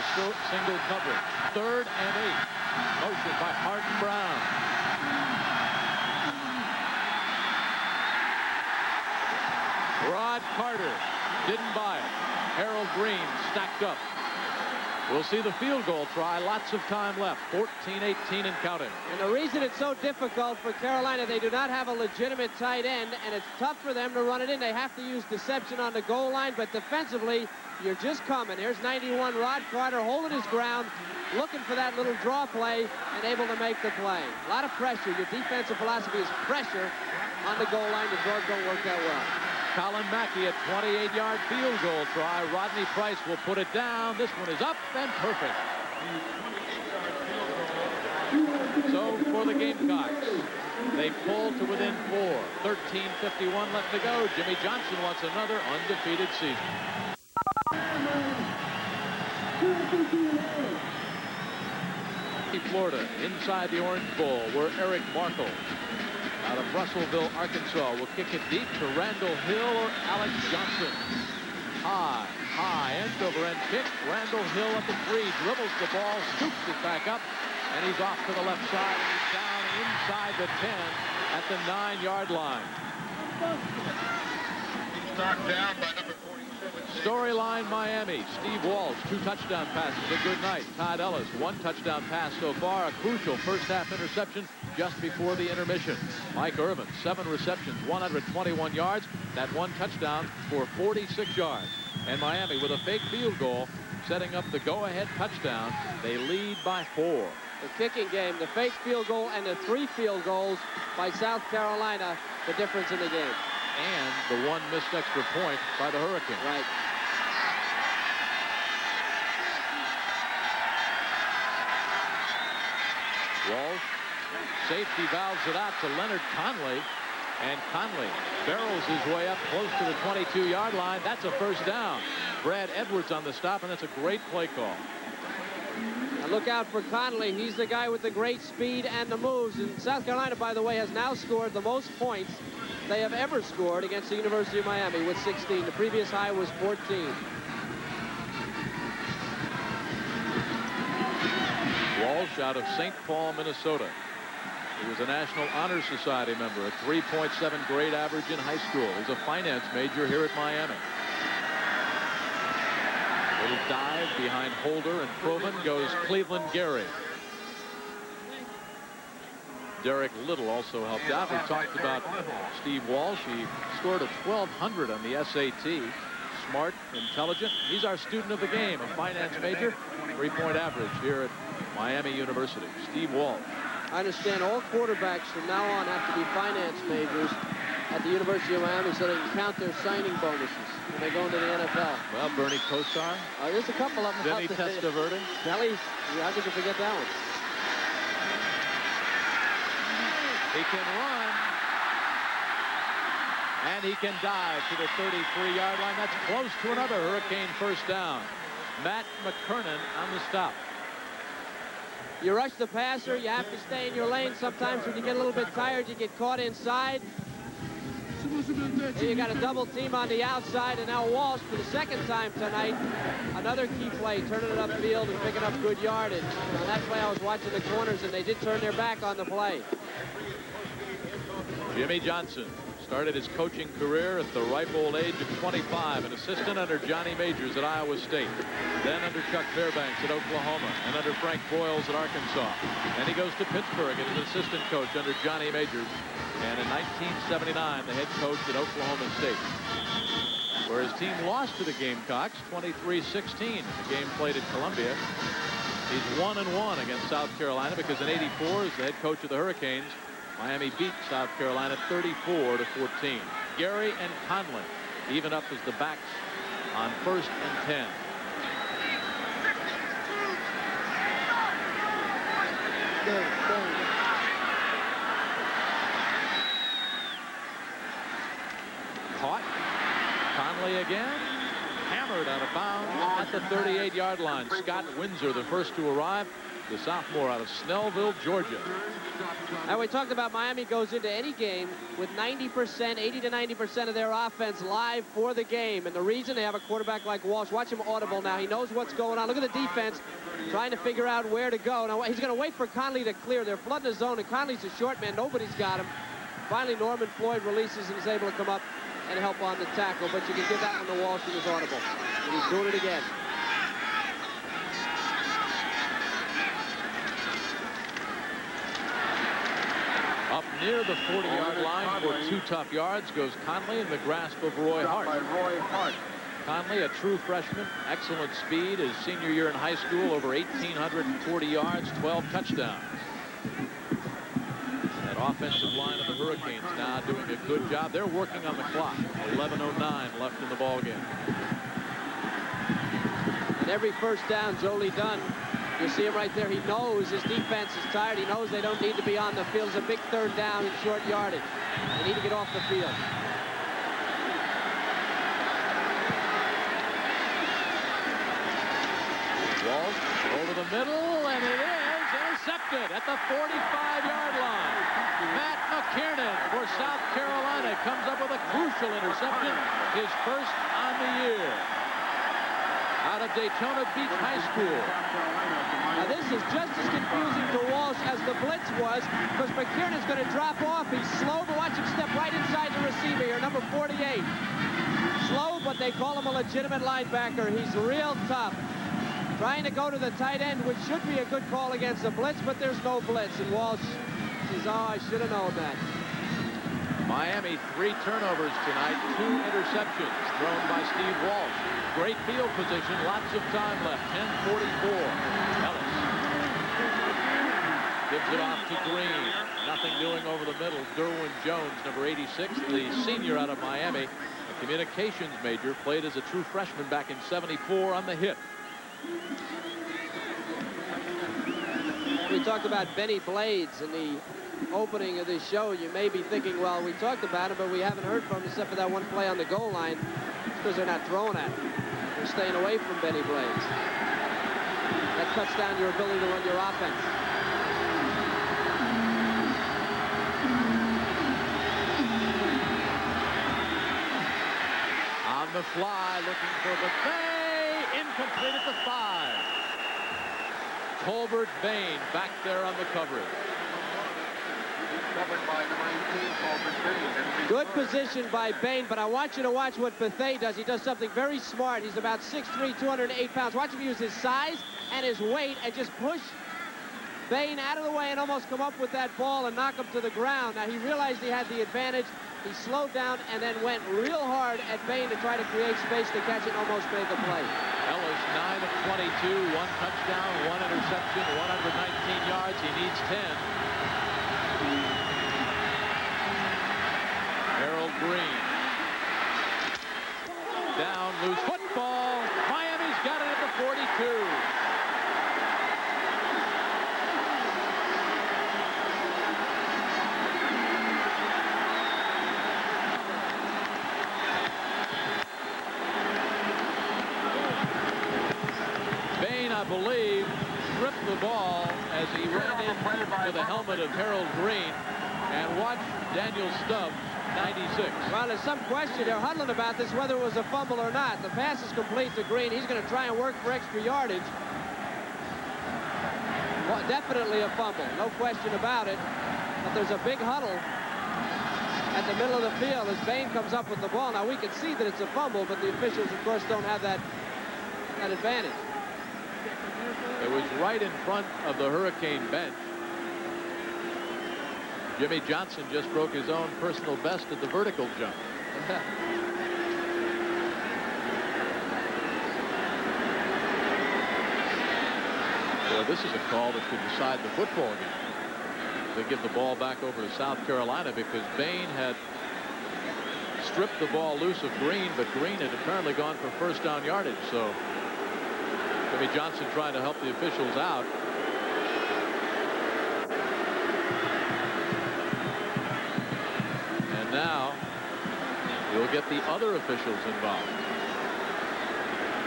single coverage. 3rd and 8. Motion by Martin Brown. Rod Carter didn't buy it. Harold Green stacked up. We'll see the field goal try. Lots of time left. 14-18 and counting. And the reason it's so difficult for Carolina, they do not have a legitimate tight end, and it's tough for them to run it in. They have to use deception on the goal line, but defensively, you're just coming. Here's 91, Rod Carter holding his ground, looking for that little draw play, and able to make the play. A lot of pressure. Your defensive philosophy is pressure on the goal line. The draws don't work that well. Colin Mackey, a 28-yard field goal try. Rodney Price will put it down. This one is up and perfect. So for the Gamecocks, they pull to within 4. 13:51 left to go. Jimmy Johnson wants another undefeated season. Florida, inside the Orange Bowl, where Eric Markle out of Russellville, Arkansas, will kick it deep to Randall Hill or Alex Johnson. High, end-over-end kick. Randall Hill at the 3, dribbles the ball, scoops it back up, and he's off to the left side, and he's down inside the 10 at the 9-yard line. He's knocked down by number 47. Storyline Miami. Steve Walsh, 2 touchdown passes. A good night. Todd Ellis, 1 touchdown pass so far. A crucial first-half interception just before the intermission. Mike Irvin, 7 receptions, 121 yards. That 1 touchdown for 46 yards. And Miami with a fake field goal, setting up the go-ahead touchdown. They lead by 4. The kicking game, the fake field goal and the 3 field goals by South Carolina, the difference in the game. And the 1 missed extra point by the Hurricanes. Right. Walsh, safety valves it out to Leonard Conley. And Conley barrels his way up close to the 22-yard line. That's a first down. Brad Edwards on the stop, and that's a great play call. Now look out for Conley. He's the guy with the great speed and the moves. And South Carolina, by the way, has now scored the most points they have ever scored against the University of Miami with 16. The previous high was 14. Walsh out of St. Paul, Minnesota. He was a National Honor Society member, a 3.7 grade average in high school. He's a finance major here at Miami. Little dive behind Holder, and Proven goes Cleveland Gary. Derek Little also helped out. We talked about Steve Walsh. He scored a 1200 on the SAT. Smart, intelligent. He's our student of the game, a finance major, 3-point average here at Miami University. Steve Walsh. I understand all quarterbacks from now on have to be finance majors at the University of Miami so they can count their signing bonuses when they go into the NFL. Well, Bernie Kosar. There's a couple of them. Vinny Testaverde. Kelly, how could you forget that one? He can run. And he can dive to the 33-yard line. That's close to another Hurricane first down. Matt McKernan on the stop. You rush the passer, you have to stay in your lane. Sometimes when you get a little bit tired, you get caught inside. Here you got a double team on the outside, and now Walsh for the second time tonight. Another key play, turning it upfield and picking up good yardage. And that's why I was watching the corners, and they did turn their back on the play. Jimmy Johnson started his coaching career at the ripe old age of 25, an assistant under Johnny Majors at Iowa State, then under Chuck Fairbanks at Oklahoma, and under Frank Boyles at Arkansas. And he goes to Pittsburgh as an assistant coach under Johnny Majors, and in 1979 the head coach at Oklahoma State, where his team lost to the Gamecocks 23-16. The game played at Columbia. He's 1-1 against South Carolina because in '84 as the head coach of the Hurricanes, Miami beat South Carolina 34-14. Gary and Conley even up as the backs on 1st and 10. Caught. Conley again. Hammered out of bounds at the 38-yard line. Scott Windsor, the first to arrive, the sophomore out of Snellville, Georgia. Now we talked about Miami goes into any game with 90%, 80 to 90% of their offense live for the game. And the reason they have a quarterback like Walsh, watch him audible now. He knows what's going on. Look at the defense trying to figure out where to go. Now he's going to wait for Conley to clear. They're flooding the zone, and Conley's a short man. Nobody's got him. Finally, Norman Floyd releases and is able to come up and help on the tackle. But you can give that one to Walsh. He was audible. And he's doing it again. Up near the 40-yard line for 2 tough yards goes Conley in the grasp of Roy Hart. Conley, a true freshman, excellent speed. His senior year in high school, over 1,840 yards, 12 touchdowns. That offensive line of the Hurricanes now doing a good job. They're working on the clock. 11:09 left in the ballgame. And every first down, Jolie Dunn, you see him right there. He knows his defense is tired. He knows they don't need to be on the field. It's a big third down in short yardage. They need to get off the field. Walsh over the middle, and it is intercepted at the 45-yard line. Matt McKiernan for South Carolina comes up with a crucial interception, his first on the year. Out of Daytona Beach High School. Now this is just as confusing to Walsh as the blitz was, because McKiernan's going to drop off. He's slow, but watch him step right inside the receiver here, number 48. Slow, but they call him a legitimate linebacker. He's real tough. Trying to go to the tight end, which should be a good call against a blitz, but there's no blitz. And Walsh says, oh, I should have known that. Miami, 3 turnovers tonight, 2 interceptions thrown by Steve Walsh. Great field position, lots of time left, 10:44. Ellis gives it off to Green. Nothing doing over the middle. Derwin Jones, number 86, the senior out of Miami, a communications major, played as a true freshman back in '74 on the hit. We talked about Benny Blades in the opening of this show. You may be thinking, well, we talked about him, but we haven't heard from him except for that one play on the goal line, because they're not throwing at him. They're staying away from Benny Blades. That cuts down your ability to run your offense. On the fly, looking for Buffet, incomplete at the 5. Tolbert Bain back there on the coverage. Good position by Bain, but I want you to watch what Bethea does. He does something very smart. He's about 6'3", 208 pounds. Watch him use his size and his weight and just push Bain out of the way and almost come up with that ball and knock him to the ground. Now, he realized he had the advantage. He slowed down and then went real hard at Bain to try to create space to catch it and almost made the play. Ellis, 9 of 22, 1 touchdown, 1 interception, 119 yards. He needs 10. Harold Green. Down, loose football. Miami's got it at the 42. Bain, I believe, stripped the ball as he ran into the helmet of Harold Green. And watch Daniel Stubbs, 96. Well, there's some question. They're huddling about this, whether it was a fumble or not. The pass is complete to Green. He's going to try and work for extra yardage. Well, definitely a fumble, no question about it. But there's a big huddle at the middle of the field as Bain comes up with the ball. Now, we can see that it's a fumble, but the officials, of course, don't have that advantage. It was right in front of the Hurricane bench. Jimmy Johnson just broke his own personal best at the vertical jump. Well, this is a call that could decide the football game. They give the ball back over to South Carolina because Bain had stripped the ball loose of Green, but Green had apparently gone for first down yardage. So Jimmy Johnson trying to help the officials out. Now, you'll get the other officials involved.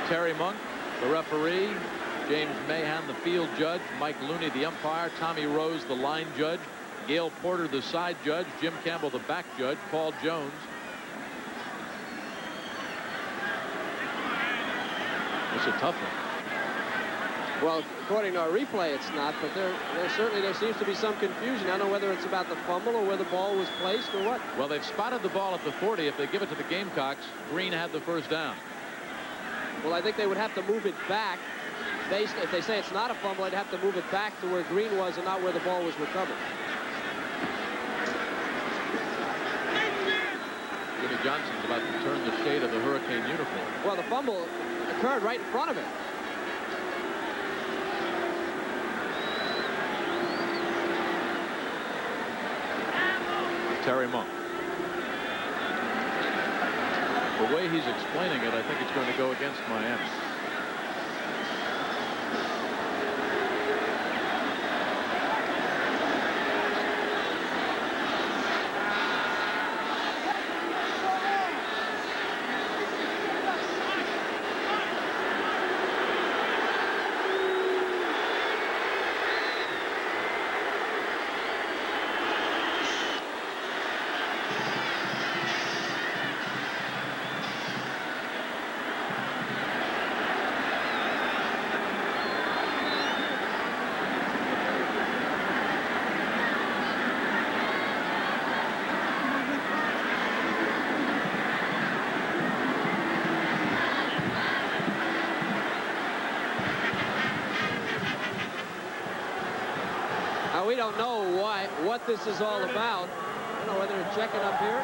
Terry Monk, the referee, James Mahan, the field judge, Mike Looney, the umpire, Tommy Rose, the line judge, Gail Porter, the side judge, Jim Campbell, the back judge, Paul Jones. It's a tough one. Well, according to our replay, it's not, but there seems to be some confusion. I don't know whether it's about the fumble or where the ball was placed or what. Well, they've spotted the ball at the 40. If they give it to the Gamecocks, Green had the first down. Well, I think they would have to move it back. If they say it's not a fumble, they'd have to move it back to where Green was and not where the ball was recovered. Jimmy Johnson's about to turn the shade of the Hurricane uniform. Well, the fumble occurred right in front of him. Terry Monk. The way he's explaining it, I think it's going to go against Miami. Well, we don't know what this is all about. I don't know whether to check it up here.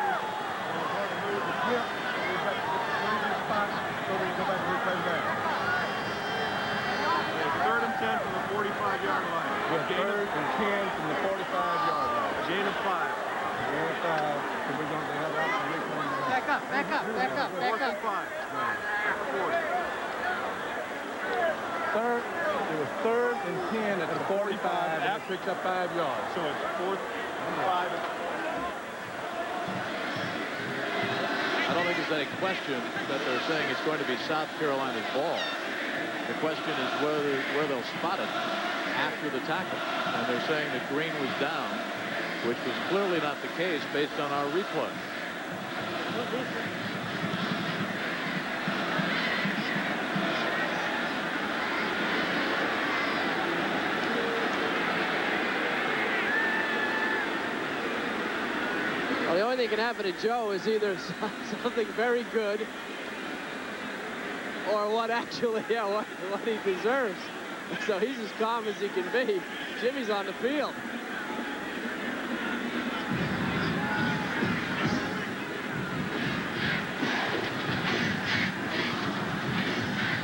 Third and 10 from the 45-yard line. Third and 10 from the 45-yard line. Gain of 5. Gain of 5. So we're going to have out some reclaim. Back up, back up, back up, back up. 5. It was third and 10 at the 45. That picks up 5 yards. So it's 4th and 5. I don't think there's any question that they're saying it's going to be South Carolina's ball. The question is where they'll spot it after the tackle. And they're saying that Green was down, which was clearly not the case based on our replay. Well, the only thing that can happen to Joe is either something very good or what actually, what he deserves. So he's as calm as he can be. Jimmy's on the field.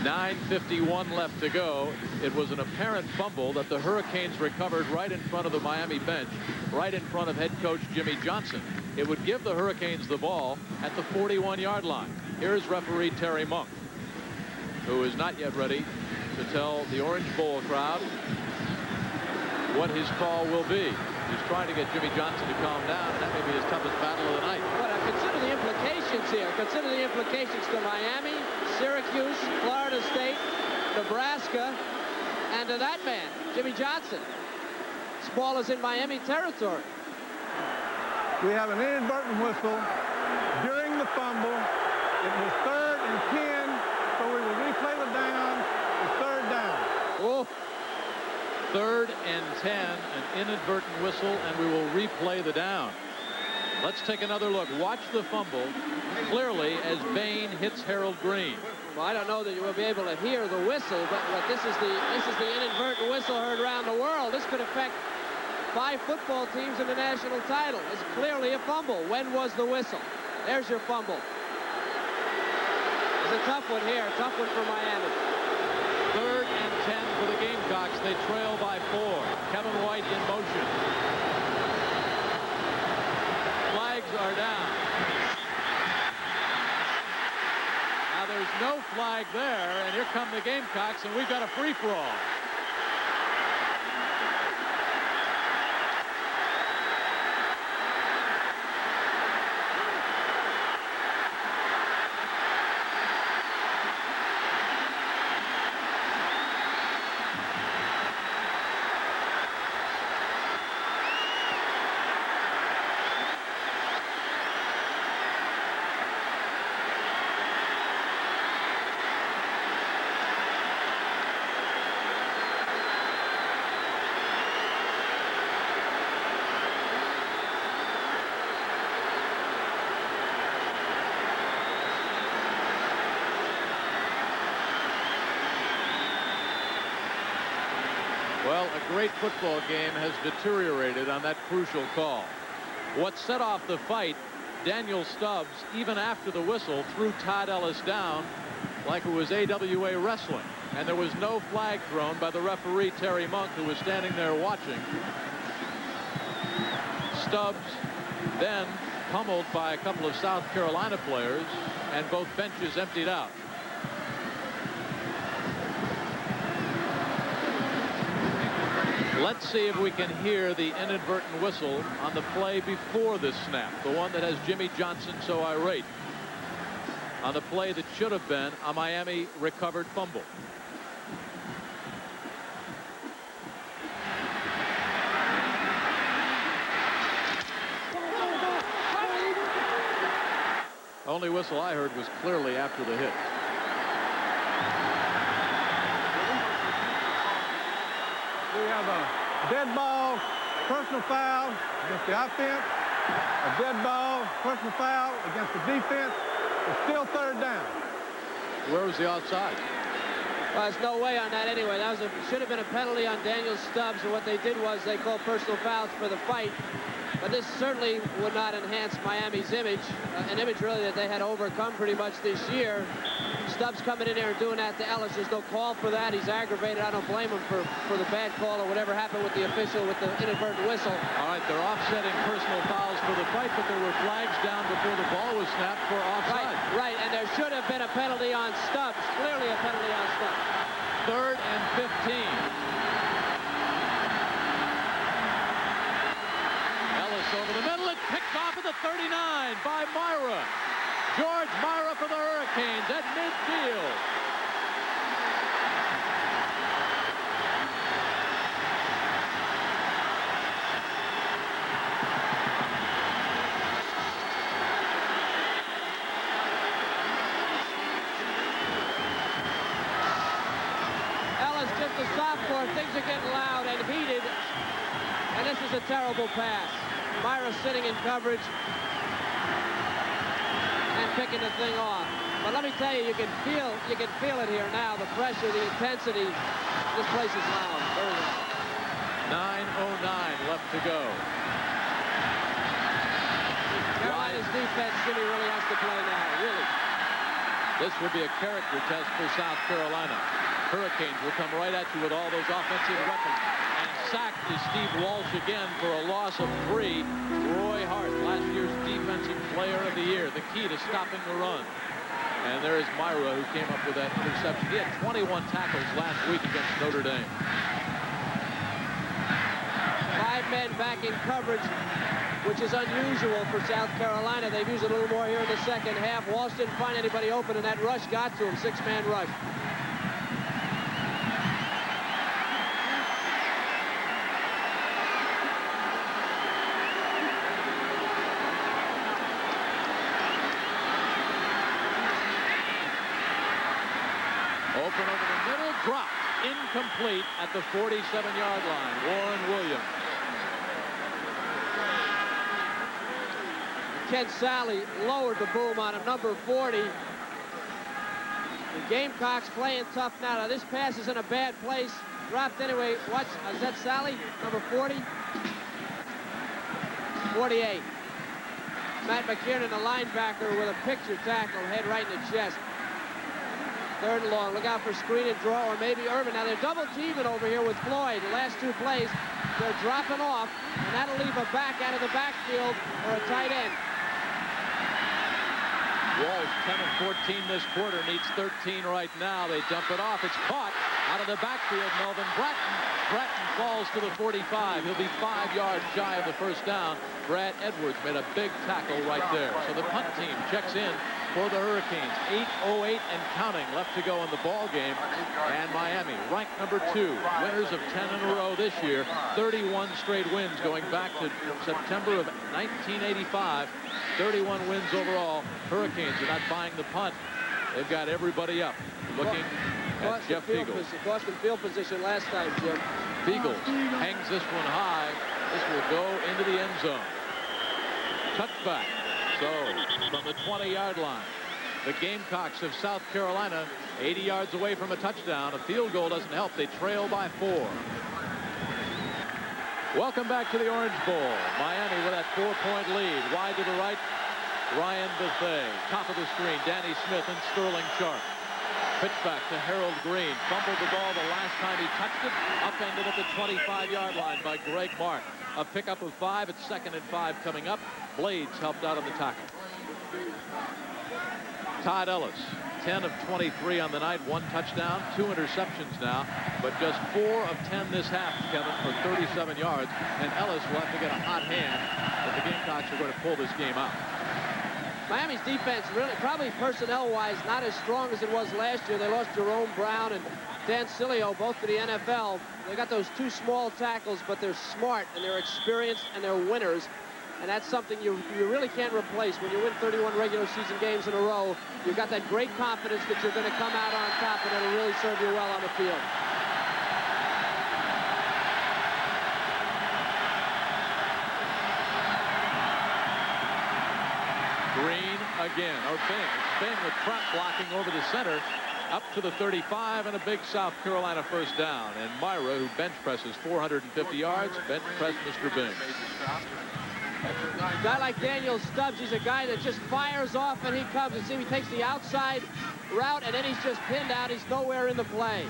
.9:51 left to go. It was an apparent fumble that the Hurricanes recovered right in front of the Miami bench, right in front of head coach Jimmy Johnson. It would give the Hurricanes the ball at the 41-yard line. Here's referee Terry Monk, who is not yet ready to tell the Orange Bowl crowd what his call will be. He's trying to get Jimmy Johnson to calm down, and that may be his toughest battle of the night. But consider the implications here. Consider the implications to Miami, Syracuse, Florida State, Nebraska, and to that man, Jimmy Johnson. This ball is in Miami territory. We have an inadvertent whistle during the fumble. It was third and 10, so we will replay the down. It's third down. Oh. Third and 10, an inadvertent whistle, and we will replay the down. Let's take another look. Watch the fumble clearly as Bain hits Harold Green. Well, I don't know that you will be able to hear the whistle, but this is the inadvertent whistle heard around the world. This could affect 5 football teams in the national title. It's clearly a fumble. When was the whistle? There's your fumble. It's a tough one here, a tough one for Miami. Third and 10 for the Gamecocks. They trail by 4. Kevin White in motion. Flags are down. Now there's no flag there, and here come the Gamecocks, and we've got a free-for-all. Well, a great football game has deteriorated on that crucial call. What set off the fight, Daniel Stubbs, even after the whistle, threw Todd Ellis down like it was AWA wrestling. And there was no flag thrown by the referee, Terry Monk, who was standing there watching. Stubbs then pummeled by a couple of South Carolina players, and both benches emptied out. Let's see if we can hear the inadvertent whistle on the play before this snap, the one that has Jimmy Johnson so irate, on the play that should have been a Miami recovered fumble. Only whistle I heard was clearly after the hit. We have a dead ball, personal foul against the offense, a dead ball, personal foul against the defense. It's still third down. Where was the offside? Well, there's no way on that anyway. That should have been a penalty on Daniel Stubbs, and what they did was they called personal fouls for the fight. But this certainly would not enhance Miami's image, an image really that they had overcome pretty much this year. Stubbs coming in there and doing that to Ellis. There's no call for that. He's aggravated. I don't blame him for the bad call or whatever happened with the official with the inadvertent whistle. All right, they're offsetting personal fouls for the fight, but there were flags down before the ball was snapped for offside. Right, and there should have been a penalty on Stubbs. Clearly a penalty on Stubbs. 3rd and 15. Ellis over the middle. It's picked off at the 39 by Myra. George Myra for the Hurricanes at midfield. Ellis just a sophomore. Things are getting loud and heated. And this is a terrible pass. Myra sitting in coverage and picking the thing off. But let me tell you, you can feel it here now. The pressure, the intensity. This place is loud. Very loud. 9:09 left to go. Carolina's defense, Jimmy, really has to play now. Really. This will be a character test for South Carolina. Hurricanes will come right at you with all those offensive weapons. And sacked is Steve Walsh again for a loss of 3. Roy Hart, last year's Defensive Player of the Year, the key to stopping the run. And there is Myra, who came up with that interception. He had 21 tackles last week against Notre Dame. 5 men back in coverage, which is unusual for South Carolina. They've used it a little more here in the second half. Walsh didn't find anybody open, and that rush got to him. 6-man rush. Open over the middle, dropped, incomplete at the 47-yard line. Warren Williams. Ken Sally lowered the boom on him, number 40. The Gamecocks playing tough now. Now this pass is in a bad place. Dropped anyway. Watch, is that Sally, number 40? 48. Matt McKiernan, the linebacker, with a picture tackle, head right in the chest. 3rd and long. Look out for screen and draw, or maybe Irvin. Now they're double teaming over here with Floyd. The last 2 plays, they're dropping off, and that'll leave a back out of the backfield or a tight end. Walsh 10 of 14 this quarter, needs 13 right now. They dump it off. It's caught out of the backfield. Melvin Bratton. Bratton falls to the 45. He'll be 5 yards shy of the first down. Brad Edwards made a big tackle right there. So the punt team checks in for the Hurricanes. 8:08 and counting left to go in the ball game. And Miami, ranked number 2, winners of 10 in a row this year. 31 straight wins going back to September of 1985. 31 wins overall. Hurricanes are not buying the punt. They've got everybody up. Looking at Jeff Fiegel. Cost him field position last time, Jim. Fiegel hangs this one high. This will go into the end zone. Touchback. So, from the 20-yard line, the Gamecocks of South Carolina, 80 yards away from a touchdown. A field goal doesn't help. They trail by 4. Welcome back to the Orange Bowl. Miami with that 4-point lead. Wide to the right, Ryan Bethea. Top of the screen, Danny Smith and Sterling Sharp. Pitch back to Harold Green. Fumbled the ball the last time he touched it. Upended at the 25-yard line by Greg Mark. A pickup of 5. It's 2nd and 5 coming up. Blades helped out on the tackle. Todd Ellis, 10 of 23 on the night. 1 touchdown, 2 interceptions now. But just 4 of 10 this half, Kevin, for 37 yards. And Ellis will have to get a hot hand if the Gamecocks are going to pull this game out. Miami's defense really, probably personnel-wise, not as strong as it was last year. They lost Jerome Brown and Dan Cilio, both to the NFL. They got those 2 small tackles, but they're smart and they're experienced and they're winners. And that's something you really can't replace. When you win 31 regular season games in a row, you've got that great confidence that you're going to come out on top, and it'll really serve you well on the field. Green again, or Bing. It's Bing with trap blocking over the center. up to the 35 and a big South Carolina first down. And Myra, who bench presses 450 yards, bench press Mr. Bing. A guy like Daniel Stubbs, he's a guy that just fires off and he comes. And see, he takes the outside route and then he's just pinned out. He's nowhere in the play.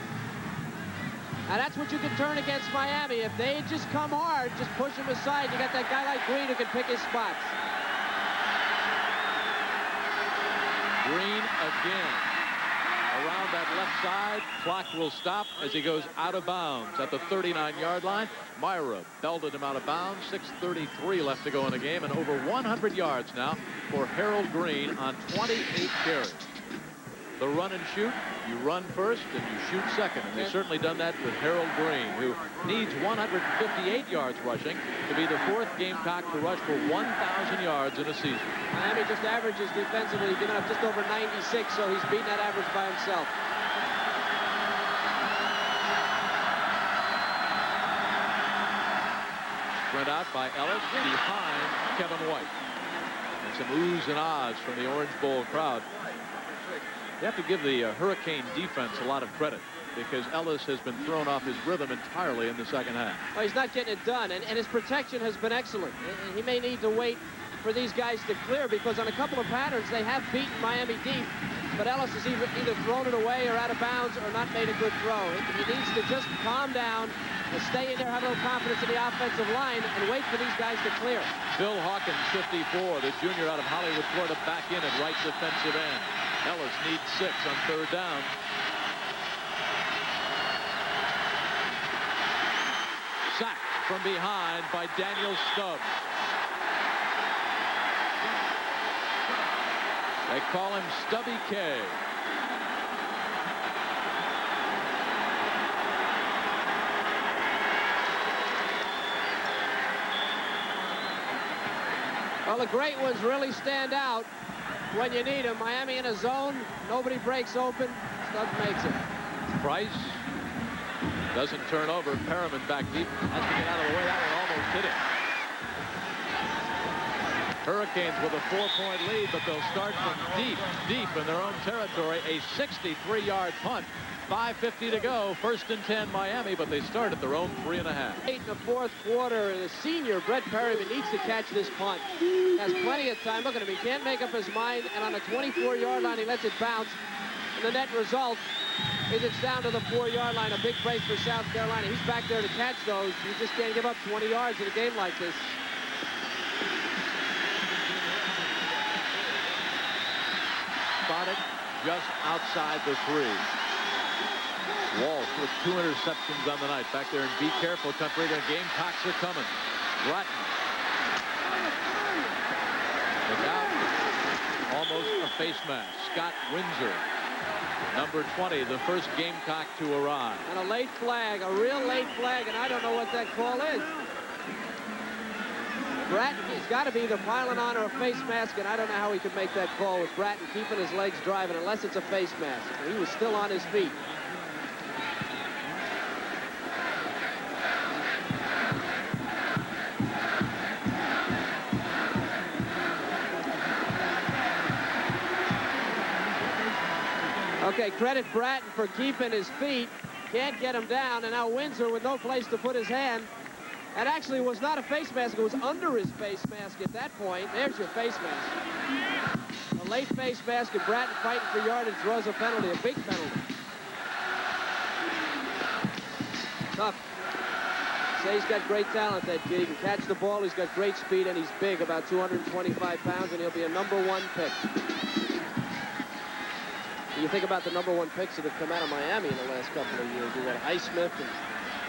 And that's what you can turn against Miami. If they just come hard, just push him aside. You got that guy like Green who can pick his spots. Green again. Around that left side, clock will stop as he goes out of bounds at the 39-yard line. Myra belted him out of bounds. 6:33 left to go in the game, and over 100 yards now for Harold Green on 28 carries. The run and shoot, you run first and you shoot second, and they've certainly done that with Harold Green, who needs 158 yards rushing to be the fourth Gamecock to rush for 1,000 yards in a season. Miami just averages defensively, giving up just over 96, so he's beating that average by himself. Sprint out by Ellis behind Kevin White. And some oohs and ahs from the Orange Bowl crowd. You have to give the Hurricane defense a lot of credit because Ellis has been thrown off his rhythm entirely in the second half. Well, he's not getting it done, and his protection has been excellent. He may need to wait for these guys to clear because on a couple of patterns they have beaten Miami deep, but Ellis has either thrown it away or out of bounds or not made a good throw. He needs to just calm down and stay in there, have a little confidence in the offensive line, and wait for these guys to clear. Bill Hawkins, 54, the junior out of Hollywood, Florida, back in at right defensive end. Ellis needs 6 on third down. Sacked from behind by Daniel Stubbs. They call him Stubby K. Well, the great ones really stand out when you need them. Miami in a zone, nobody breaks open, Stubbs makes it. Price doesn't turn over. Perriman back deep, has to get out of the way. That one almost hit him. Hurricanes with a 4-point lead, but they'll start from deep in their own territory. A 63-yard punt. 5:50 to go. 1st and 10 Miami, but they start at their own 3.5. Late in the fourth quarter, the senior Brett Perriman needs to catch this punt. Has plenty of time. Look at him. He can't make up his mind, and on a 24-yard line, he lets it bounce. And the net result is it's down to the 4-yard line. A big break for South Carolina. He's back there to catch those. You just can't give up 20 yards in a game like this. Spotted just outside the 3. Walsh with 2 interceptions on the night. Back there in be careful country. The Gamecocks are coming. Bratton. Look out. Almost a face mask. Scott Windsor. Number 20, the first Gamecock to arrive. And a late flag, a real late flag, and I don't know what that call is. Bratton, he's got to be either piling on or a face mask, and I don't know how he could make that call with Bratton keeping his legs driving, unless it's a face mask. He was still on his feet. Okay, credit Bratton for keeping his feet. Can't get him down, and now Windsor with no place to put his hand. That actually was not a face mask. It was under his face mask at that point. There's your face mask. A late face mask, and Bratton fighting for yardage draws a penalty, a big penalty. Tough. Say he's got great talent, that kid. He can catch the ball. He's got great speed, and he's big, about 225 pounds, and he'll be a #1 pick. You think about the #1 picks that have come out of Miami in the last couple of years. You got Highsmith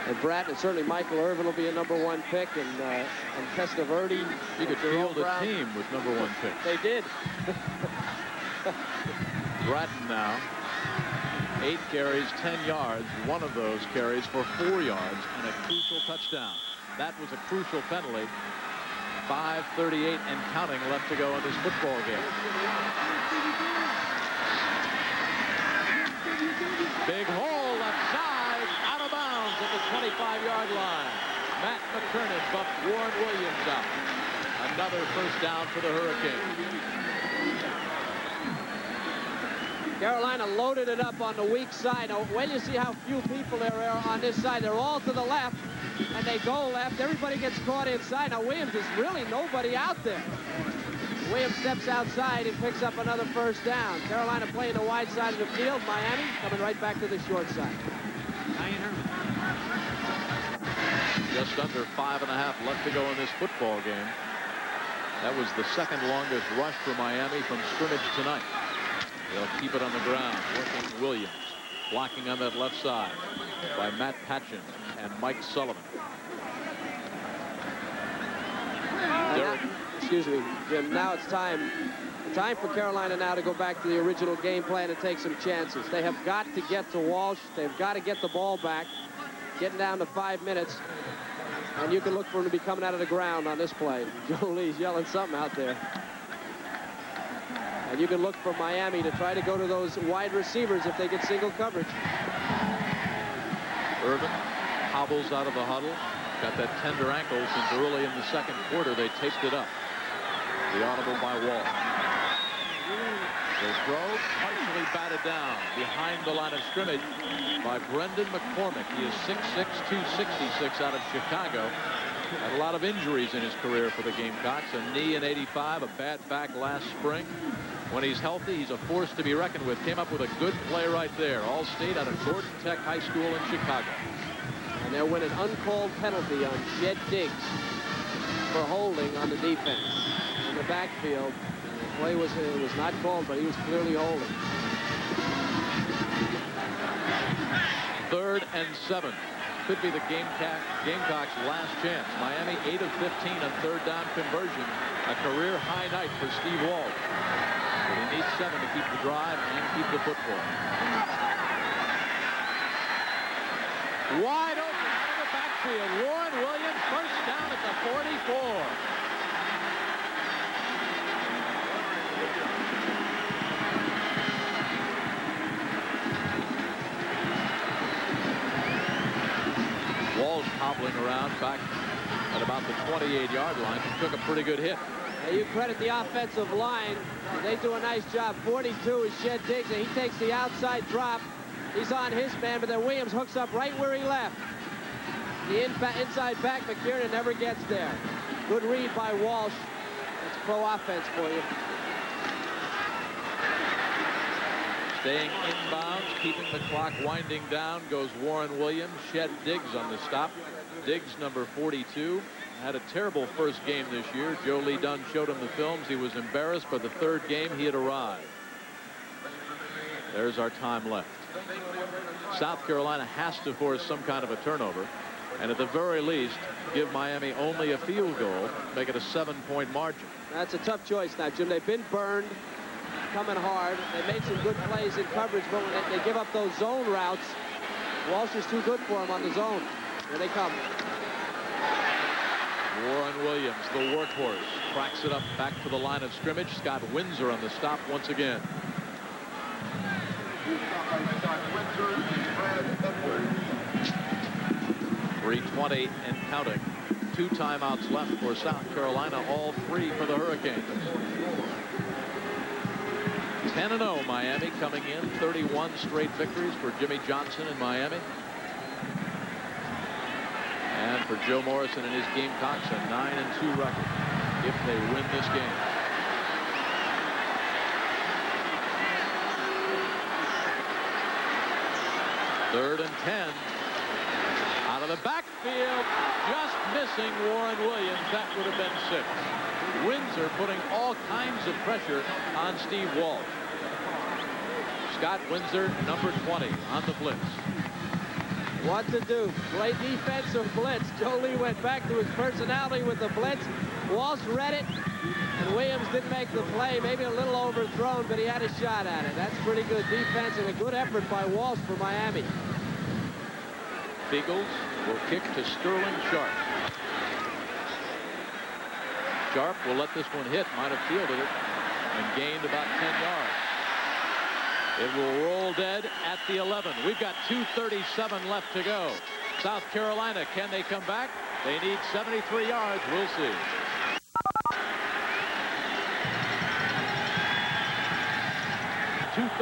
and Bratton, and certainly Michael Irvin will be a #1 pick, and Testaverde. You could field a team with #1 picks. They did. Bratton now, 8 carries, 10 yards. One of those carries for 4 yards and a crucial touchdown. That was a crucial penalty. 5:38 and counting left to go in this football game. Big hole left side, out of bounds at the 25-yard line. Matt McKernan bumped Warren Williams out. Another first down for the Hurricanes. Carolina loaded it up on the weak side. Now, when you see how few people there are on this side, they're all to the left, and they go left. Everybody gets caught inside. Now, Williams is really nobody out there. Williams steps outside and picks up another first down. Carolina playing the wide side of the field. Miami coming right back to the short side. Just under 5.5 left to go in this football game. That was the second longest rush for Miami from scrimmage tonight. They'll keep it on the ground, working Williams. Blocking on that left side by Matt Patchen and Mike Sullivan. Excuse me, Jim. Now it's time for Carolina now to go back to the original game plan and take some chances. They have got to get to Walsh. They've got to get the ball back. Getting down to 5 minutes. And you can look for him to be coming out of the ground on this play. Joe Lee's yelling something out there. And you can look for Miami to try to go to those wide receivers if they get single coverage. Irvin hobbles out of the huddle. Got that tender ankle since early in the second quarter. They taped it up. The audible by Wall. The throw partially batted down behind the line of scrimmage by Brendan McCormick. He is 6'6", 266 out of Chicago. Had a lot of injuries in his career for the Gamecocks. A knee in '85, a bad back last spring. When he's healthy, he's a force to be reckoned with. Came up with a good play right there. All-State out of Gordon Tech High School in Chicago. And they'll win an uncalled penalty on Jed Diggs for holding on the defense. In the backfield, the play was not called, but he was clearly holding. 3rd and 7. Could be the Gamecocks' last chance. Miami 8 of 15 on 3rd down conversion. A career high night for Steve Walsh. But he needs 7 to keep the drive and keep the football. Wide open in the backfield. Warren Williams first down at the 44. Walsh hobbling around back at about the 28-yard line. He took a pretty good hit. Now you credit the offensive line. They do a nice job. 42 is Jed Diggs, and he takes the outside drop. He's on his man, but then Williams hooks up right where he left. The inside back, McKiernan never gets there. Good read by Walsh. That's pro offense for you. Staying inbounds, keeping the clock winding down, goes Warren Williams. Shed Diggs on the stop. Diggs, number 42, had a terrible first game this year. Joe Lee Dunn showed him the films. He was embarrassed by the 3rd game he had arrived. There's our time left. South Carolina has to force some kind of a turnover, and at the very least, give Miami only a field goal, make it a 7-point margin. That's a tough choice now, Jim. They've been burned, coming hard. They made some good plays in coverage, but when they give up those zone routes, Walsh is too good for them on the zone. Here they come. Warren Williams, the workhorse, cracks it up back to the line of scrimmage. Scott Windsor on the stop once again. 3:20 and counting. 2 timeouts left for South Carolina, all 3 for the Hurricanes. 10-0 Miami coming in. 31 straight victories for Jimmy Johnson in Miami. And for Joe Morrison and his Gamecocks, a 9-2 record if they win this game. Third and 10. Out of the backfield, just missing Warren Williams. That would have been 6. Windsor putting all kinds of pressure on Steve Walsh. Scott Windsor, number 20, on the blitz. What to do? Play defense or blitz? Joe Lee went back to his personality with the blitz. Walsh read it, and Williams didn't make the play. Maybe a little overthrown, but he had a shot at it. That's pretty good defense and a good effort by Walsh for Miami. Beagles will kick to Sterling Sharp. Sharp will let this one hit. Might have fielded it and gained about 10 yards. It will roll dead at the 11. We've got 2:37 left to go. South Carolina, can they come back? They need 73 yards. We'll see.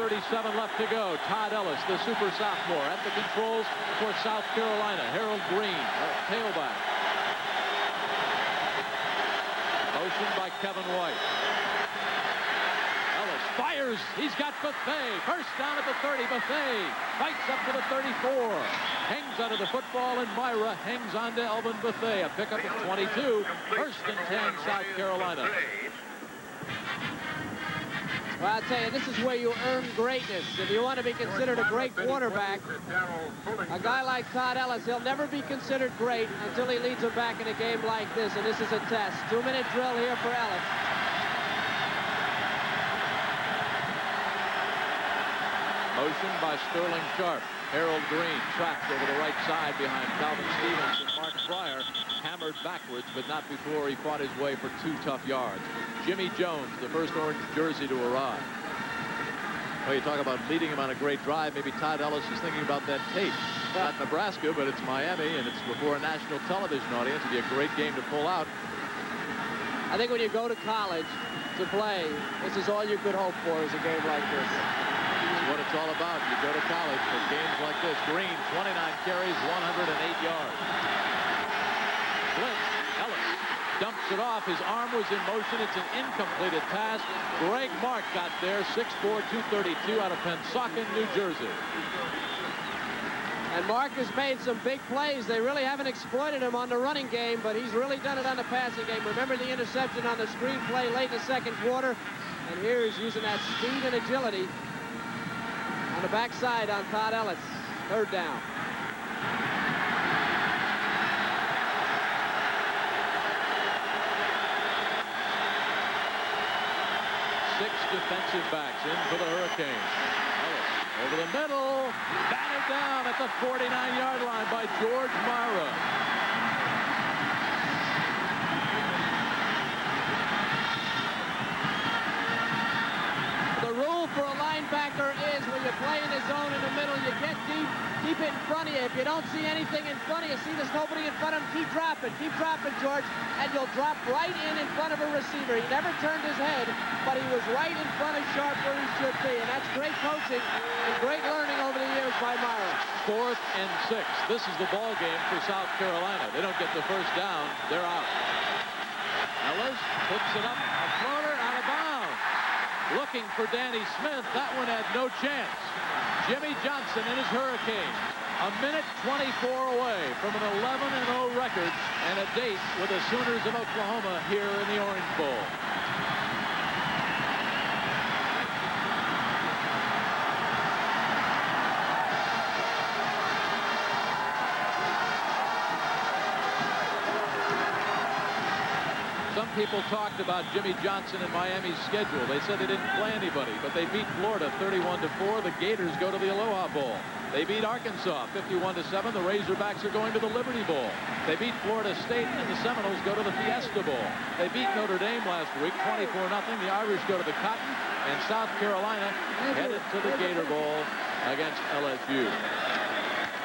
1:37 left to go. Todd Ellis, the super sophomore, at the controls for South Carolina. Harold Green, tailback. Motion by Kevin White. Ellis fires. He's got Buffet. First down at the 30. Buffet fights up to the 34. Hangs out of the football, and Myra hangs on to Elvin Buffet. A pickup of 22. First and 10, South Carolina. Well, I'll tell you, this is where you earn greatness. If you want to be considered a great quarterback, a guy like Todd Ellis, he'll never be considered great until he leads them back in a game like this, and this is a test. 2-minute drill here for Ellis. Motion by Sterling Sharp. Harold Green trapped over the right side behind Calvin Stevens and Mark Fryer. Hammered backwards, but not before he fought his way for 2 tough yards. Jimmy Jones, the first orange jersey to arrive. Well, you talk about leading him on a great drive. Maybe Todd Ellis is thinking about that tape. Not Nebraska, but it's Miami, and it's before a national television audience. It'd be a great game to pull out. I think when you go to college to play, this is all you could hope for is a game like this. What it's all about. You go to college for games like this. Green, 29 carries, 108 yards. Blitz. Ellis dumps it off. His arm was in motion. It's an incompleted pass. Greg Mark got there. 6'4", 232 out of Pensacola, New Jersey. And Mark has made some big plays. They really haven't exploited him on the running game, but he's really done it on the passing game. Remember the interception on the screen play late in the second quarter? And here he's using that speed and agility on the backside on Todd Ellis. Third down. Six defensive backs in for the Hurricanes. Ellis over the middle. Batted down at the 49-yard line by George Myra. The rule for a linebacker is when you play in the zone in the middle, you get deep, keep it in front of you. If you don't see anything in front of you, see there's nobody in front of him, keep dropping, George, and you'll drop right in front of a receiver. He never turned his head, but he was right in front of Sharp where he should be, and that's great coaching and great learning over the years by Myra. 4th and 6. This is the ball game for South Carolina. They don't get the first down, they're out. Ellis puts it up, a floater out of bounds. Looking for Danny Smith. That one had no chance. Jimmy Johnson and his Hurricanes. A minute 24 away from an 11-0 record and a date with the Sooners of Oklahoma here in the Orange Bowl. Some people talked about Jimmy Johnson and Miami's schedule. They said they didn't play anybody, but they beat Florida 31-4. The Gators go to the Aloha Bowl. They beat Arkansas 51-7. The Razorbacks are going to the Liberty Bowl. They beat Florida State, and the Seminoles go to the Fiesta Bowl. They beat Notre Dame last week 24-0. The Irish go to the Cotton, and South Carolina headed to the Gator Bowl against LSU.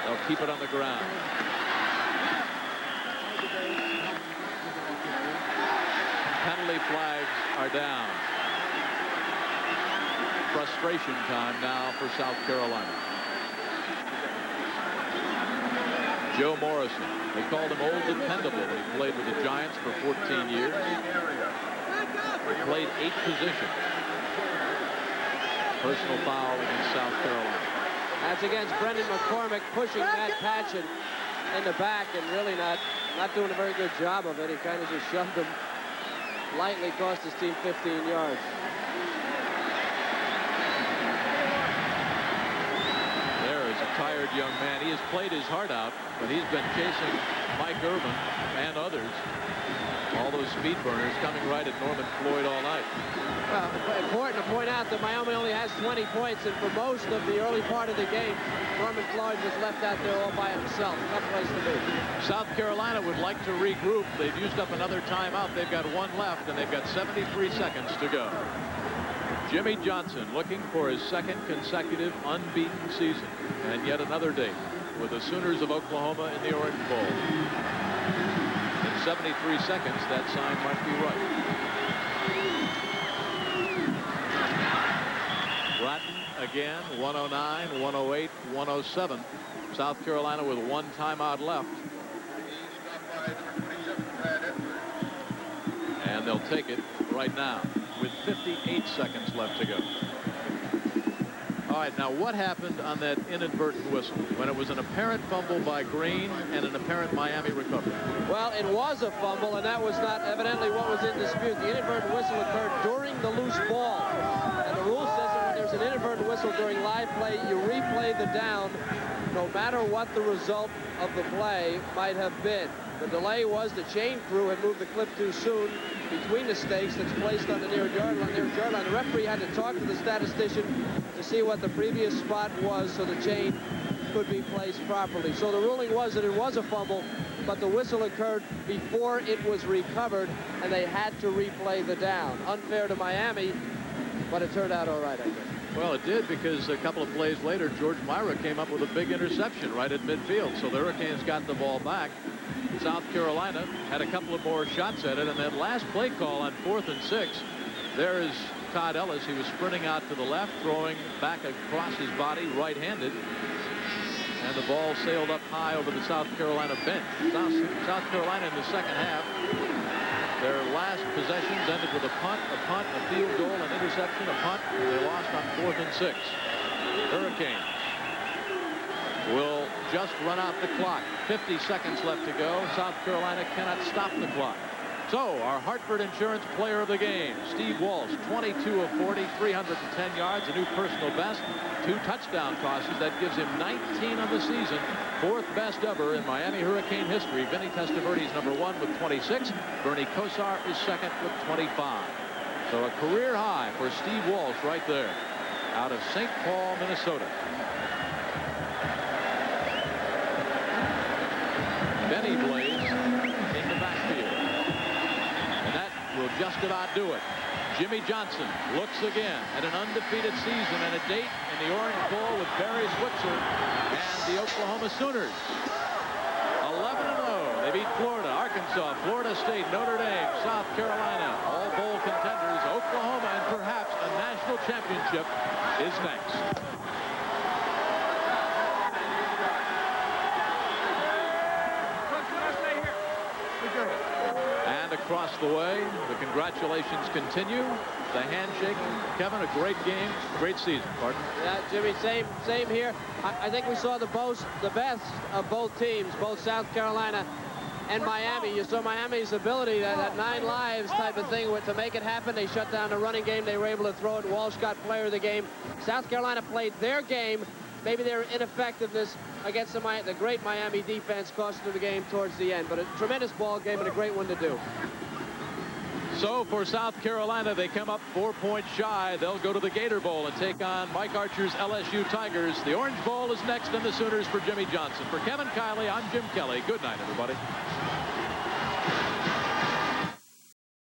They'll keep it on the ground. Penalty flags are down. Frustration time now for South Carolina. Joe Morrison. They called him Old Dependable when he played with the Giants for 14 years. He played 8 positions. Personal foul against South Carolina. That's against Brendan McCormick, pushing Matt Patchen in the back and really not doing a very good job of it. He kind of just shoved him lightly, cost his team 15 yards. There is a tired young man. He has played his heart out, but he's been chasing Mike Irvin and others. All those speed burners coming right at Norman Floyd all night. Well, important to point out that Miami only has 20 points, and for most of the early part of the game, Norman Floyd was left out there all by himself. Tough place to be. South Carolina would like to regroup. They've used up another timeout. They've got 1 left, and they've got 73 seconds to go. Jimmy Johnson looking for his 2nd consecutive unbeaten season, and yet another date with the Sooners of Oklahoma in the Orange Bowl. In 73 seconds, that sign might be right. Bratton again. 109, 108, 107. South Carolina with 1 timeout left. And they'll take it right now with 58 seconds left to go. All right, now what happened on that inadvertent whistle when it was an apparent fumble by Green and an apparent Miami recovery? Well, it was a fumble, and that was not evidently what was in dispute. The inadvertent whistle occurred during the loose ball. And the rule says that when there's an inadvertent whistle during live play, you replay the down no matter what the result of the play might have been. The delay was the chain crew had moved the clip too soon between the stakes that's placed on the near yard line. The referee had to talk to the statistician to see what the previous spot was so the chain could be placed properly. So the ruling was that it was a fumble, but the whistle occurred before it was recovered, and they had to replay the down. Unfair to Miami, but it turned out all right, I guess. Well, it did, because a couple of plays later, George Myra came up with a big interception right at midfield. So the Hurricanes got the ball back. South Carolina had a couple of more shots at it, and that last play call on 4th and 6, there is Todd Ellis. He was sprinting out to the left, throwing back across his body, right-handed, and the ball sailed up high over the South Carolina bench. South Carolina in the second half, their last possessions ended with a punt, a field goal, an interception, a punt, and they lost on 4th and 6. Hurricanes will just run out the clock. 50 seconds left to go. South Carolina cannot stop the clock. So our Hartford Insurance player of the game, Steve Walsh, 22 of 40, 310 yards, a new personal best, 2 touchdown tosses. That gives him 19 on the season, 4th best ever in Miami Hurricane history. Vinny Testaverde is number 1 with 26. Bernie Kosar is second with 25. So a career high for Steve Walsh right there out of St. Paul, Minnesota. Benny Blaze in the backfield. And that will just about do it. Jimmy Johnson looks again at an undefeated season and a date in the Orange Bowl with Barry Switzer and the Oklahoma Sooners. 11-0. They beat Florida, Arkansas, Florida State, Notre Dame, South Carolina, all bowl contenders. Oklahoma, and perhaps a national championship is next. And across the way, the congratulations continue. The handshake. Kevin, a great game, great season. Pardon? Yeah, Jimmy, same here. I think we saw the best of both teams, both South Carolina and Miami. You saw Miami's ability, that 9 lives type of thing, to make it happen. They shut down the running game. They were able to throw it. Walsh got player of the game. South Carolina played their game. Maybe their ineffectiveness against the great Miami defense cost them the game towards the end. But a tremendous ball game and a great one to do. So for South Carolina, they come up 4 points shy. They'll go to the Gator Bowl and take on Mike Archer's LSU Tigers. The Orange Bowl is next, and the Sooners for Jimmy Johnson. For Kevin Kiley, I'm Jim Kelly. Good night, everybody.